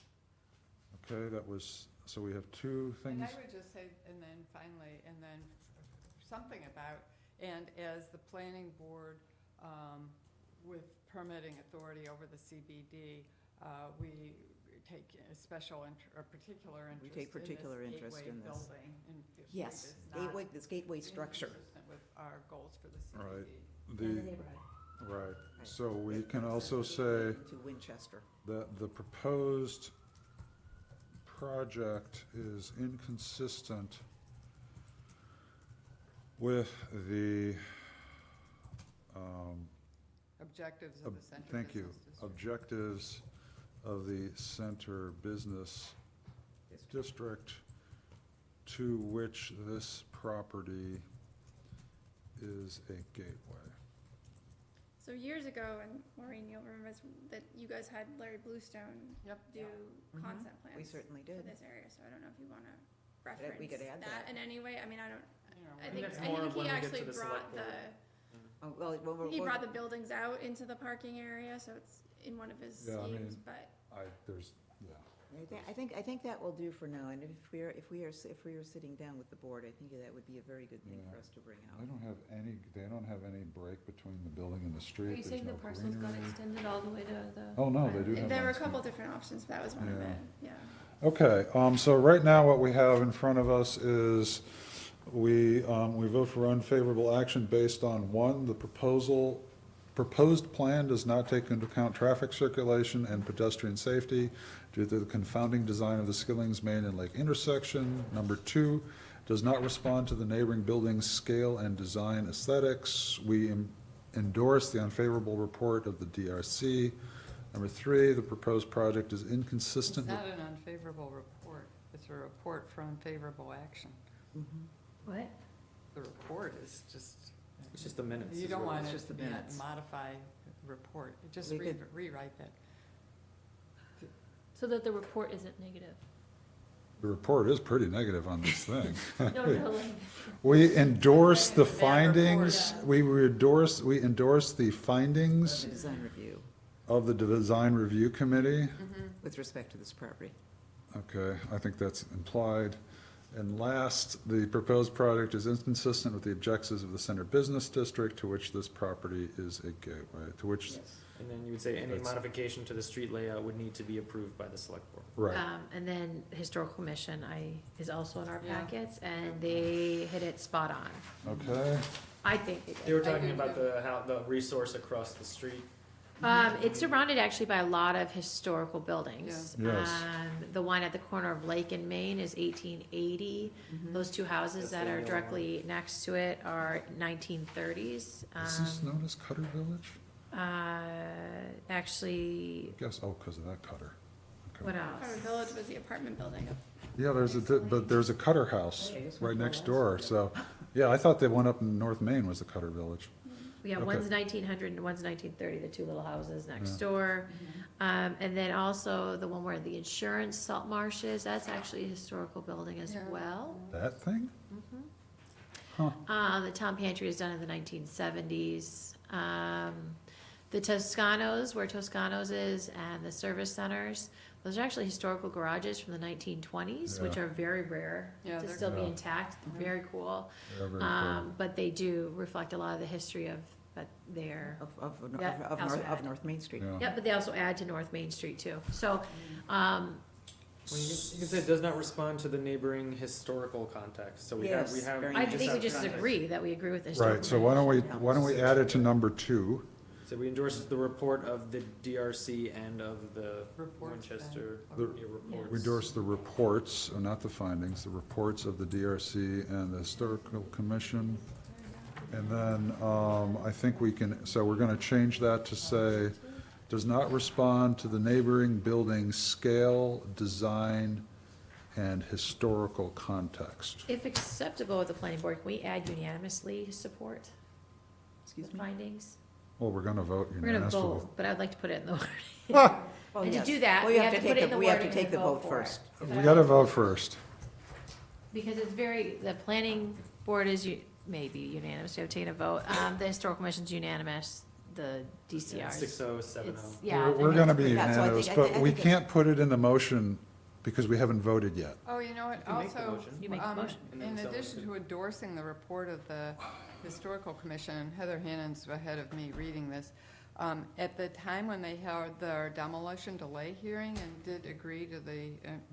Okay, that was, so we have two and things. I would just say, and then finally, and then something about, and as the planning board, with permitting authority over the CBD, we take a special, or particular interest We take particular in this interest gateway in this. building, and feel like Yes, it's not this gateway structure. inconsistent with our goals for the Right. CBD. In the The, neighborhood. right, so we can also say To Winchester. that the proposed project is inconsistent with the, Objectives of the center thank you, business district. objectives of the center business district to which this property is a gateway. So years ago, and Maureen, you'll remember this, that you guys had Larry Bluestone Yep. do Mhm. concept plans. We certainly For did. this area, so I don't know if you wanna we reference could add that. that in any way, I mean, I don't, You know, I we- think, that's I more think when he we get to actually the brought select board. Oh, well, he brought the buildings out into the parking area, so it's in one of his Yeah, I schemes, mean, but, there's, yeah, I think that will do for now, and if we are sitting down with the board, I think that would be a very good thing for Yeah. us to bring They out. don't have any break between the building and the Are street. you There's saying the no parcels got greenery. extended all the way to the? Oh, no, they do have. There were a landscape. couple different options, but that was one of Yeah. it, yeah. Okay, so right now what we have in front of us is we vote for unfavorable action based on, one, the proposed plan does not take into account traffic circulation and pedestrian safety due to the confounding design of the Skilling's Main and Lake intersection. Number two, does not respond to the neighboring building's scale and design aesthetics. We endorse the unfavorable report of the DRC. Number three, the proposed project is It's inconsistent with. not an unfavorable report, it's a report for unfavorable action. What? The report is just, It's just the minutes. you is don't what it want is. it just to the be a minutes. modified report, just We could- rewrite that. So that the report isn't negative. The report is pretty negative on this thing. No, no, like, We endorse the Bad report, findings, yeah. we endorse the findings The design review of the Design Review Committee. with respect to this property. Okay, I think that's implied. And last, the proposed project is inconsistent with the objectives of the Center Business District to which this property is a gateway, to which, And then you would say any That's- modification to the street layout would need to be approved by the select board. right. And then Historical Commission is also in our Yeah. packets, and they hit it spot on. Okay, I think they did. They were I talking do about too. the resource across the street. It's surrounded actually by a lot of historical buildings. Yeah. Yes. The one at the corner of Lake and Main is 1880. Those two houses That's that the are yellow directly next to it are 1930s. is this known as Cutter Village? Actually, I guess, because of that Cutter. Okay. what Carter else? Village was the apartment building. Yeah, but there's a Cutter House right next door, so, yeah, I thought the one up in North Main was the Cutter Village. Yeah, Okay. one's 1900 and one's 1930, the two little houses next Yeah. door. And then also the one where the insurance salt marsh is, that's actually a historical building as Yeah. well. That thing? Huh. The town pantry is done in the 1970s. The Toscanos, where Toscanos is, and the service centers, those are actually historical garages from the 1920s, which Yeah. are very rare Yeah, to they're still be cool. intact, very cool. Yeah, very cool. But they do reflect a lot of the history of, but they're, Yeah, also add. North Main Street. Yeah. yeah, but they also add to North Main Street too. So, Well, you can say it does not respond to the neighboring historical context, so we have, Yes, very I nice. think we have just context. agree that we agree with the historical. Right, so why don't we add it to number two? So we endorse the report of the DRC and of the Reports then. Winchester The- reports. We endorse the reports, not the findings, the reports of the DRC and the Historical Commission. And then, I think we can, so we're gonna change that to say, does not respond to the neighboring building's scale, design, and historical context. If acceptable with the planning board, can we add unanimously support the Excuse me? findings? Well, we're gonna vote We're gonna unanimously. vote, but I'd like to put it in the wording. Well, And to yes. do that, Well, we have to put it in the We have wording to take and the vote vote for it. first. We gotta vote first. Because it's the planning board is maybe unanimous, we have taken a vote. The historical commission's unanimous, the DCR's. 6070. It's- Yeah. We're gonna be Yeah, so I unanimous, think- but we it's- can't put it in the motion because we haven't voted yet. Oh, you know what, can make the also, motion. You make the motion. And then in someone addition could- to endorsing the report of the Historical Commission, and Heather Hannon's ahead of me reading this, at the time when they held their demolition delay hearing and did agree to the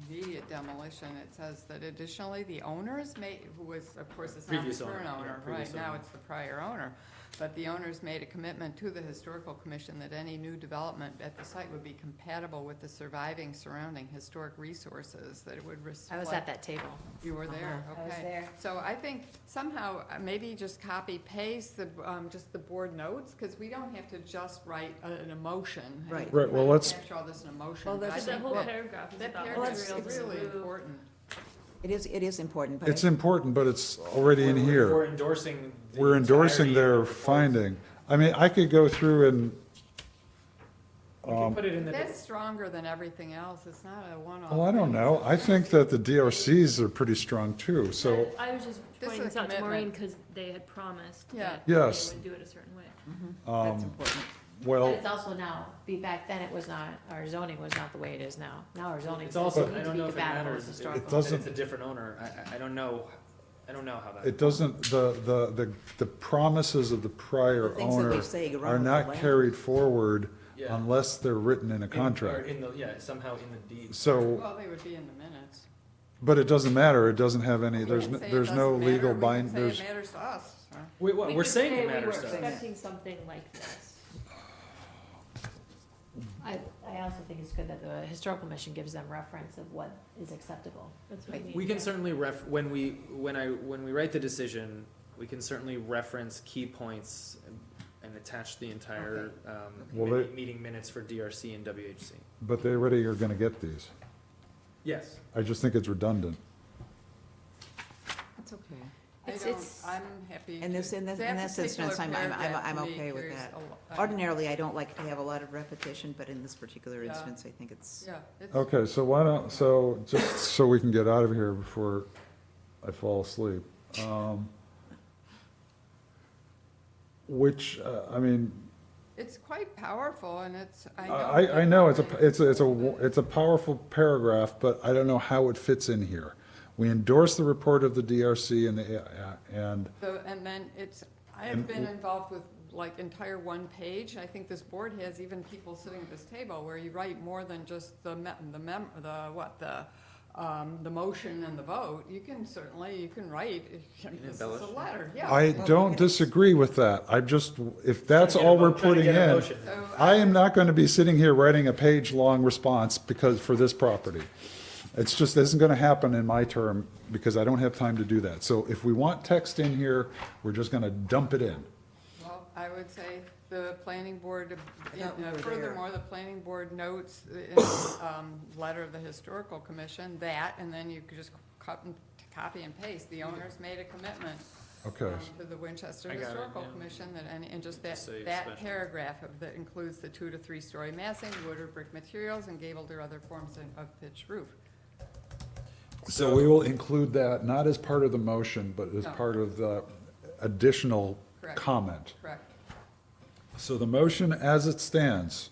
immediate demolition, it says that additionally, the owners may, who was, of course, it's not the Previous owner, current yeah, owner, previous right, now owner. it's the prior owner, but the owners made a commitment to the Historical Commission that any new development at the site would be compatible with the surviving surrounding historic resources, that it would reflect. I was at that table. You were there, Uh-huh, I okay. was there. So I think somehow, maybe just copy paste the, just the board notes, because we don't have to just write an emotion. Right. Right, well, let's- Capture all this in emotion. Well, but I that's- Because that think whole that- paragraph is that about paragraph materials is really removed. important. It is important, but. It's important, but it's already in We're here. endorsing. the We're endorsing entirety of their the report. finding. I mean, I could go through and, We can put it in the. That's stronger than everything else, it's not a one-off. well, I don't know. I think that the DRCs are pretty strong too, so, I was just This pointing is this a out to Maureen commitment. because they had promised Yeah. that Yes. they would do it a certain way. That's um, important. But well, it's also now, back then it was not, our zoning was not the way it is now. Now our zoning It's says also, you need I to don't be know if it compatible matters, with if historical. It doesn't- it's a different owner, I don't know how that. it doesn't, the promises of the The prior things that we owner say around are the not land. carried forward Yeah. unless they're written in a Or contract. in the, yeah, somehow in the deed. So, Well, they would be in the minutes. but it doesn't matter, it doesn't have any, We there's, can say it there's no doesn't matter, legal we can bind, say there's, it matters to us. Wait, what, We we're could saying say it we matters were to us. expecting something like this. I also think it's good that the historical commission gives them reference of what is acceptable. That's what I mean. We can yeah. certainly when we write the decision, we can certainly reference key points and attach the entire, Well, meeting minutes for DRC and WHC. but they already are gonna get these. Yes. I just think it's redundant. That's okay. I It's- don't, it's- I'm happy. In this, to- in this, that in this instance, particular I'm paragraph, to me, okay with carries that. a lo- Ordinarily, I don't like to have a lot of repetition, but in this particular Yeah. instance, I think it's, Yeah, it's, Okay, so why don't, so, just so we can get out of here before I fall asleep. Which, I mean, it's quite powerful and it's, I know. I know, it's a powerful paragraph, but I don't know how it fits in here. We endorse the report of the DRC and, And then it's, I And have been involved with like entire one page. I think this board has even people sitting at this table where you write more than just the motion and the vote. You can certainly, you can write, this is a embellish. letter, yeah. I don't disagree with that. I just, if that's all we're putting in, So I am not going to be sitting here writing a page-long response because, for this property. It's just, this isn't going to happen in my term because I don't have time to do that. So if we want text in here, we're just going to dump it in. Well, I would say the planning board, I thought we were there. furthermore, the planning board notes in the letter of the historical commission that, and then you could just copy and paste. The owners made a commitment Okay. to the Winchester I got it, Historical yeah. Commission, that, and just that, Just say that special. paragraph that includes the 2 to 3 story massing, wood or brick materials, and gabled or other forms of pitched roof. So we will include that, not as part of the motion, but as No. part of the additional Correct. comment. Correct. So the motion as it stands,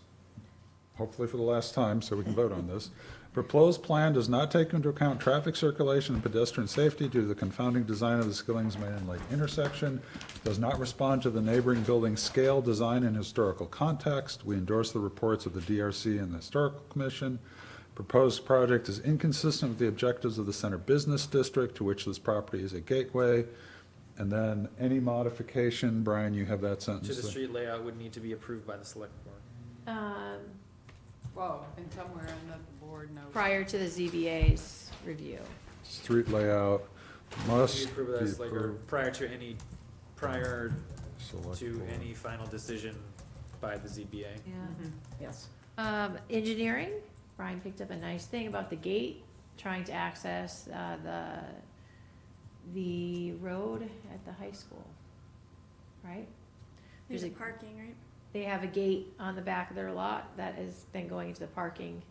hopefully for the last time, so we can vote on this. Proposed plan does not take into account traffic circulation and pedestrian safety due to the confounding design of the Skilling's Main Lake intersection, does not respond to the neighboring building's scale, design, and historical context. We endorse the reports of the DRC and the Historical Commission. Proposed project is inconsistent with the objectives of the Center Business District, to which this property is a gateway. And then any modification, Brian, you have that sentence. To the there. street layout would need to be approved by the select board. Well, and somewhere in the board notes. Prior to the ZBA's review. Street layout must We be approve of that, like, or approved. prior to Select to board. any final decision by the ZBA. Mhm. Yes. Engineering, Brian picked up a nice thing about the gate, trying to access, the road at the high school, right? There's There's a a- parking, right? They have a gate on the back of their lot that is then going into the parking,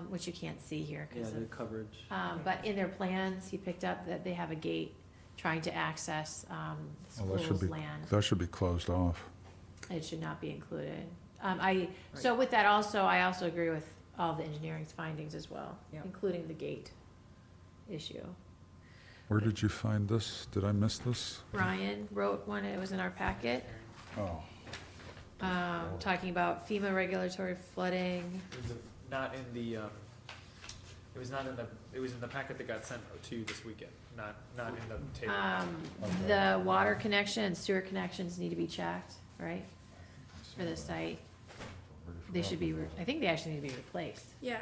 which you can't see here, cause of, coverage. but in their plans, he picked up that they have a gate trying to access, the Well, that should school's be- land. That should be closed off. It should not be included. So with that also, I also agree with all the engineering's findings as well, Yep. including the gate issue. Where did you find this? Did I miss this? Brian wrote one, it was in our packet, Oh, talking about FEMA regulatory flooding. It was not in the, it was not in the, it was in the packet that got sent to you this weekend, not in the table. The water connection and sewer connections need to be checked, right, for the site. They should be, I think they actually need to be replaced. Yeah.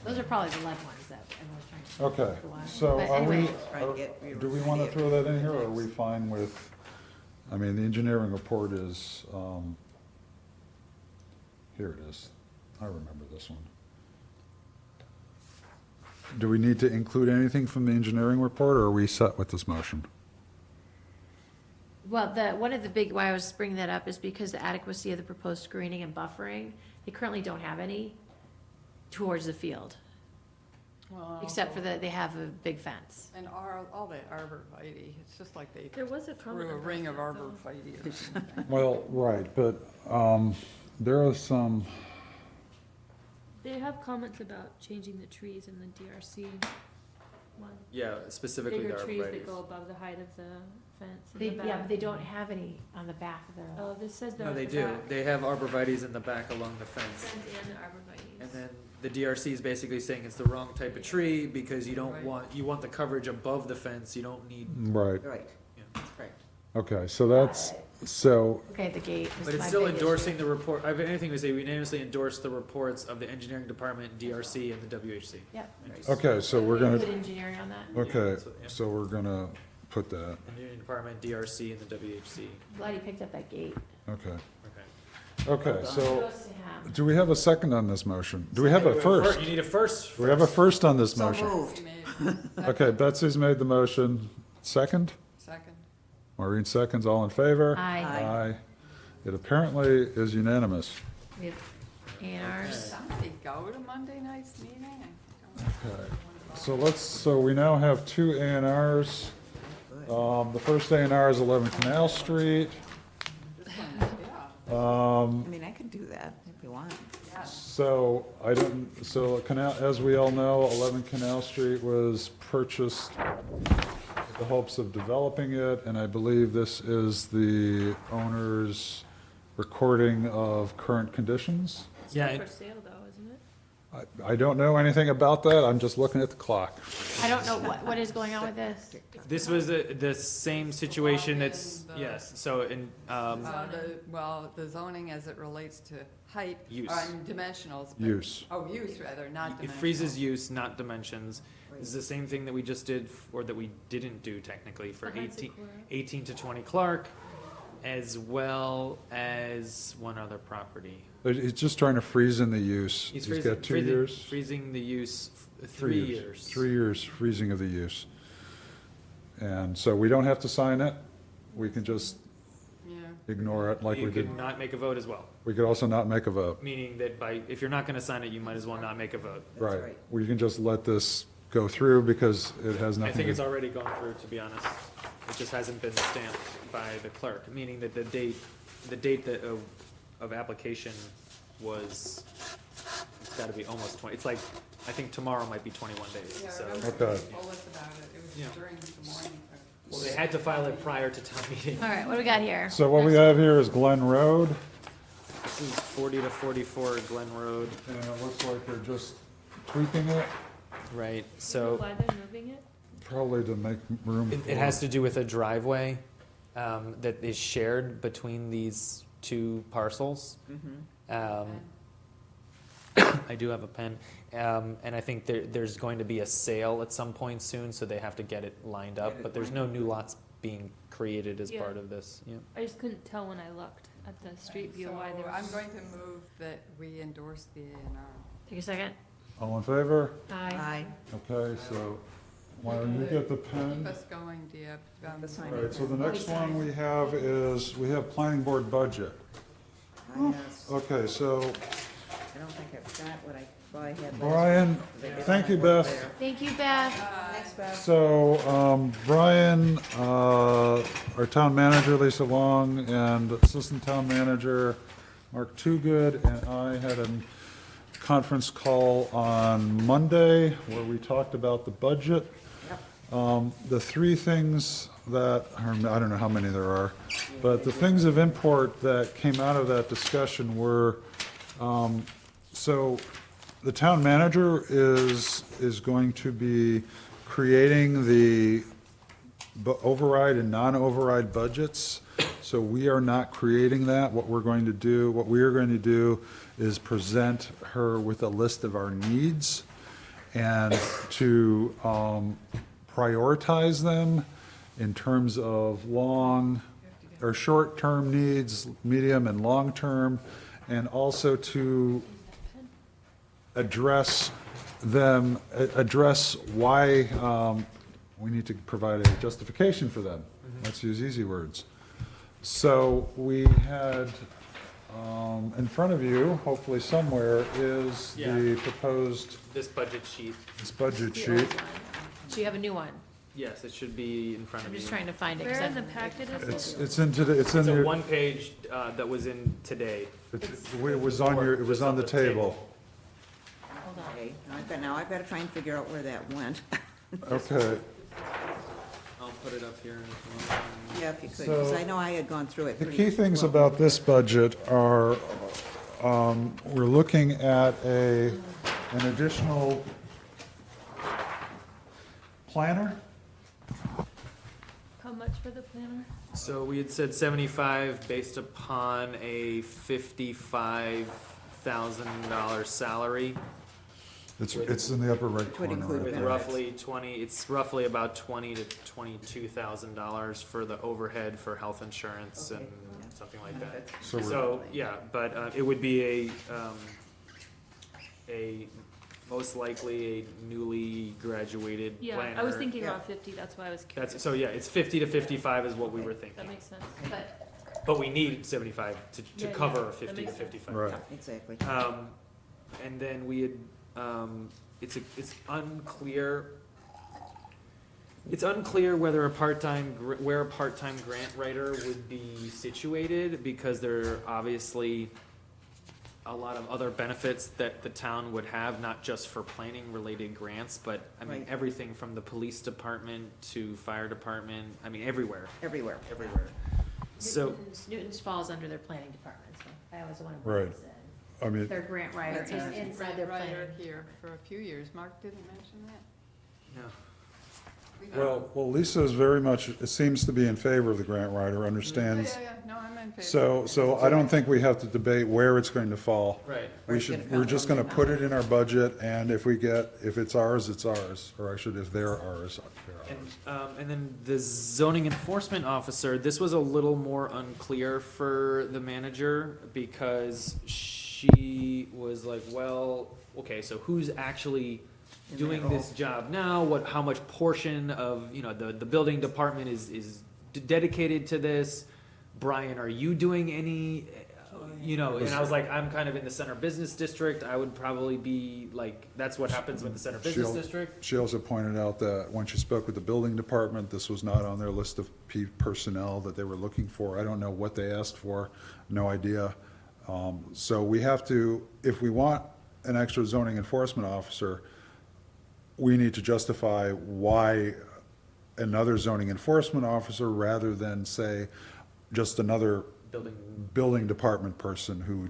Those are probably the lead ones that everyone's trying to. okay. for a while. So But are we, anyway. Trying to get do we want to rid of throw that in here, or are the we next. fine with, I mean, the engineering report is, here it is. I remember this one. Do we need to include anything from the engineering report, or are we set with this motion? Well, one of the why I was bringing that up is because the adequacy of the proposed screening and buffering, they currently don't have any towards the field. Well, except for that they have a big fence. And all that arborvitae, it's just like they There was a comment threw a about ring of that, though. arborvitae or something. Well, right, but there are some, They have comments about changing the trees in the DRC one. Yeah, specifically the Bigger trees that arborvitaes. go above the height of the fence in They, the yeah, back. but they don't have any on the back of their. Oh, this says they're No, at they the do. back. They have arborvitaes in the back along the fence. Fence and the arborvitae. And then the DRC is basically saying it's the wrong type of tree because you don't Right. you want the coverage above the fence, you don't need, right, Right, Yeah. that's correct. okay, so that's, so, Okay, the gate was but it's my still big issue. endorsing the report. I have anything to say, we unanimously endorse the reports of the engineering department, DRC, and the WHC. Yep. And just- okay, so we're Put gonna, engineering on that. okay, that's what- yeah. so we're gonna put that, Engineering department, DRC, and the WHC. Glad he picked up that gate. okay. Okay. Okay, so, Kudos to him. do we have a second on this motion? Do we have a first? You need a first. Do we have a first on this So motion? moved. Okay, Betsy's made the motion. Second? Second. Maureen seconds, all in favor? Aye. Aye. It apparently is unanimous. We have A&Rs. Somebody go to Monday night's meeting? I don't Okay. know. So we now have two A and Rs. The first A and R is 11 Canal Street. This one, yeah, I mean, I could do that if you want. yeah. So Canal, as we all know, 11 Canal Street was purchased with the hopes of developing it, and I believe this is the owner's recording of current conditions. It's Yeah, not it- for sale though, isn't it? I don't know anything about that, I'm just looking at the clock. I don't know what is going on with this. This was the same situation that's, Well, in the- yes, so in, The zoning as it relates to height. Use. Dimensionals. but- Use. Oh, use rather, not it dimensional. freezes use, not dimensions. This is the same thing that we just did, or that we didn't do technically for Behind 18 Sequoia. 18 to 20 Clark, as well as one other property. He's just trying to freeze in the use. He's He's freezing, got 2 years. freezing the use, 3 years. 3 years freezing of the use. And so we don't have to sign it, we can just Yeah. ignore it like You we did. could not make a vote as well, We could also not make a vote. meaning that if you're not gonna sign it, you might as well not make a vote. That's Right. right. We can just let this go through because it has I nothing think it's to. already gone through, to be honest. It just hasn't been stamped by the clerk, meaning that the date that of application was, it's gotta be almost 20, it's like, I think tomorrow might be 21 days, Yeah, I so. remember Okay. you told us about it. It Yeah. was during the morning. Well, they had to file it prior to town meeting. All right, what do we got here? So what we have here is Glen Road, This is 40 to 44 Glen Road. and it looks like they're just tweaking it, Right, Do you know so why they're moving it? probably to make room for. it has to do with a driveway that is shared between these two parcels. Um, I do have a pen, and I think there's going to be a sale at some point soon, so they have to get it lined up, but there's no new lots being created as Yeah. part of this, yeah. I just couldn't tell when I looked at the street view why there So was. I'm going to move that we endorse the A&R. Take a second. All in favor? Aye. Okay, so why don't you get the Keep pen? us going, Deb. The sign. All right, so the next one we have is, we have planning board budget. Yes. Okay, so I don't think I've got what I thought I had last. Brian, month, 'cause I did thank my you, work Beth. there. Thank you, Beth. Thanks, Beth. So, Brian, our town manager, Lisa Long, and assistant town manager, Mark Toogood, and I had a conference call on Monday where we talked about the budget. The three things that, I don't know how many there are, but the things of import that came out of that discussion were, so the town manager is going to be creating the override and non-override budgets. So we are not creating that. What we are going to do is present her with a list of our needs and to prioritize them in terms of short-term needs, medium and long-term, and also to address why we need to provide a justification for them. Let's use easy words. So we had In front of you, hopefully somewhere, is the proposed, This budget sheet, this budget The old sheet. one. So you have a new one. yes, it should be in front of I'm you. just trying to find it. 'cause Where in I- the packet is it? It's into the, it's in It's a your, one-page, that was in today. it was on your, it was on the table. Hold on. Okay, now I've got to try and figure out where that went. Okay, I'll put it up here. if you want. Yeah, if you could, because So, I know I had gone through it the pretty key things well. about this budget are, we're looking at an additional planner. How much for the planner? So we had said 75 based upon a $55,000 salary It's in the upper right Which would corner. include right with there. roughly 20, it's roughly about $20,000 to $22,000 for the overhead for health insurance and Okay. something like that. So we're- So, yeah, but it would be most likely a newly graduated planner. Yeah, I was thinking Yeah. around 50, that's why I was curious. So, yeah, it's 50 to 55 is what we were That thinking. makes sense. But we need 75 to Yeah, cover yeah, a that 50 to makes sense. 55. Right. Exactly. And then we had, it's unclear, whether where a part-time grant writer would be situated, because there are obviously a lot of other benefits that the town would have, not just for planning-related grants, but, I mean, Right. everything from the police department to fire department, I mean, everywhere. Everywhere. So, Newton's falls under their planning department, so I was the one who Right. said. I mean, Their grant writer That's is ours. inside their Writer planning. here for a few years. Mark didn't mention that? no. well, Lisa is very much, it seems to be in favor of the grant writer, understands. Yeah, no, I'm in favor. So I don't think we have to debate where it's going to fall. Right. We're just gonna put it in our budget, and if it's ours, it's ours, or actually, if they're ours, they're ours. And then the zoning enforcement officer, this was a little more unclear for the manager, because she was like, well, okay, so who's actually In doing that this job now? How much portion of, the building department is dedicated to this? Brian, are you doing any, and I was like, I'm kind of in the center business district, I would probably be like, that's what happens with the center business She'll- district. She also pointed out that when she spoke with the building department, this was not on their list of personnel that they were looking for. I don't know what they asked for, no idea. So we have to, if we want an extra zoning enforcement officer, we need to justify why another zoning enforcement officer rather than, say, just another building department person who,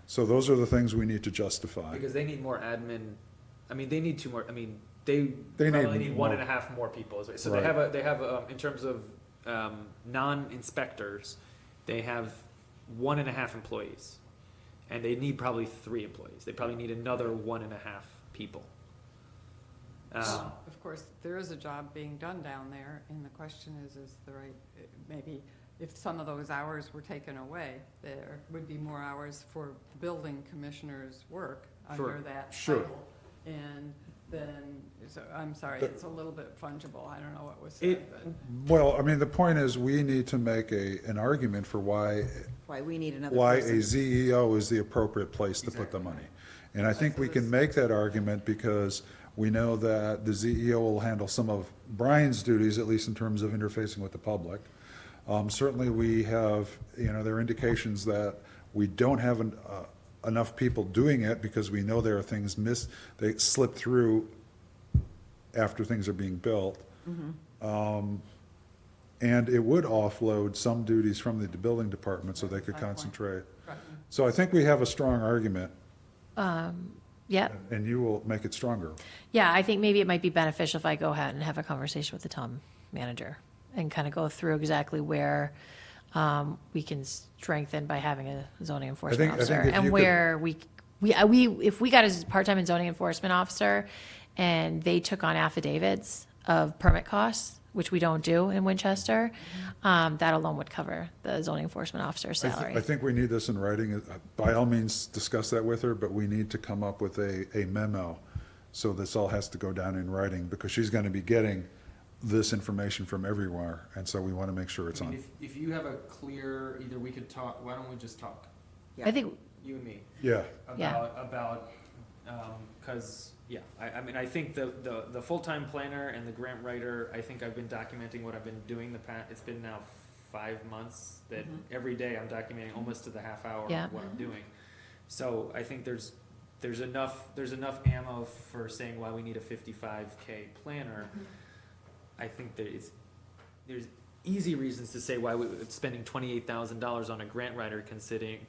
so those are the things we need to justify. Because they need more admin, they need two more, they They probably need need one more. and a half more people. So Right. they have, in terms of, non-inspectors, they have 1.5 employees. And they need probably 3 employees. They probably need another 1.5 people. Of course, there is a job being done down there, and the question is the right, maybe if some of those hours were taken away, there would be more hours for building commissioners' work Sure. under that Sure. title. And then, so, I'm sorry, The- it's a little bit fungible, I don't know what was said, but. Well, the point is, we need to make an argument for why Why we need another a person. ZEO is the appropriate place to put the money. And I think we can make that argument because we know that the ZEO will handle some of Brian's duties, at least in terms of interfacing with the public. Certainly, we have, there are indications that we don't have enough people doing it because we know there are things they slip through after things are being built. And it would offload some duties from the building department so they could concentrate. Right. So I think we have a strong argument, Yeah, and you will make it stronger. yeah, I think maybe it might be beneficial if I go ahead and have a conversation with the town manager and kind of go through exactly where we can strengthen by having a zoning enforcement I think officer. if you And could- where if we got a part-time zoning enforcement officer and they took on affidavits of permit costs, which we don't do in Winchester, that alone would cover the zoning enforcement officer's salary. I think we need this in writing. By all means, discuss that with her, but we need to come up with a memo. So this all has to go down in writing, because she's gonna be getting this information from everywhere, and so we wanna make sure it's on. If you have a clear, either we could talk, why don't we just talk? Yeah. I think, You and me. Yeah, Yeah. Cause, yeah, I mean, I think the full-time planner and the grant writer, I think I've been documenting what I've been doing it's been now 5 months, that every day I'm documenting almost to the half hour Yeah. of what I'm doing. So I think there's enough ammo for saying why we need a 55K planner. I think there's easy reasons to say why spending $28,000 on a grant writer,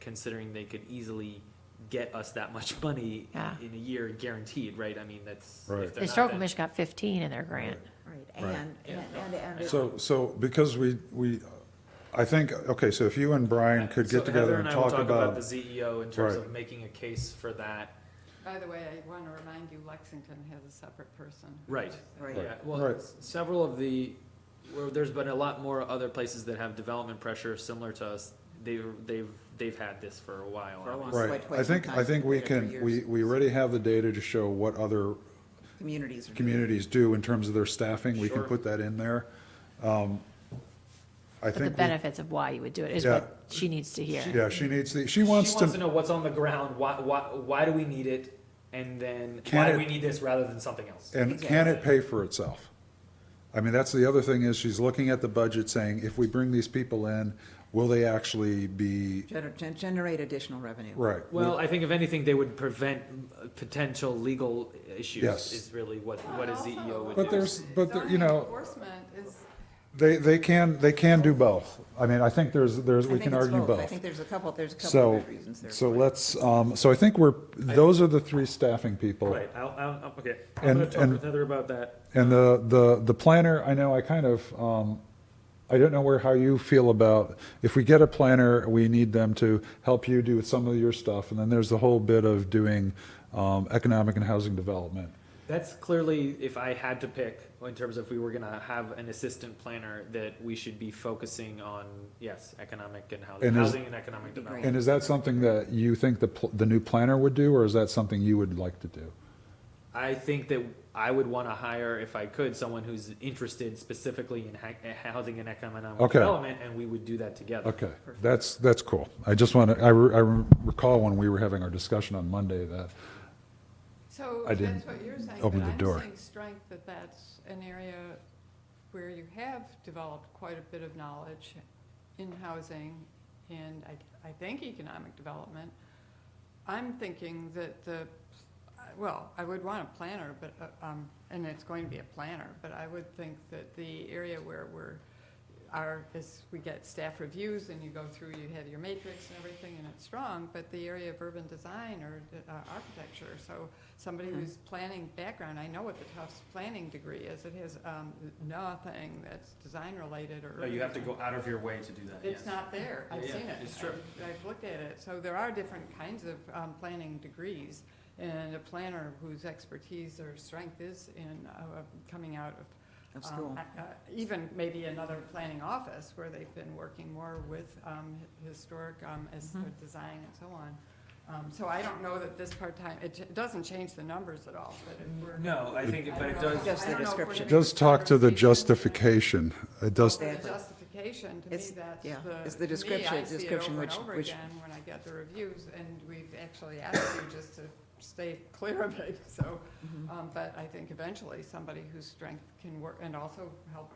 considering they could easily get us that much money Yeah. in a year guaranteed, right? I mean, that's. Right. if the they're not, Historical then- Commission got 15 in their grant. Right, Right. and so because I think, okay, so if you and Brian could So get together Heather and I will talk about, the ZEO in terms Right. of making a case for that. By the way, I want to remind you, Lexington has a separate person. Right. Right. Yeah, well, Right. several of there's been a lot more other places that have development pressure similar to us. They've had this for a while. For a long obviously. right, quite I some think, time. I think we Been there for can, years. we already have the data to show what other communities are doing. communities do in terms of their staffing, we can Sure. put that in there. I But the think, we- benefits of why you would do it is Yeah. what she needs to hear. yeah, she needs the, she She wants wants to to, know what's on the ground, why do we need it, and then Can why it- do we need this rather than something else? and can it pay for itself? I mean, that's the other thing is she's looking at the budget saying, if we bring these people in, will they actually be, Generate additional revenue. right? Well, I think if anything, they would prevent potential legal issues, Yes. is really what a ZEO would do. But there's, but, there- you Zoning know, enforcement is, they can do both. I mean, I think we I can think it's argue I both. think there's a couple So, of good reasons there. so for it. let's, so I think those are the three staffing people. Right, okay, And- I'm gonna talk and- with Heather about that. And the planner, I know I kind of, I don't know how you feel about, if we get a planner, we need them to help you do some of your stuff, and then there's the whole bit of doing economic and housing development. That's clearly, if I had to pick, in terms of if we were gonna have an assistant planner, that we should be focusing on, yes, economic and And housing and economic That'd be development. And is that something that you think the new planner would do, or is that something you would like to do? I think that I would wanna hire, if I could, someone who's interested specifically in housing and economic Okay. development, and we would do that together. Okay, that's cool. I just want to, I recall when we were having our discussion on Monday that, so I didn't that's what you're saying, open but the door. I'm seeing strength that that's an area where you have developed quite a bit of knowledge in housing and I think economic development. I'm thinking that well, I would want a planner, but, and it's going to be a planner, but I would think that the area where as we get staff reviews and you go through, you have your matrix and everything and it's strong, but the area of urban design or architecture, so somebody who's planning background, I know what the Tufts planning degree is, it has nothing that's design related or. No, you urban have to design. go out of your way to do that, yes. It's not there, I've Yeah, seen it. it's true. I've looked at it, so there are different kinds of planning degrees, and a planner whose expertise or strength is in coming out of School. even maybe another planning office where they've been working more with historic as design and so on. So I don't know that this part-time, it doesn't change the numbers at all, but if we're. No, I think, but it don't know. does. Just the I don't know if we're description. it gonna does talk to the conversation. justification. It does, For the Exactly. justification, to me, It's- that's yeah, the, it's the to me, description- I see it description over and which- over which- again when I get the reviews, and we've actually asked you just to stay clear of it, so, but I think eventually somebody whose strength can work, and also help,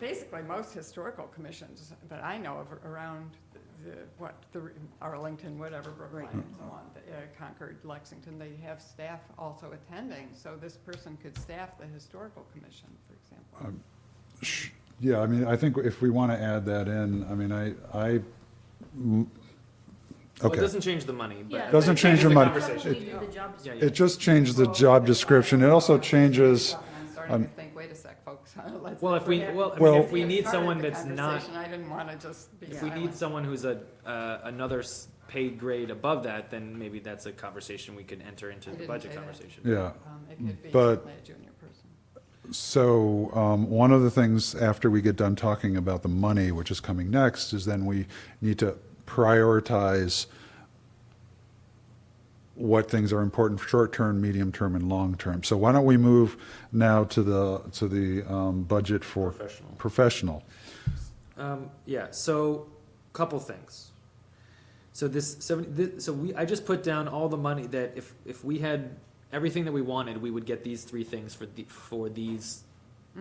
basically most historical commissions that I know of around the Arlington, whatever, Brookline, and so on, Concord, Lexington, they have staff also attending, so this person could staff the historical commission, for example. yeah, I mean, I think if we want to add that in, I mean, Well, it okay. doesn't change the money, but. Yeah, Doesn't but change it the money. doesn't Conversation. change the job Yeah, It just changed the job description. It also changes, I'm starting to think, wait a sec, folks. Let's- Well, if we, we're- well, I Well- mean, if we Started need the someone that's not, conversation, I didn't want to just be if we need silent. someone who's another paid grade above that, then maybe that's a conversation we could enter into I the didn't budget say that. conversation. yeah. It could be But- certainly a junior person. So, one of the things after we get done talking about the money, which is coming next, is then we need to prioritize what things are important for short-term, medium-term, and long-term. So why don't we move now to the budget for Professional. professional? Yeah, so, couple things. So I just put down all the money that if we had everything that we wanted, we would get these three things for these.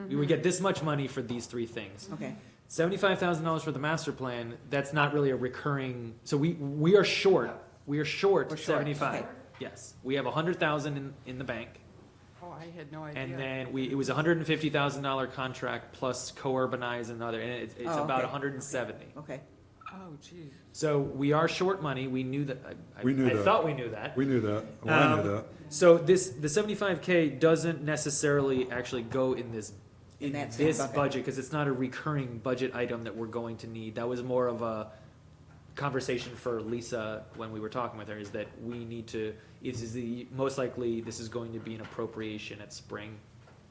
We would get this much money for these three things. Okay, $75,000 for the master plan, that's not really a recurring, so we are short, We're short, 75. okay. Yes, we have 100,000 in the bank, Oh, I had no idea. and then it was a $150,000 contract plus co-urbanize and other, and it's Oh, about okay. 170. okay. Oh, geez. So we are short money, we knew that, We knew I that. thought we knew that. We knew that. Well, I knew Um, that. So the 75K doesn't necessarily actually go in this bucket. budget, because it's not a recurring budget item that we're going to need. That was more of a conversation for Lisa when we were talking with her, is that we need to, most likely, this is going to be an appropriation at spring,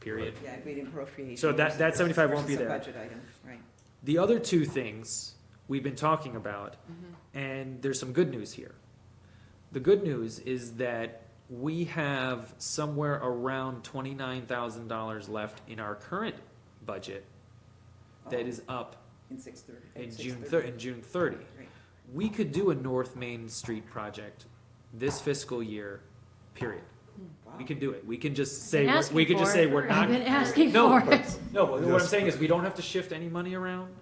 period. Yeah, agreed appropriation. So that versus- 75 won't be versus a there. budget item, right. The other two things we've been talking about, Mm-hmm. and there's some good news here. The good news is that we have somewhere around $29,000 left in our current budget that Oh, is up In 6/30. in June 30. Right. We could do a North Main Street project this fiscal year, period. Wow. We can do it. We can just Been say, asking we could just for say it. we're not. I've been asking No, for it. No, but what I'm Yes. saying is we don't have to shift any money around.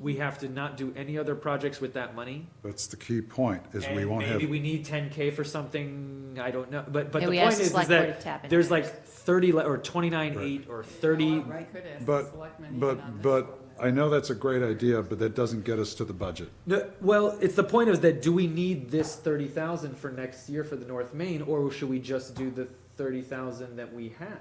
We have to not do any other projects with that money. That's the key point, is we And won't have, maybe we need 10K for something, I don't know, but the And we point asked the is select board that to tap into there's it. like 30 or 29.8 or 30. Right. Could ask the but, selectmen even on this but one. I know that's a great idea, but that doesn't get us to the budget. No, well, it's the point is that do we need this 30,000 for next year for the North Main, or should we just do the 30,000 that we have?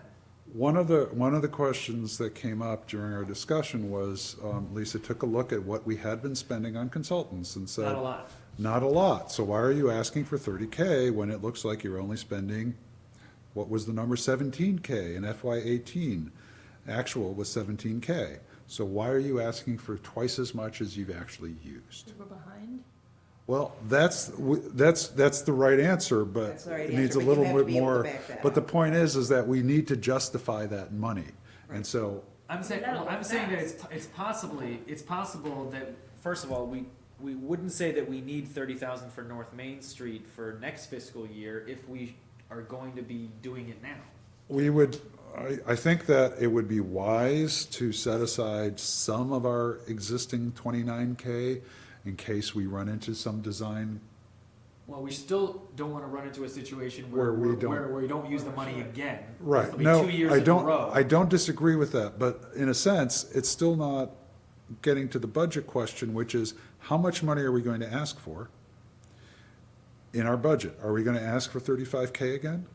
One of the questions that came up during our discussion was, Lisa took a look at what we had been spending on consultants and said. Not a lot. Not a lot, so why are you asking for 30K when it looks like you're only spending, what was the number, 17K in FY '18? Actual was 17K, so why are you asking for twice as much as you've actually used? We're behind? Well, that's the right answer, but That's the right it needs answer, a but you little have to bit be able to more. back that But up. the point is that we need to justify that money, and so, I'm saying that it's possible that, first of all, we wouldn't say that we need 30,000 for North Main Street for next fiscal year if we are going to be doing it now. we would, I think that it would be wise to set aside some of our existing 29K in case we run into some design. Well, we still don't want to run into a situation Where we don't- where we don't use the money again. Right, It'll be no, 2 years I in a don't, row. I don't disagree with that, but in a sense, it's still not getting to the budget question, which is, how much money are we going to ask for in our budget? Are we gonna ask for 35K again?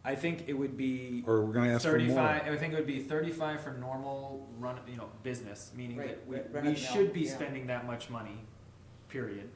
I think it would be Or we're gonna ask for more? 35, I think it would be 35 for normal run, business, meaning that Right, we right, run of the should mill, be yeah. spending that much money, period.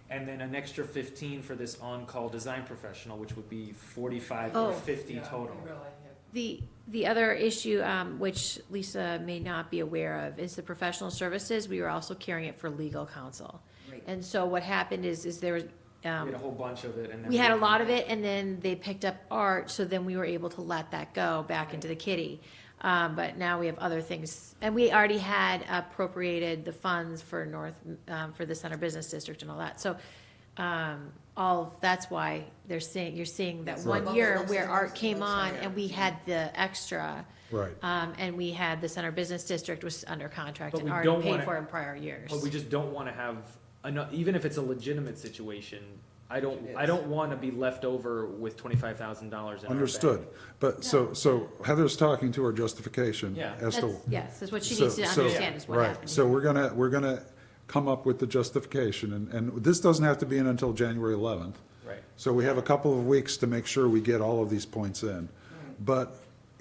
And then an extra 15 for this on-call design professional, which would be 45 or Oh. 50 Yeah, total. we really have- The other issue, which Lisa may not be aware of, is the professional services. We were also carrying it for legal counsel. Right. And so what happened is there was, We had a whole bunch of it, and then we had a lot of it, and then they picked up art, so then we were able to let that go back into the kitty. But now we have other things, and we already had appropriated the funds for for the Center Business District and all that. So, that's why you're seeing that That's one right. year Looks where like- art came looks on, like and we had the extra, Right, and we had the Center Business District was under contract But and we already don't paid wanna- for in prior years. But we just don't want to have enough, even if it's a legitimate situation, I It is. don't want to be left over with $25,000 in our bank. understood. But, so Heather's talking to her justification Yeah. as to. Yes, that's what she So- needs to so- understand is what right. happened. So we're gonna come up with the justification, and this doesn't have to be in until January 11th. Right. So we have a couple of weeks to make sure we get all of these points in. But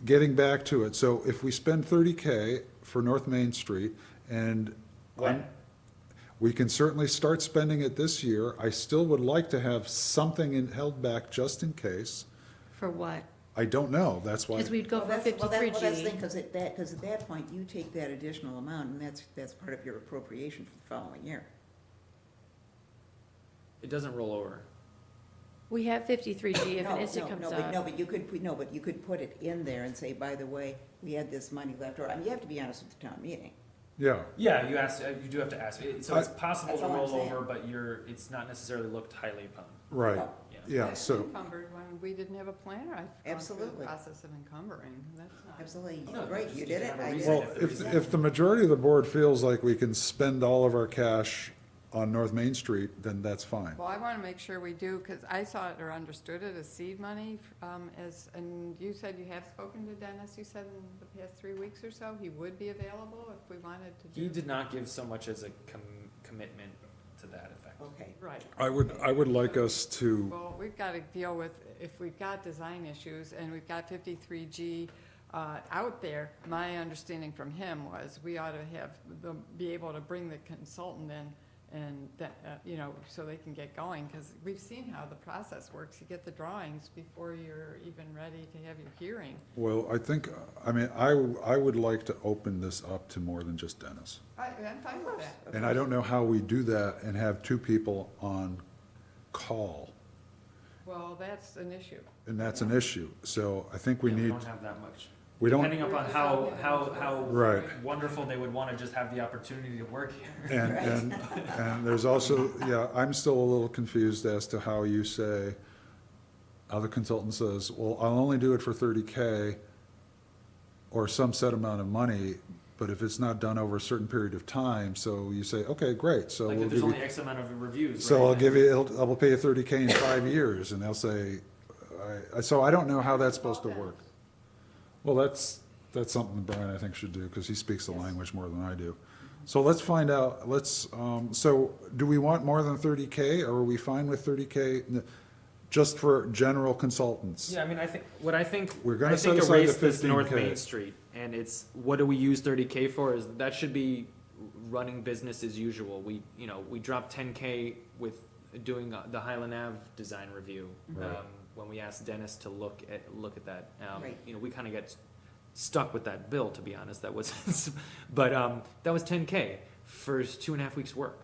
getting back to it, so if we spend 30K for North Main Street, and When? we can certainly start spending it this year, I still would like to have something held back just in case. For what? I don't know, that's why. Because we'd go Well, for that's, well, fifty-three that's the G. thing, because at that point, you take that additional amount, and that's part of your appropriation for the following year. It doesn't roll over. We have fifty-three G if No, an instant no, comes no, but- up. No, but you could put it in there and say, by the way, we had this money left, or, I mean, you have to be honest with the town meeting. Yeah, Yeah, you do have to ask. So it's possible That's to all I'm roll saying. over, but it's not necessarily looked highly upon. right, Yeah. yeah, I so, encumbered when we didn't have a planner. I've gone through the Absolutely. process of encumbering. That's not. Absolutely, No, right, just you to did it, have a I did reason. it. well, if the majority of the board feels like we can spend all of our cash on North Main Street, then that's fine. Well, I want to make sure we do, because I saw it or understood it as seed money, and you said you have spoken to Dennis, you said in the past 3 weeks or so, he would be available if we wanted to do. He did not give so much as a commitment to that effect. Okay, Right. I would like us to, Well, we've got to deal with, if we've got design issues and we've got 53G out there, my understanding from him was we ought to have, be able to bring the consultant in and that, so they can get going, because we've seen how the process works. You get the drawings before you're even ready to have your hearing. well, I would like to open this up to more than just Dennis. I'm fine with that. And I don't know how we do that and have two people on call, Well, that's an issue. and that's an issue. So I think we Yeah, need, don't have that much. we don't, Depending upon how right. wonderful they would want to just have the opportunity to work here. And there's also, yeah, I'm still a little confused as to how you say, how the consultant says, well, I'll only do it for 30K or some set amount of money, but if it's not done over a certain period of time, so you say, okay, great, so Like we'll if there's give you, only X amount of reviews. so right? I'll give you, I will pay you 30K in 5 years, and they'll say, so I don't know how that's supposed to work. Well, that's something Brian, I think, should do, because he speaks the language more than I do. So let's find out, so do we want more than 30K, or are we fine with 30K just for general consultants? Yeah, I mean, We're gonna I think set aside erase the this North 15K. Main Street, and it's, what do we use 30K for, is that should be running business as usual. We dropped 10K with doing the Highland Ave design review. Right. When we asked Dennis to look at that. Right. We kind of got stuck with that bill, to be honest, that was, but, that was 10K for 2.5 weeks' work.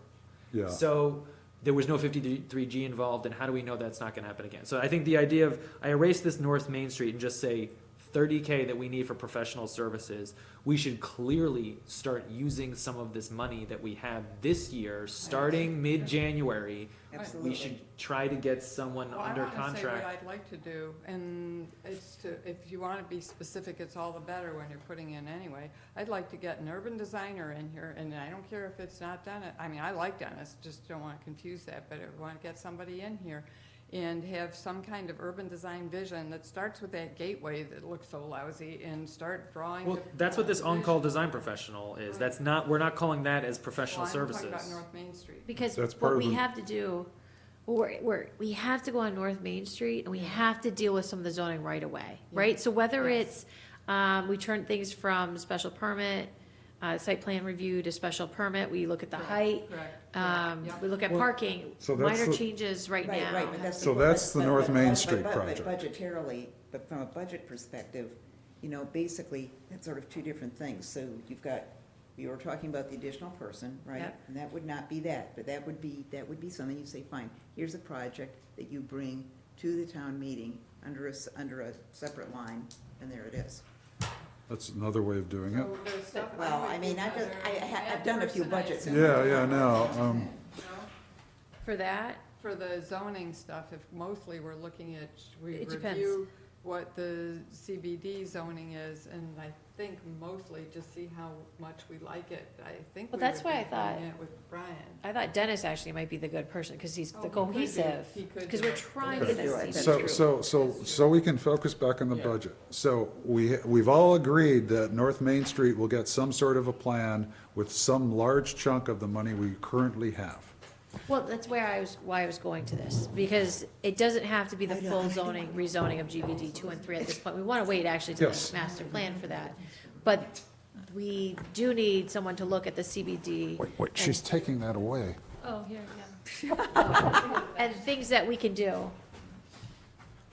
Yeah, So there was no 53G involved, and how do we know that's not gonna happen again? So I think the idea of, I erase this North Main Street and just say 30K that we need for professional services, we should clearly start using some of this money that we have this year, starting mid-January. absolutely. We should try to get someone Well, under I want to say contract. what I'd like to do, and it's to, if you want to be specific, it's all the better when you're putting in anyway. I'd like to get an urban designer in here, and I don't care if it's not done, I like Dennis, just don't want to confuse that, but I want to get somebody in here and have some kind of urban design vision that starts with that gateway that looks so lousy and start drawing. Well, the- that's what this on-call vision. design professional is. That's not, we're not calling that as professional Well, I'm services. talking about North Main Street. Because That's part what of we the- have to do, we have to go on North Main Street and we have to deal with some of the zoning right away, right? So whether Yes. it's, we turn things from special permit, site plan review to special permit, we look at the height, Correct. we look at Well, parking, so that's minor the- changes right Right, now. but that's So the- that's the but- North but- Main but- Street but project. budgetarily, but from a budget perspective, basically, that's sort of two different things. So we were talking about the additional person, right? Yep. And that would not be that, but that would be something you say, fine, here's a project that you bring to the town meeting under a separate line, and there it is. that's another way of doing it. So there's stuff. Well, would I mean, do I've just, other I've done a few ad budgets. in personalized- my Yeah, life. no, No? For that, For the zoning stuff, if mostly we're looking at, we It depends. review what the CBD zoning is, and I think mostly to see how much we like it. I think Well, we that's would why I be thought- doing it with Brian. I thought Dennis actually might be the good person, because he's Oh, the he could do- cohesive, he could because do we're it. trying He to could get do it, this. that's true. So we can focus back on the Yeah. budget. So we've all agreed that North Main Street will get some sort of a plan with some large chunk of the money we currently have. Well, that's why I was going to this, because it doesn't have to be the I know. full zoning, rezoning of GBD 2 and 3 at this point. We want to wait actually to Yes. the master plan for that. But we do need someone to look at the CBD Wait, she's taking that away. Oh, here, yeah. and things that we can do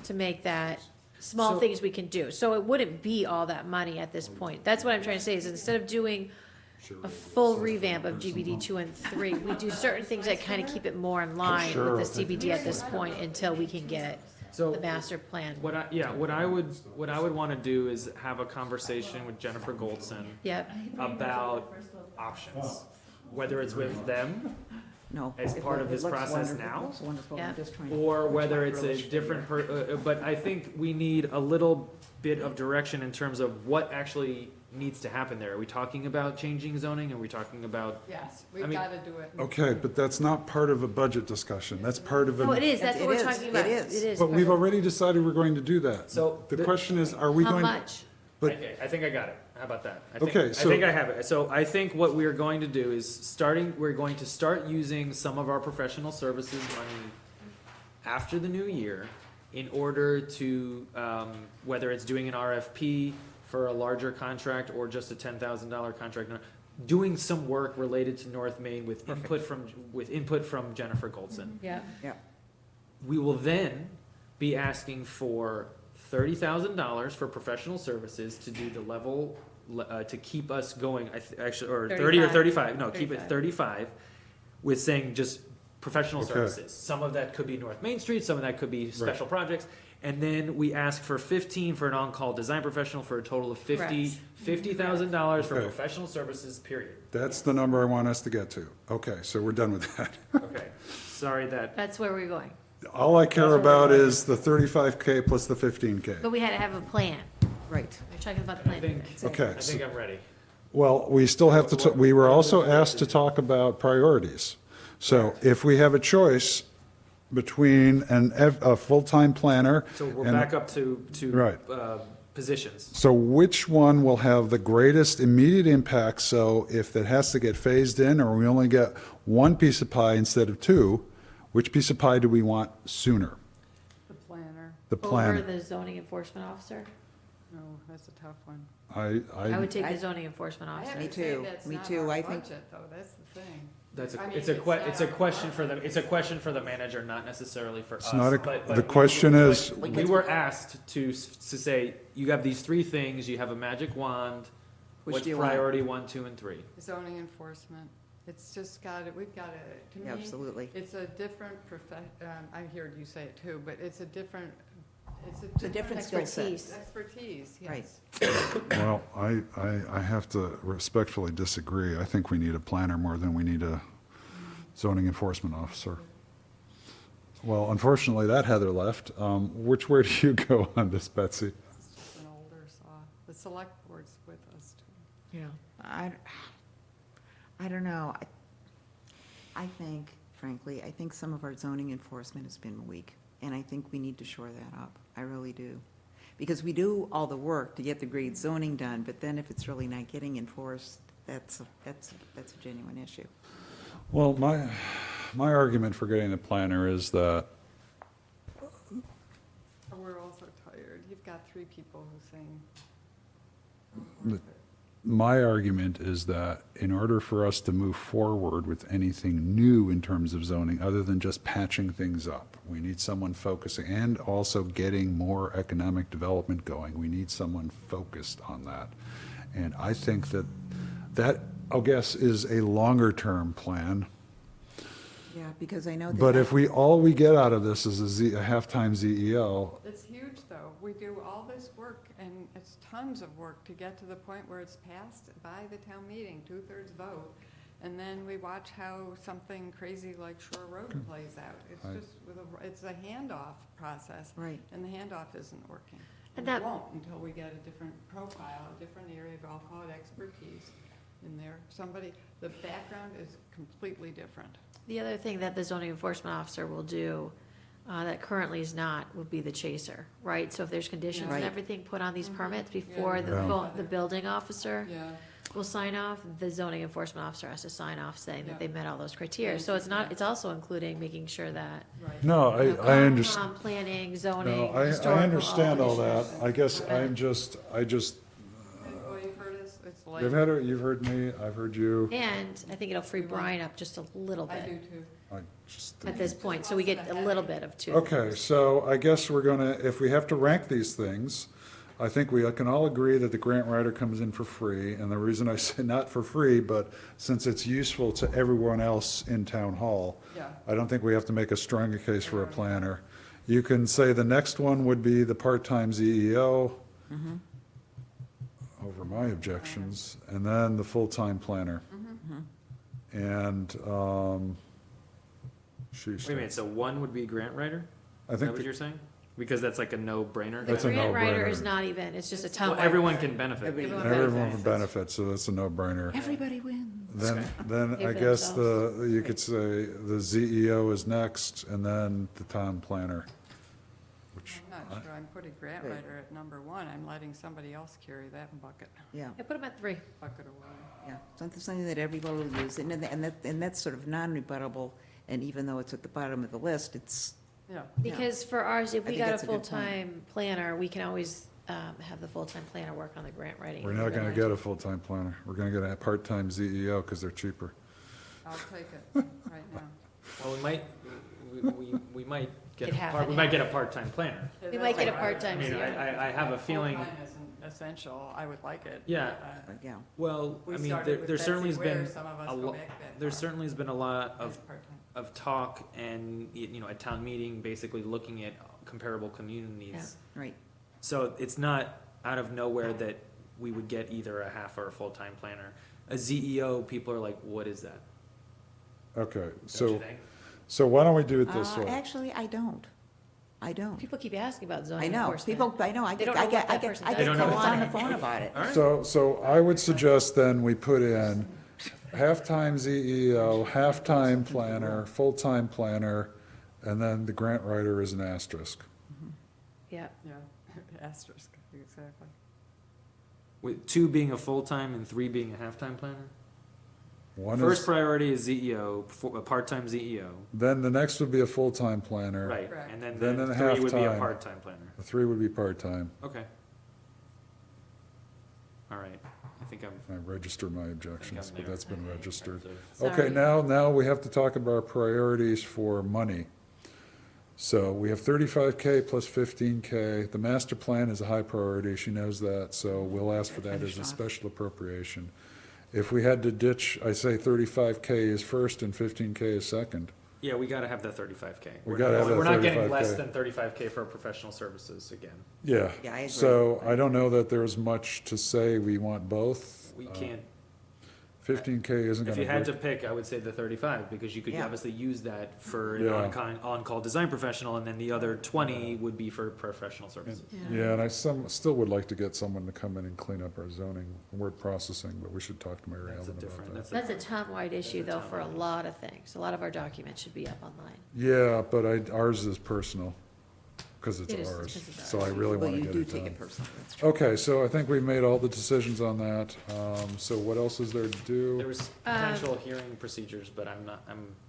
to make that, small So- things we can do. So it wouldn't be all that money at this point. That's what I'm trying to say, is instead of doing a full revamp of GBD 2 and 3, we do certain things that kind of keep it more in line Sure. with the CBD at this point until we can get So the master plan. what I would want to do is have a conversation with Jennifer Goldson Yep, about options, whether it's with them No. as it part loo- of it this looks process wonderful. now? It looks wonderful. Yeah. I'm just trying to. or whether trying it's to a illustrate different, it. but I think we need a little bit of direction in terms of what actually needs to happen there. Are we talking about changing zoning? Are we talking about, Yes, I we've mean- gotta do it. Okay, but that's not part of a budget discussion. That's part of Oh, it a, is, that's It what we're is, talking it about. is. It is. but we've already decided we're going to do that. So The the- question is, are we How going? much? But- okay, I think I got it. How about that? Okay, I so- think I have it. So I think what we're going to do is we're going to start using some of our professional services money after the new year in order to, whether it's doing an RFP for a larger contract or just a $10,000 contract, doing some work related to North Main with input from Jennifer Goldson. Yeah. We will then be asking for $30,000 for professional services to do the level, to keep us going, actually, or 30 or 35, no, keep it 35, with saying just professional Okay. services. Some of that could be North Main Street, some of that could be special projects. And then we ask for 15 for an on-call design professional for a total of Correct. $50,000 for Okay. professional services, period. That's the number I want us to get to. Okay, so we're done with that. Okay, sorry that, That's where we're going. All I care That's what we're about doing. is the 35K plus the 15K. But we had to have a plan. Right. We're talking about the I plan. think, Okay, I so- think I'm ready. well, we still have to, we were also asked to talk about priorities. So if we have a choice between a full-time planner, So we're and- back up to Right. positions. so which one will have the greatest immediate impact? So if it has to get phased in, or we only get one piece of pie instead of two, which piece of pie do we want sooner? The planner, The Over planner. the zoning enforcement officer? no, that's a tough one. I would take I- the zoning enforcement I officer. have Me to say too, that's me not too. our I think- budget, though, that's the thing. That's I mean, it's a it's not it's a our question for budget. it's a question for the manager, not necessarily for It's us. not a- But the question is- we were asked to say, you have these three things, you have a magic wand, Which what's do you want? priority 1, 2, and 3? Zoning enforcement, it's just got it, we've got it, to me, Absolutely. it's a different I heard you say it too, but it's a different, It's a different skill set. Expertise, Right. yes. Well, I have to respectfully disagree. I think we need a planner more than we need a zoning enforcement officer. Well, unfortunately, that Heather left. Which way do you go on this, Betsy? It's just an older saw. The select board's with us too. Yeah. I don't know. I think, frankly, I think some of our zoning enforcement has been weak, and I think we need to shore that up. I really do. Because we do all the work to get the great zoning done, but then if it's really not getting enforced, that's a genuine issue. Well, my argument for getting a planner is that We're also tired. You've got three people who sing. my argument is that in order for us to move forward with anything new in terms of zoning, other than just patching things up, we need someone focusing, and also getting more economic development going. We need someone focused on that. And I think that, I guess, is a longer-term plan. Yeah, because I know that. But if all we get out of this is a half-time ZEL, It's huge, though. We do all this work, and it's tons of work to get to the point where it's passed by the town meeting, 2/3 vote. And then we watch how something crazy like Shore Road plays out. It's I- just, it's a handoff process, Right. and the handoff isn't working. And And that- it won't until we get a different profile, a different area of, I'll call it expertise in there. Somebody, the background is completely different. The other thing that the zoning enforcement officer will do, that currently is not, would be the chaser, right? So if there's conditions and Right. everything put on these Mhm. permits Yeah. before Yeah. the building officer Yeah. will sign off, the zoning enforcement officer has to sign off saying Yeah. that they met all those criteria. So it's not, it's also including making sure that, Right. no, you know, I understand. planning, zoning, No, I historical, understand all that. issues. I guess I just, Oh, you've heard us? It's late. you've heard me, I've heard you. And I think it'll free Brian up just a little I do bit too. I just at this point, so we get a little bit of two. Okay, so I guess we're gonna, if we have to rank these things, I think we can all agree that the grant writer comes in for free, and the reason I say not for free, but since it's useful to everyone else in town hall, Yeah. I don't think we have to make a stronger case for a planner. You can say the next one would be the part-time ZEO over my objections, and then the full-time planner. Mhm. and, sheesh. Wait a minute, so one would be grant writer? I Is that think, what you're saying? Because that's like a no-brainer? The That's a grant writer no-brainer. is not even, it's just a Well, town. everyone can benefit. Everyone everyone benefits. would benefit, so that's a no-brainer. Everybody wins. Then Pay I for guess themselves. you could say the ZEO is next, and then the town planner, which, I'm not sure I'm putting grant Right. writer at number one. I'm letting somebody else carry that Yeah, I put them at 3. bucket of water. yeah, something that everybody will use, and that's sort of non-rebuttable, and even though it's at the bottom of the list, it's, Yeah. Because for ours, if I we think got a that's a good point. full-time planner, we can always have the full-time planner work on the grant writing. we're not gonna get a full-time planner. We're gonna get a part-time ZEO, because they're cheaper. I'll take it right now. Well, we might Get get, half we and might get a half. part-time planner. We might get a I part-time mean, ZEO. I have a feeling, Full-time isn't essential. I would like it. Yeah. yeah. well, We I mean, started with there Betsy certainly has Ware, been, some of us a go lo- back that there far. certainly has been a lot As of part-time. talk and, you know, at town meeting, basically looking at comparable communities. Right. So it's not out of nowhere that we would get either a half or a full-time planner. A ZEO, people are like, what is that? Okay, Don't you so, think? so why don't we do it this way? Actually, I don't. People keep asking about I zoning know, enforcement. I know, I They get, don't I know get, what I that get, person I does. They get don't know calls what's on the on phone about it. All right. So I would suggest then we put in half-time ZEO, half-time planner, full-time planner, and then the grant writer is an asterisk. Yeah, Yeah, asterisk, exactly. With 2 being a full-time and 3 being a half-time planner? One First is, priority is ZEO, a part-time ZEO, then the next would be a full-time planner. right, Correct. and then Then the a 3 would be a half-time. part-time planner. The 3 would be part-time. Okay. All right, I think I'm. I register my objections, but there. that's been registered. Sorry. Okay, now we have to talk about our priorities for money. So we have 35K plus 15K. The master plan is a high priority, she knows that, so we'll ask for that as Finished a off. special appropriation. If we had to ditch, I say 35K is first and 15K is second. Yeah, we gotta have that 35K. We We're gotta not- have that We're not getting 35K. less than 35K for professional services again. Yeah. Yeah, I agree. So I don't know that there's much to say we want both. We can't, 15K isn't if gonna you had to break. pick, I would say the 35, because you could Yeah. obviously use that for an Yeah. on-call design professional, and then the other 20 would be for professional services. Yeah, and I still would like to get someone to come in and clean up our zoning word processing, but we should talk to Mary That's a Ellen about different, that. that's a. that's a town-wide issue That's a though for a town-wide lot of things. A lot of our documents should be up online. Yeah, but ours is personal, because it's It is, ours, because it's so I ours. really Well, wanna you get do it take done. it personally, that's true. Okay, so I think we made all the decisions on that, so what else is there to There do? was potential hearing procedures, but I'm,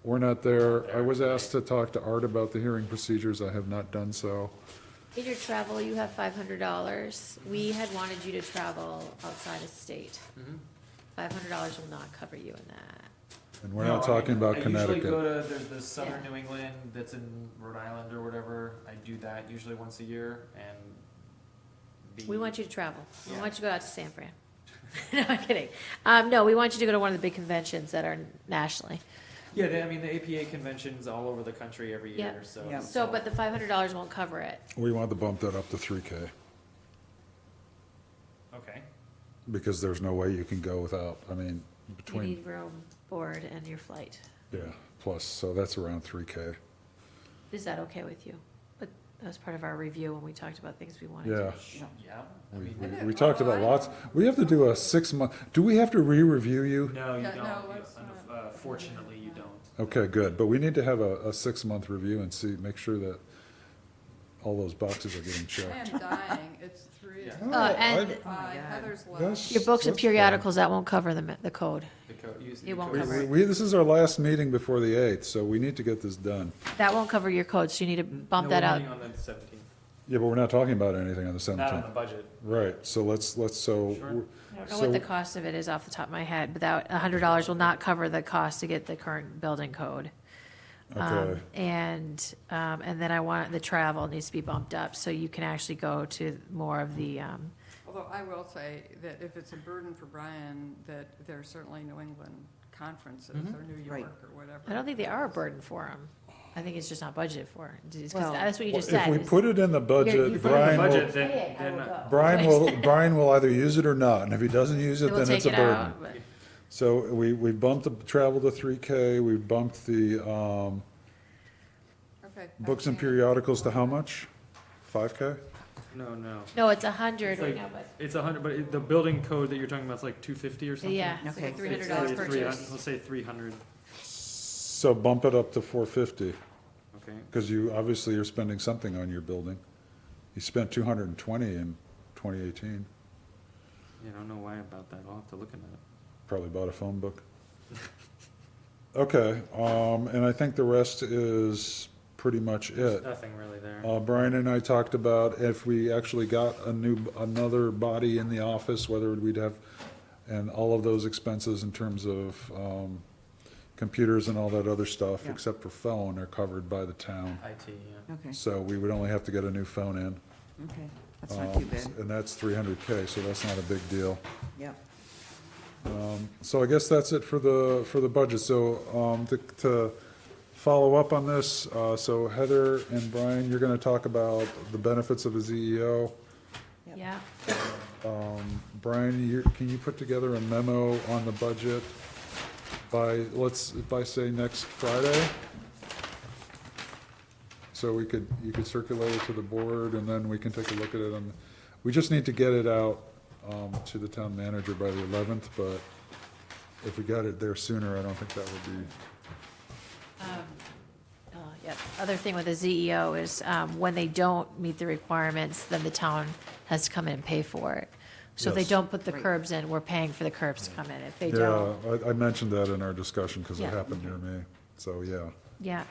We're not there, I was asked to talk to Art about the hearing procedures, I have not done so. In your travel, you have $500. We had wanted you to travel outside of state. Mhm. $500 will not cover you in that. And we're No, not I talking mean, about I usually go Connecticut. to, there's the Southern Yeah. New England that's in Rhode Island or whatever. I do that usually once a year, and We want you to travel. We Yeah. want you to go out to San Fran. No, I'm kidding. No, we want you to go to one of the big conventions that are nationally. Yeah, I mean, the APA conventions all over the country every Yeah. year, so. Yeah. So, but the $500 won't cover it. We want to bump that up to 3K, Okay, because there's no way you can go without, I mean, You between, need room, board, and your flight. yeah, plus, so that's around 3K. Is that okay with you? But that was part of our review when we talked about things we wanted to. Yeah, yeah. I we, mean, we talked about lots, we have to do a 6-month, do we have to re-review you? no, you Yeah, don't. no, You- let's not. Fortunately, you don't. Okay, good, but we need to have a 6-month review and see, make sure that all those boxes are getting I checked. am dying, it's 3. Yeah. Oh, And- I- Five, God. Heather's That's- left. Your books and that's fine. periodicals, that won't cover the code. The code, use the It won't code. cover it. This is our last meeting before the 8th, so we need to get this done. That won't cover your code, so you need to bump No, that we're out. meeting on the 17th, Yeah, but we're not talking about anything on the not on 17th. the budget. Right, so let's, Sure. so, I don't know So- what the cost of it is off the top of my head, but that $100 will not cover the cost to get the current building code. okay. And then the travel needs to be bumped up, so you can actually go to more of the, Although I will say that if it's a burden for Brian, that there are certainly New England conferences Mhm. or New Right. York or whatever. I don't think they are a burden for him. I think it's just not budgeted for. Because Well, that's what you just If said. we is- put it in the you budget, put it in the Brian will, budget, Pay it, I then- will go. Brian will either use it or not, and if he doesn't use it, We'll then it's take a it burden. out, but- So we bumped the travel to 3K, we bumped the Okay. books and periodicals to how much? 5K? No, no. No, it's 100 It's right like- now, but, It's 100, but the building code that you're talking about is like 250 or something? yeah, it's Okay. like a It's $300 like purchase. Let's say 300, So bump it up to 450, okay? because you, obviously you're spending something on your building. You spent 220 in 2018, Yeah, I don't know why about that, I'll have to look into it. probably bought a phone book. Okay, and I think the rest is pretty much There's it. nothing really there. Brian and I talked about if we actually got another body in the office, whether we'd have, and all of those expenses in terms of computers and all that other stuff, Yeah. except for phone, are covered by the town. IT, yeah. Okay, So we would only have to get a new phone in. okay, that's not too bad, And that's 300K, so that's not a big deal. yep. So I guess that's it for the budget. So to follow up on this, so Heather and Brian, you're gonna talk about the benefits of a ZEO. Yep. Yeah, Brian, can you put together a memo on the budget by say next Friday? So you could circulate it to the board, and then we can take a look at it we just need to get it out to the town manager by the 11th, but if we got it there sooner, I don't think that would be. yep. Other thing with the ZEO is, when they don't meet the requirements, then the town has to come in and pay for it. So if they Yes. don't put the Right. curbs in, we're paying for the curbs to come in. If they Yeah, don't, I mentioned that in our discussion, because it Yeah. happened near me, so, yeah. yeah,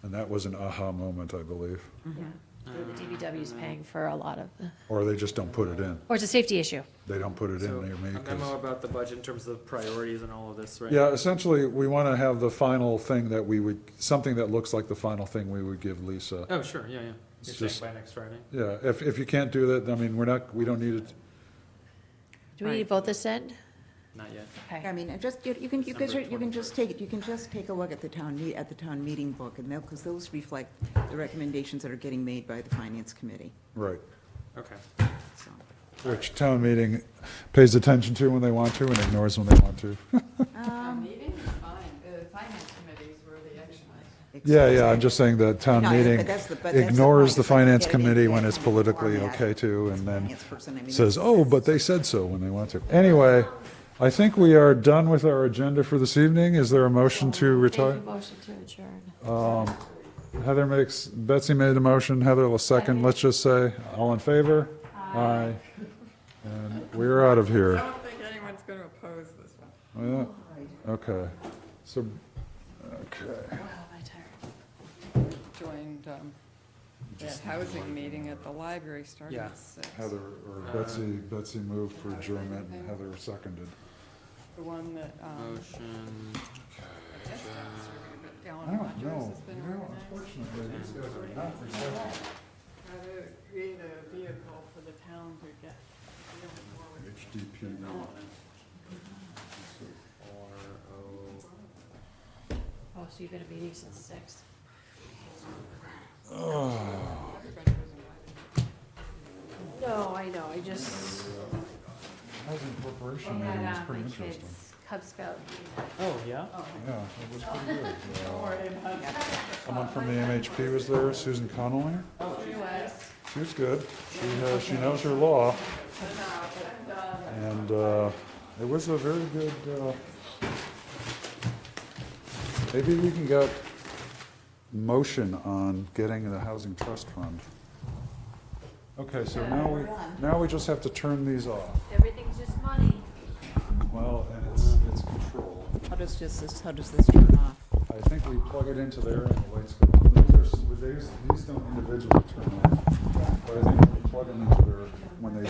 And that was an aha moment, I believe. yeah. The DPW is paying for a lot of, Or they just don't put it in. or it's a safety issue. They don't put it So, in near me. a 'Cause- memo about the budget in terms of priorities and all of this, right? Yeah, essentially, we want to have the final thing that we would, something that looks like the final thing we would give Lisa. Oh, sure, yeah, yeah. It's You're saying just- by next Friday? Yeah, if you can't do that, I mean, we don't need it. Do we need to vote this in? Not yet. Okay. I mean, you can just take a look at the town meeting book, and because those reflect the recommendations that are getting made by the finance committee, Right. Okay. so. Which town meeting pays attention to when they want to and ignores when they want to. Town meeting is fine, finance committees were the action items. Yeah, I'm just saying that town No, meeting but that's the ignores point, the is like finance get it in committee that when it's kind of politically format. okay to, and then Finance person, I mean, says, that's- oh, but they said so when they want to. Anyway, I think we are done with our agenda for this evening. Is there a motion to retire? Make a motion to adjourn. Betsy made the motion, Heather will second. Let's just say, all in favor? Aye. And we're out of I here. don't think anyone's going to oppose this one. Yeah, okay. So, okay. Wow, am I tired? Joined that housing meeting at the library starting Yeah. at 6. Heather, or Betsy moved for adjournment, and Heather seconded. The one that, Motion. I guess that was organized, but I Alan don't Rogers know, has been no, organized. unfortunately, these guys are not receptive. How to create a vehicle for the town to get moving forward. HDP. Oh, so you've been at meetings since 6? Everybody was invited. No, I know, I just, Housing Corporation I meeting was had pretty my interesting. kids' Cub Scout meeting. Oh, yeah? Yeah, it was pretty good. Don't worry about it. Someone from the MHP was there, Susan Connolly. She was. She was good. She knows her law. And it was a very good, maybe we can get motion on getting the Housing Trust Fund. Okay, so now we just have to turn these off. Everything's just money. Well, and it's control. How does this turn off? I think we plug it into there and the lights go on. These don't individually turn on. But I think when we plug them into there, when they